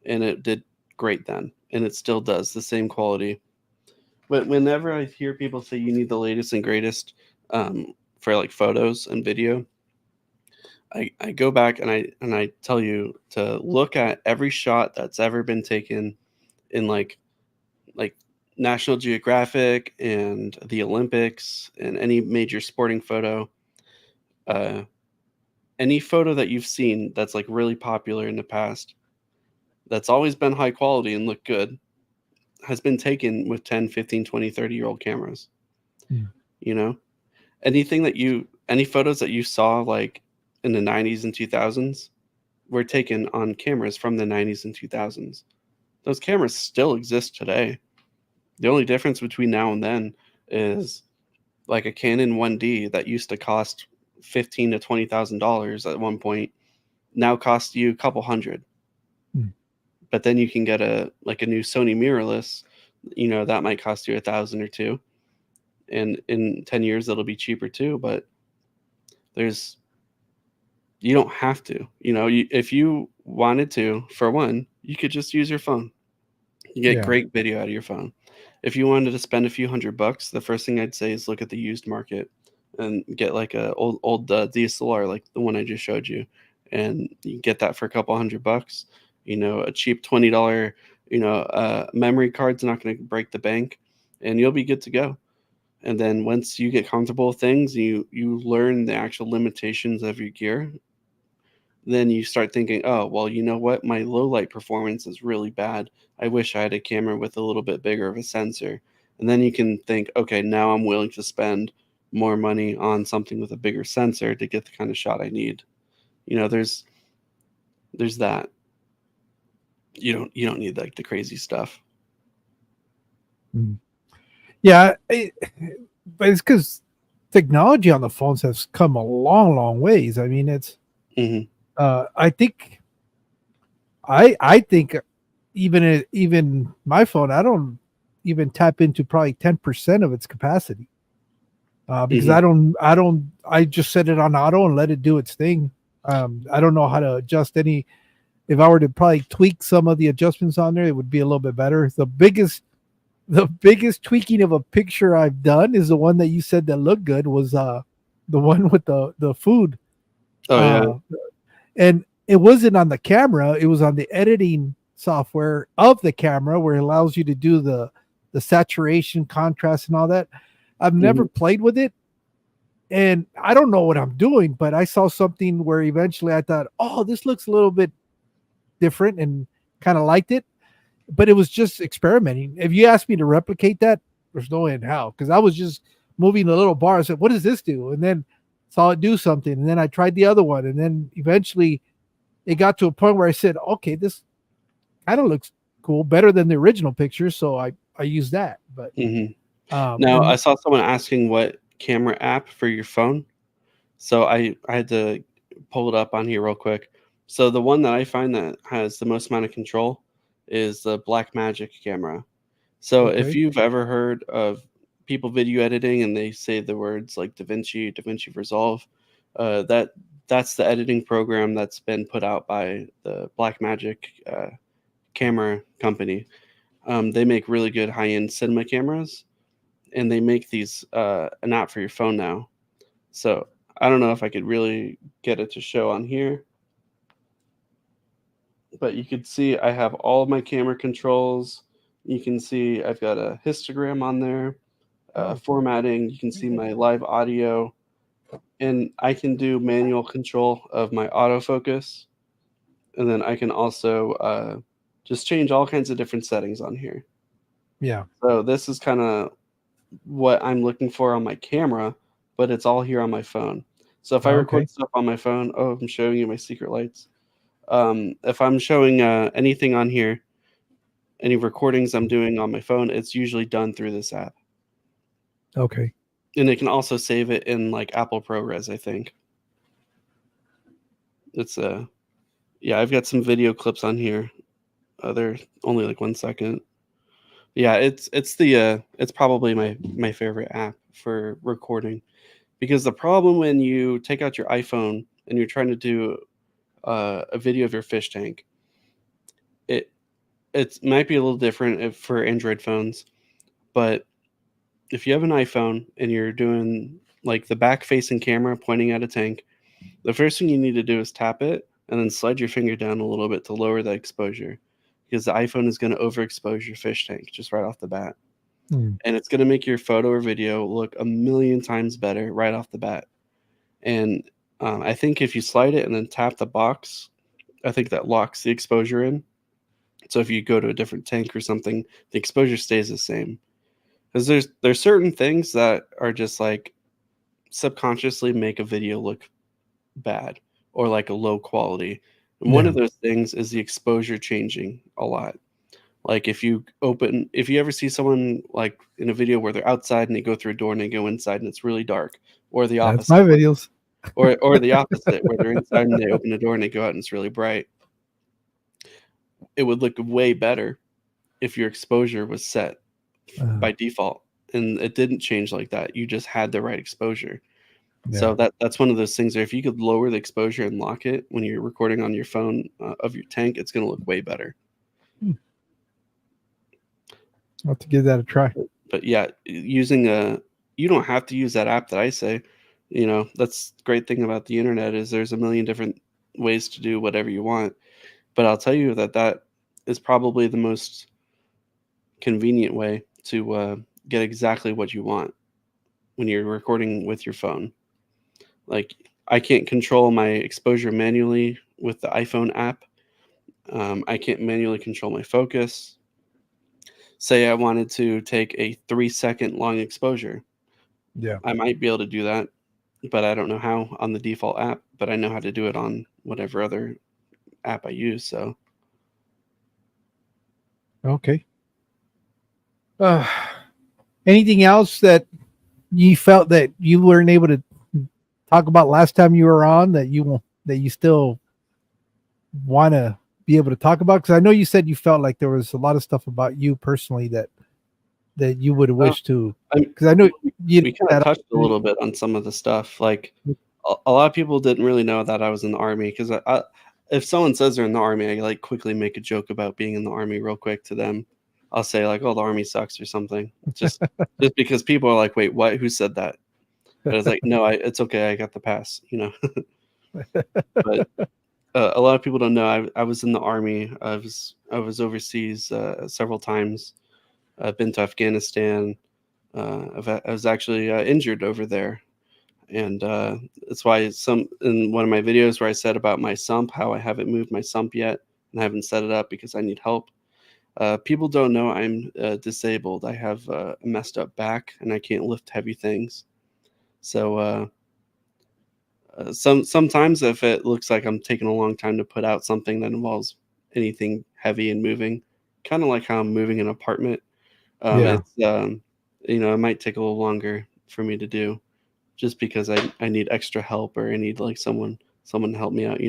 and it did great then, and it still does the same quality. But whenever I hear people say you need the latest and greatest for like photos and video, I go back and I tell you to look at every shot that's ever been taken in like National Geographic and the Olympics and any major sporting photo. Uh, any photo that you've seen that's like really popular in the past, that's always been high quality and look good, has been taken with 10, 15, 20, 30-year-old cameras. Mm. You know, any photos that you saw like in the 90s and 2000s were taken on cameras from the 90s and 2000s. Those cameras still exist today. The only difference between now and then is like a Canon 1D that used to cost 15 to $20,000 at one point now costs you a couple hundred. Mm. But then you can get a new Sony mirrorless, that might cost you 1,000 or two, and in 10 years it'll be cheaper too. But there's you don't have to. If you wanted to, for one, you could just use your phone. You get Yeah. great video out of your phone. If you wanted to spend a few $100, the first thing I'd say is look at the used market and get like a old DSLR like the one I just showed you, and you can get that for a couple $100. You know, a cheap $20 memory card's not going to break the bank, and you'll be good to go. And then once you get comfortable with things, you learn the actual limitations of your gear, then you start thinking, oh, well, you know what? My low light performance is really bad. I wish I had a camera with a little bit bigger of a sensor. And then you can think, okay, now I'm willing to spend more money on something with a bigger sensor to get the kind of shot I need. You know, there's that. You don't need like the crazy stuff. Mm. Yeah, but it's because technology on the phones has come a long, long ways. I mean, it's Hmm. I think I think even my phone, I don't even tap into probably 10% of its capacity because Hmm. I just set it on auto and let it do its thing. I don't know how to adjust any. If I were to probably tweak some of the adjustments on there, it would be a little bit better. The biggest tweaking of a picture I've done is the one that you said that looked good was the one with the food. Oh yeah. Uh and it wasn't on the camera, it was on the editing software of the camera where it allows you to do the saturation, contrast and all that. I've never Hmm. played with it and I don't know what I'm doing, but I saw something where eventually I thought, "Oh, this looks a little bit different," and kind of liked it, but it was just experimenting. If you asked me to replicate that, there's no way in hell because I was just moving a little bar. I said, "What does this do?" And then saw it do something, and then I tried the other one, and then eventually it got to a point where I said, "Okay, this kind of looks cool, better than the original picture." So I used that, but Hmm. Now I and saw someone asking what camera app for your phone. So I had to pull it up on here real quick. So the one that I find that has the most amount of control is the Black Magic camera. So if okay, you've ever heard of people video editing and they say the words like DaVinci Resolve, that's the editing program that's been put out by the Blackmagic camera company. They make really good high end cinema cameras, and they make these an app for your phone now. So I don't know if I could really get it to show on here, but you could see I have all of my camera controls. You can see I've got a histogram on there, oh, formatting. You can see my live audio, and I can do manual control of my autofocus. And then I can also just change all kinds of different settings on here. yeah, So this is kind of what I'm looking for on my camera, but it's all here on my phone. So if I okay, record stuff on my phone, oh, I'm showing you my secret lights. If I'm showing anything on here, any recordings I'm doing on my phone, it's usually done through this app, okay, and it can also save it in like Apple ProRes. I think it's yeah. I've got some video clips on here. They're only like 1 second. Yeah, it's probably my favorite app for recording, because the problem when you take out your iPhone and you're trying to do a video of your fish tank, it it might be a little different for Android phones, but if you have an iPhone and you're doing like the back facing camera pointing at a tank, the first thing you need to do is tap it and then slide your finger down a little bit to lower the exposure, because the iPhone is going to overexpose your fish tank just right off the bat. mm, And it's going to make your photo or video look a million times better right off the bat. And I think if you slide it and then tap the box, I think that locks the exposure in. So if you go to a different tank or something, the exposure stays the same. Because there's certain things that are just like subconsciously make a video look bad or like a low quality. And one yeah, of those things is the exposure changing a lot. Like if you ever see someone like in a video where they're outside and they go through a door and they go inside and it's really dark, or the that's my opposite, videos. or the opposite where they're inside and they open the door and they go out and it's really bright, it would look way better if your exposure was set uh, by default and it didn't change like that. You just had the right exposure. yeah, So that's one of those things where if you could lower the exposure and lock it when you're recording on your phone of your tank, it's going to look way better. Hmm. I'll have to give that a try. But yeah, using a you don't have to use that app that I say. That's the great thing about the internet is there's a million different ways to do whatever you want. But I'll tell you that that is probably the most convenient way to get exactly what you want when you're recording with your phone. Like I can't control my exposure manually with the iPhone app. I can't manually control my focus. Say I wanted to take a 3-second long exposure. Yeah. I might be able to do that, but I don't know how on the default app, but I know how to do it on whatever other app I use. So, Okay. Uh, Anything else that you felt that you weren't able to talk about last time you were on that you still want to be able to talk about? Because I know you said you felt like there was a lot of stuff about you personally that you would well, wish to. I Because I know you we kind of that touched a opportunity. little bit on some of the stuff. Like a lot of people didn't really know that I was in the army because if someone says they're in the army, I like quickly make a joke about being in the army real quick to them. I'll say like, "Oh, the army sucks" or something, just because people are like, "Wait, what? Who said that?" But it's like, no, it's okay. I got the pass. But a lot of people don't know I was in the army. I was overseas several times. I've been to Afghanistan. I was actually injured over there, and that's why some in one of my videos where I said about my sump, how I haven't moved my sump yet and I haven't set it up because I need help. People don't know I'm disabled. I have a messed up back and I can't lift heavy things. So sometimes if it looks like I'm taking a long time to put out something that involves anything heavy and moving, kind of like how I'm moving an apartment, Yeah. it's it might take a little longer for me to do just because I need extra help or I need like someone to help me out.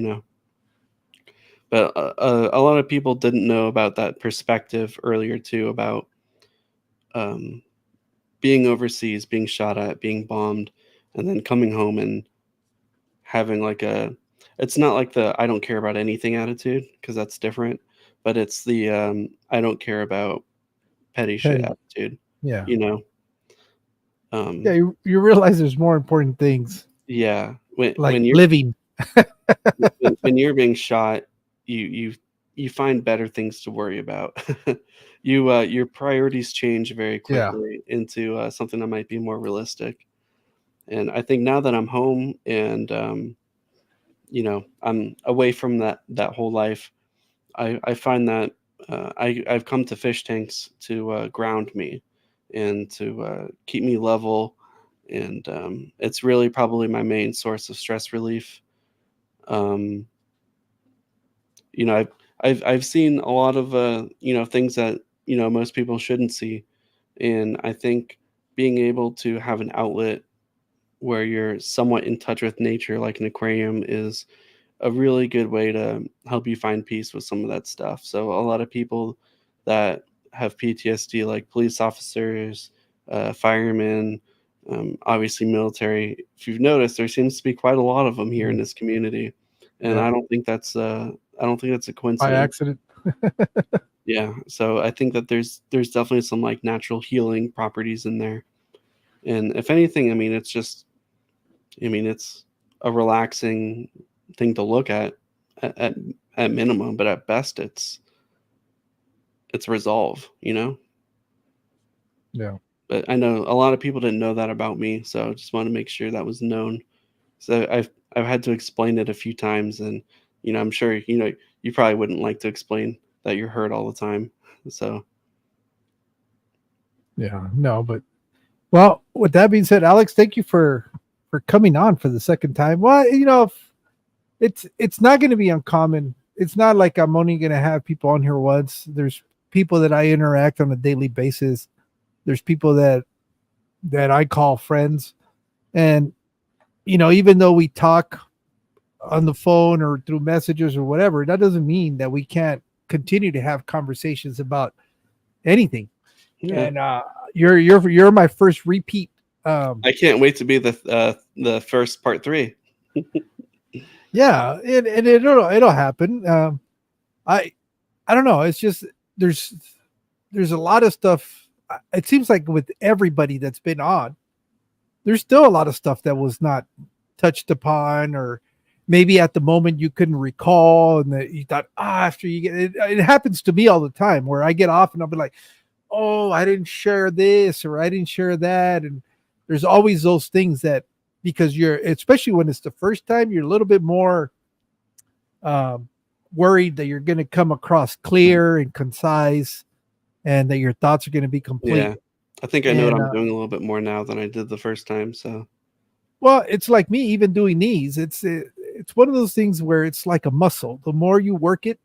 But a lot of people didn't know about that perspective earlier too about um, being overseas, being shot at, being bombed, and then coming home and having like a it's not like the I don't care about anything attitude because that's different, but it's the I don't care about petty shit Petty. attitude, Yeah. you know. Yeah. Um, You realize there's more important things yeah, when like when you're living. when you're being shot, you find better things to worry about. Your priorities change very Yeah. quickly into something that might be more realistic. And I think now that I'm home and I'm away from that whole life, I find that I've come to fish tanks to ground me and to keep me level. And it's really probably my main source of stress relief. Um, I've seen a lot of things that most people shouldn't see, and I think being able to have an outlet where you're somewhat in touch with nature, like an aquarium, is a really good way to help you find peace with some of that stuff. So a lot of people that have PTSD, like police officers, firemen, obviously military. If you've noticed, there seems to be quite a lot of them here in Mhm. this community, and Yeah. I don't think that's a By coincidence. accident. Yeah, so I think that there's definitely some like natural healing properties in there, and if anything, I mean, it's a relaxing thing to look at at, at minimum, but at best, it's resolve. Yeah. But I know a lot of people didn't know that about me, so I just want to make sure that was known. So I've had to explain it a few times, and I'm sure you probably wouldn't like to explain that you're hurt all the time. So Yeah. No, but well, with that being said, Alex, thank you for coming on for the second time. Well, it's not going to be uncommon. It's not like I'm only going to have people on here once. There's people that I interact on a daily basis. There's people that I call friends, and even though we talk on the phone or through messages or whatever, that doesn't mean that we can't continue to have conversations about anything. yeah, And you're my first repeat. Um, I can't wait to be the first part three. yeah, and it'll happen. I I don't know. It's just there's there's a lot of stuff. It seems like with everybody that's been on, there's still a lot of stuff that was not touched upon, or maybe at the moment you couldn't recall, and that you thought, after you get it, it happens to me all the time where I get off and I'll be like, oh, I didn't share this or I didn't share that. And there's always those things that, because you're, especially when it's the first time, you're a little bit more um, worried that you're going to come across clear and concise, and that your thoughts are going to be complete. Yeah. I think I know what And I'm doing a little bit more now than I did the first time. So, well, it's like me even doing these. It's one of those things where it's like a muscle. The more you work it,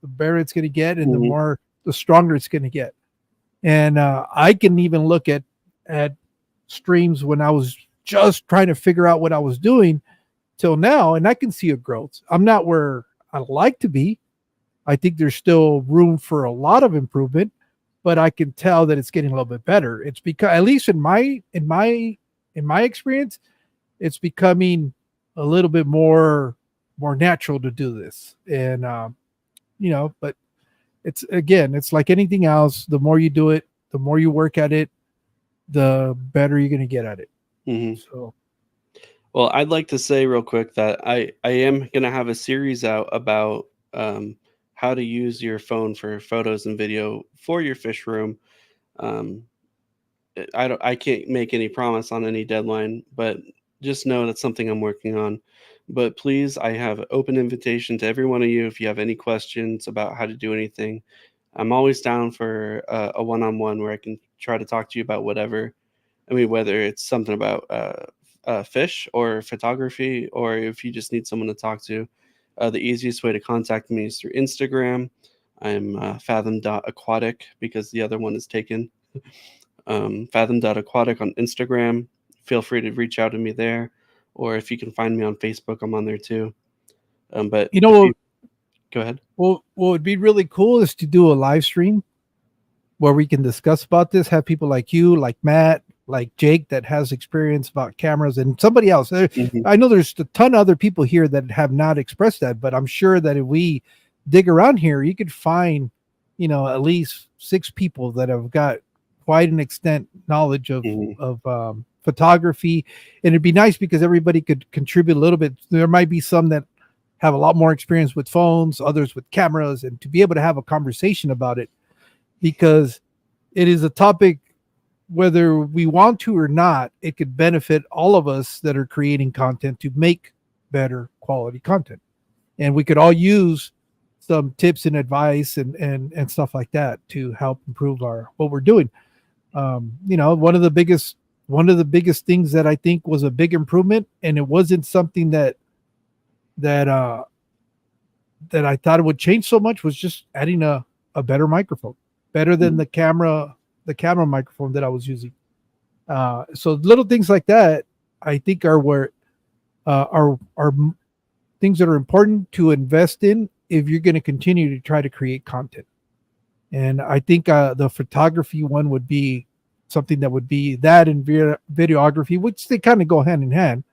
the better it's going to get, and mhm. the stronger it's going to get. And I can even look at streams when I was just trying to figure out what I was doing till now, and I can see a growth. I'm not where I like to be. I think there's still room for a lot of improvement, but I can tell that it's getting a little bit better. It's because, at least in my experience, it's becoming a little bit more natural to do this. And but it's, again, it's like anything else. The more you do it, the more you work at it, the better you're going to get at it. Mhm. So Well, I'd like to say real quick that I am gonna have a series out about how to use your phone for photos and video for your fish room. Um, I can't make any promise on any deadline, but just know that's something I'm working on. But please, I have open invitation to every one of you. If you have any questions about how to do anything, I'm always down for a one-on-one where I can try to talk to you about whatever. I mean, whether it's something about fish or photography, or if you just need someone to talk to, the easiest way to contact me is through Instagram. I'm fathom.aquatic because the other one is taken. Fathom.aquatic on Instagram. Feel free to reach out to me there. Or if you can find me on Facebook, I'm on there too. But you know if what, you go ahead. what would be really cool is to do a live stream where we can discuss about this. Have people like you, like Matt, like Jake, that has experience about cameras, and somebody else. Mhm. I know there's a ton of other people here that have not expressed that, but I'm sure that if we dig around here, you could find, at least six people that have got quite an extent knowledge Mhm. of photography. And it'd be nice because everybody could contribute a little bit. There might be some that have a lot more experience with phones, others with cameras, and to be able to have a conversation about it, because it is a topic, whether we want to or not, it could benefit all of us that are creating content to make better quality content. And we could all use some tips and advice and stuff like that to help improve our what we're doing. One of the biggest things that I think was a big improvement, and it wasn't something that that I thought it would change so much, was just adding a better microphone, better than Mhm. the camera microphone that I was using. So little things like that, I think, are where are things that are important to invest in if you're going to continue to try to create content. And I think the photography one would be something that would be that, and videography, which they kind of go hand in hand,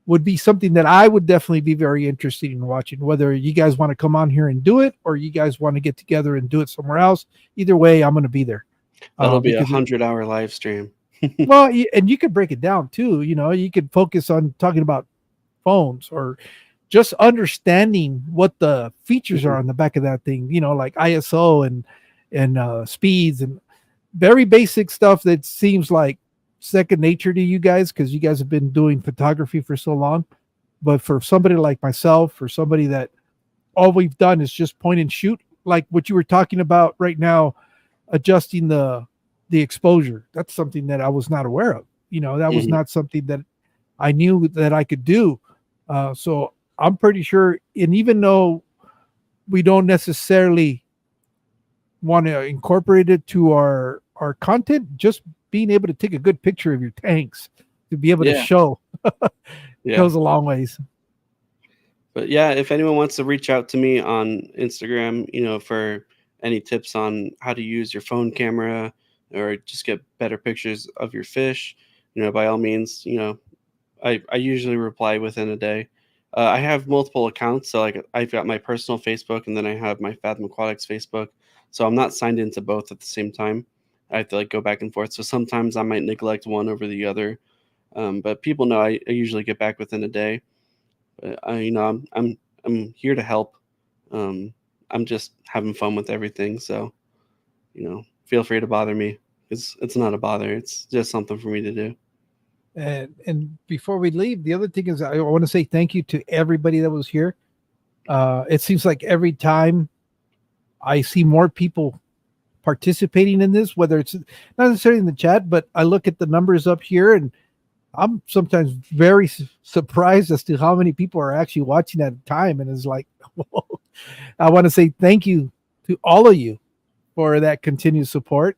would be something that I would definitely be very interested in watching. Whether you guys want to come on here and do it, or you guys want to get together and do it somewhere else, either way, I'm going to be there. That'll be a Because 100-hour live stream. well, and you could break it down too. You could focus on talking about phones, or just understanding what the features are Mhm. on the back of that thing. Like ISO and speeds, and very basic stuff that seems like second nature to you guys because you guys have been doing photography for so long. But for somebody like myself, for somebody that all we've done is just point and shoot, like what you were talking about right now, adjusting the exposure. That's something that I was not aware of. That was Mhm. not something that I knew that I could do. So I'm pretty sure, and even though we don't necessarily want to incorporate it to our content, just being able to take a good picture of your tanks to be able to Yeah, show yeah. goes a long ways. But yeah, if anyone wants to reach out to me on Instagram, for any tips on how to use your phone camera or just get better pictures of your fish, by all means, I usually reply within a day. I have multiple accounts, so like I've got my personal Facebook, and then I have my Fathom Aquatics Facebook. So I'm not signed into both at the same time. I have to like go back and forth. So sometimes I might neglect one over the other. But people know I usually get back within a day. But I'm here to help. Um, I'm just having fun with everything. So feel free to bother me. It's not a bother. It's just something for me to do. And before we leave, the other thing is I want to say thank you to everybody that was here. It seems like every time I see more people participating in this, whether it's not necessarily in the chat, but I look at the numbers up here and I'm sometimes very surprised as to how many people are actually watching at a time. And it's like, whoa. I want to say thank you to all of you for that continued support.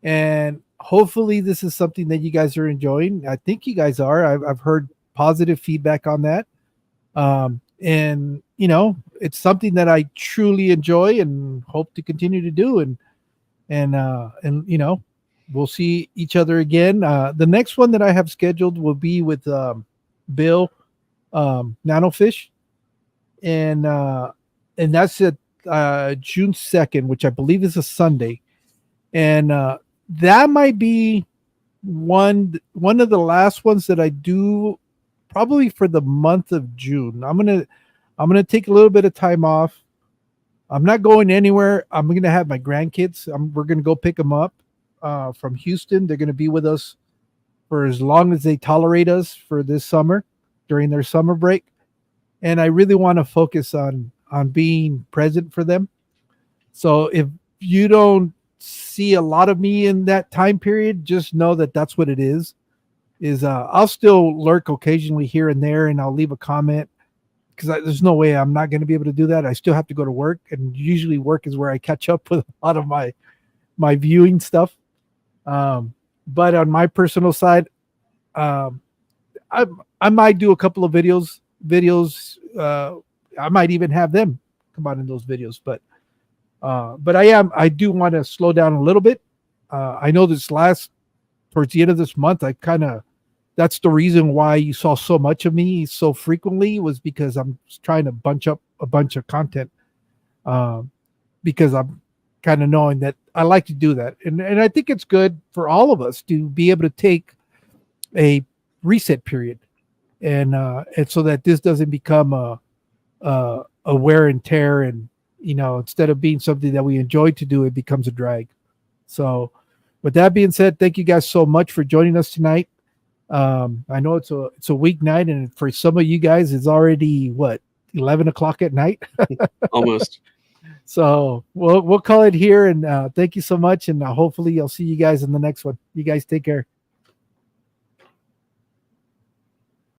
And hopefully, this is something that you guys are enjoying. I think you guys are. I've heard positive feedback on that. And, it's something that I truly enjoy and hope to continue to do. And we'll see each other again. The next one that I have scheduled will be with Bill Nanofish, and that's at June 2nd, which I believe is a Sunday, and that might be one of the last ones that I do probably for the month of June. I'm gonna take a little bit of time off. I'm not going anywhere. I'm gonna have my grandkids. We're gonna go pick them up from Houston. They're gonna be with us for as long as they tolerate us for this summer during their summer break. And I really want to focus on being present for them. So if you don't see a lot of me in that time period, just know that that's what it is. I'll still lurk occasionally here and there, and I'll leave a comment because there's no way I'm not going to be able to do that. I still have to go to work, and usually work is where I catch up with a lot of my viewing stuff. But on my personal side, um, I might do a couple of videos. I might even have them come out in those videos. But I do want to slow down a little bit. I know towards the end of this month, that's the reason why you saw so much of me so frequently, was because I'm trying to bunch up a bunch of content, because I'm kind of knowing that I like to do that. And I think it's good for all of us to be able to take a reset period, and so that this doesn't become a wear and tear, and instead of being something that we enjoy to do, it becomes a drag. So with that being said, thank you guys so much for joining us tonight. I know it's a weeknight, and for some of you guys it's already 11 o'clock at night. Almost. So we'll call it here, and thank you so much, and hopefully I'll see you guys in the next one. You guys take care.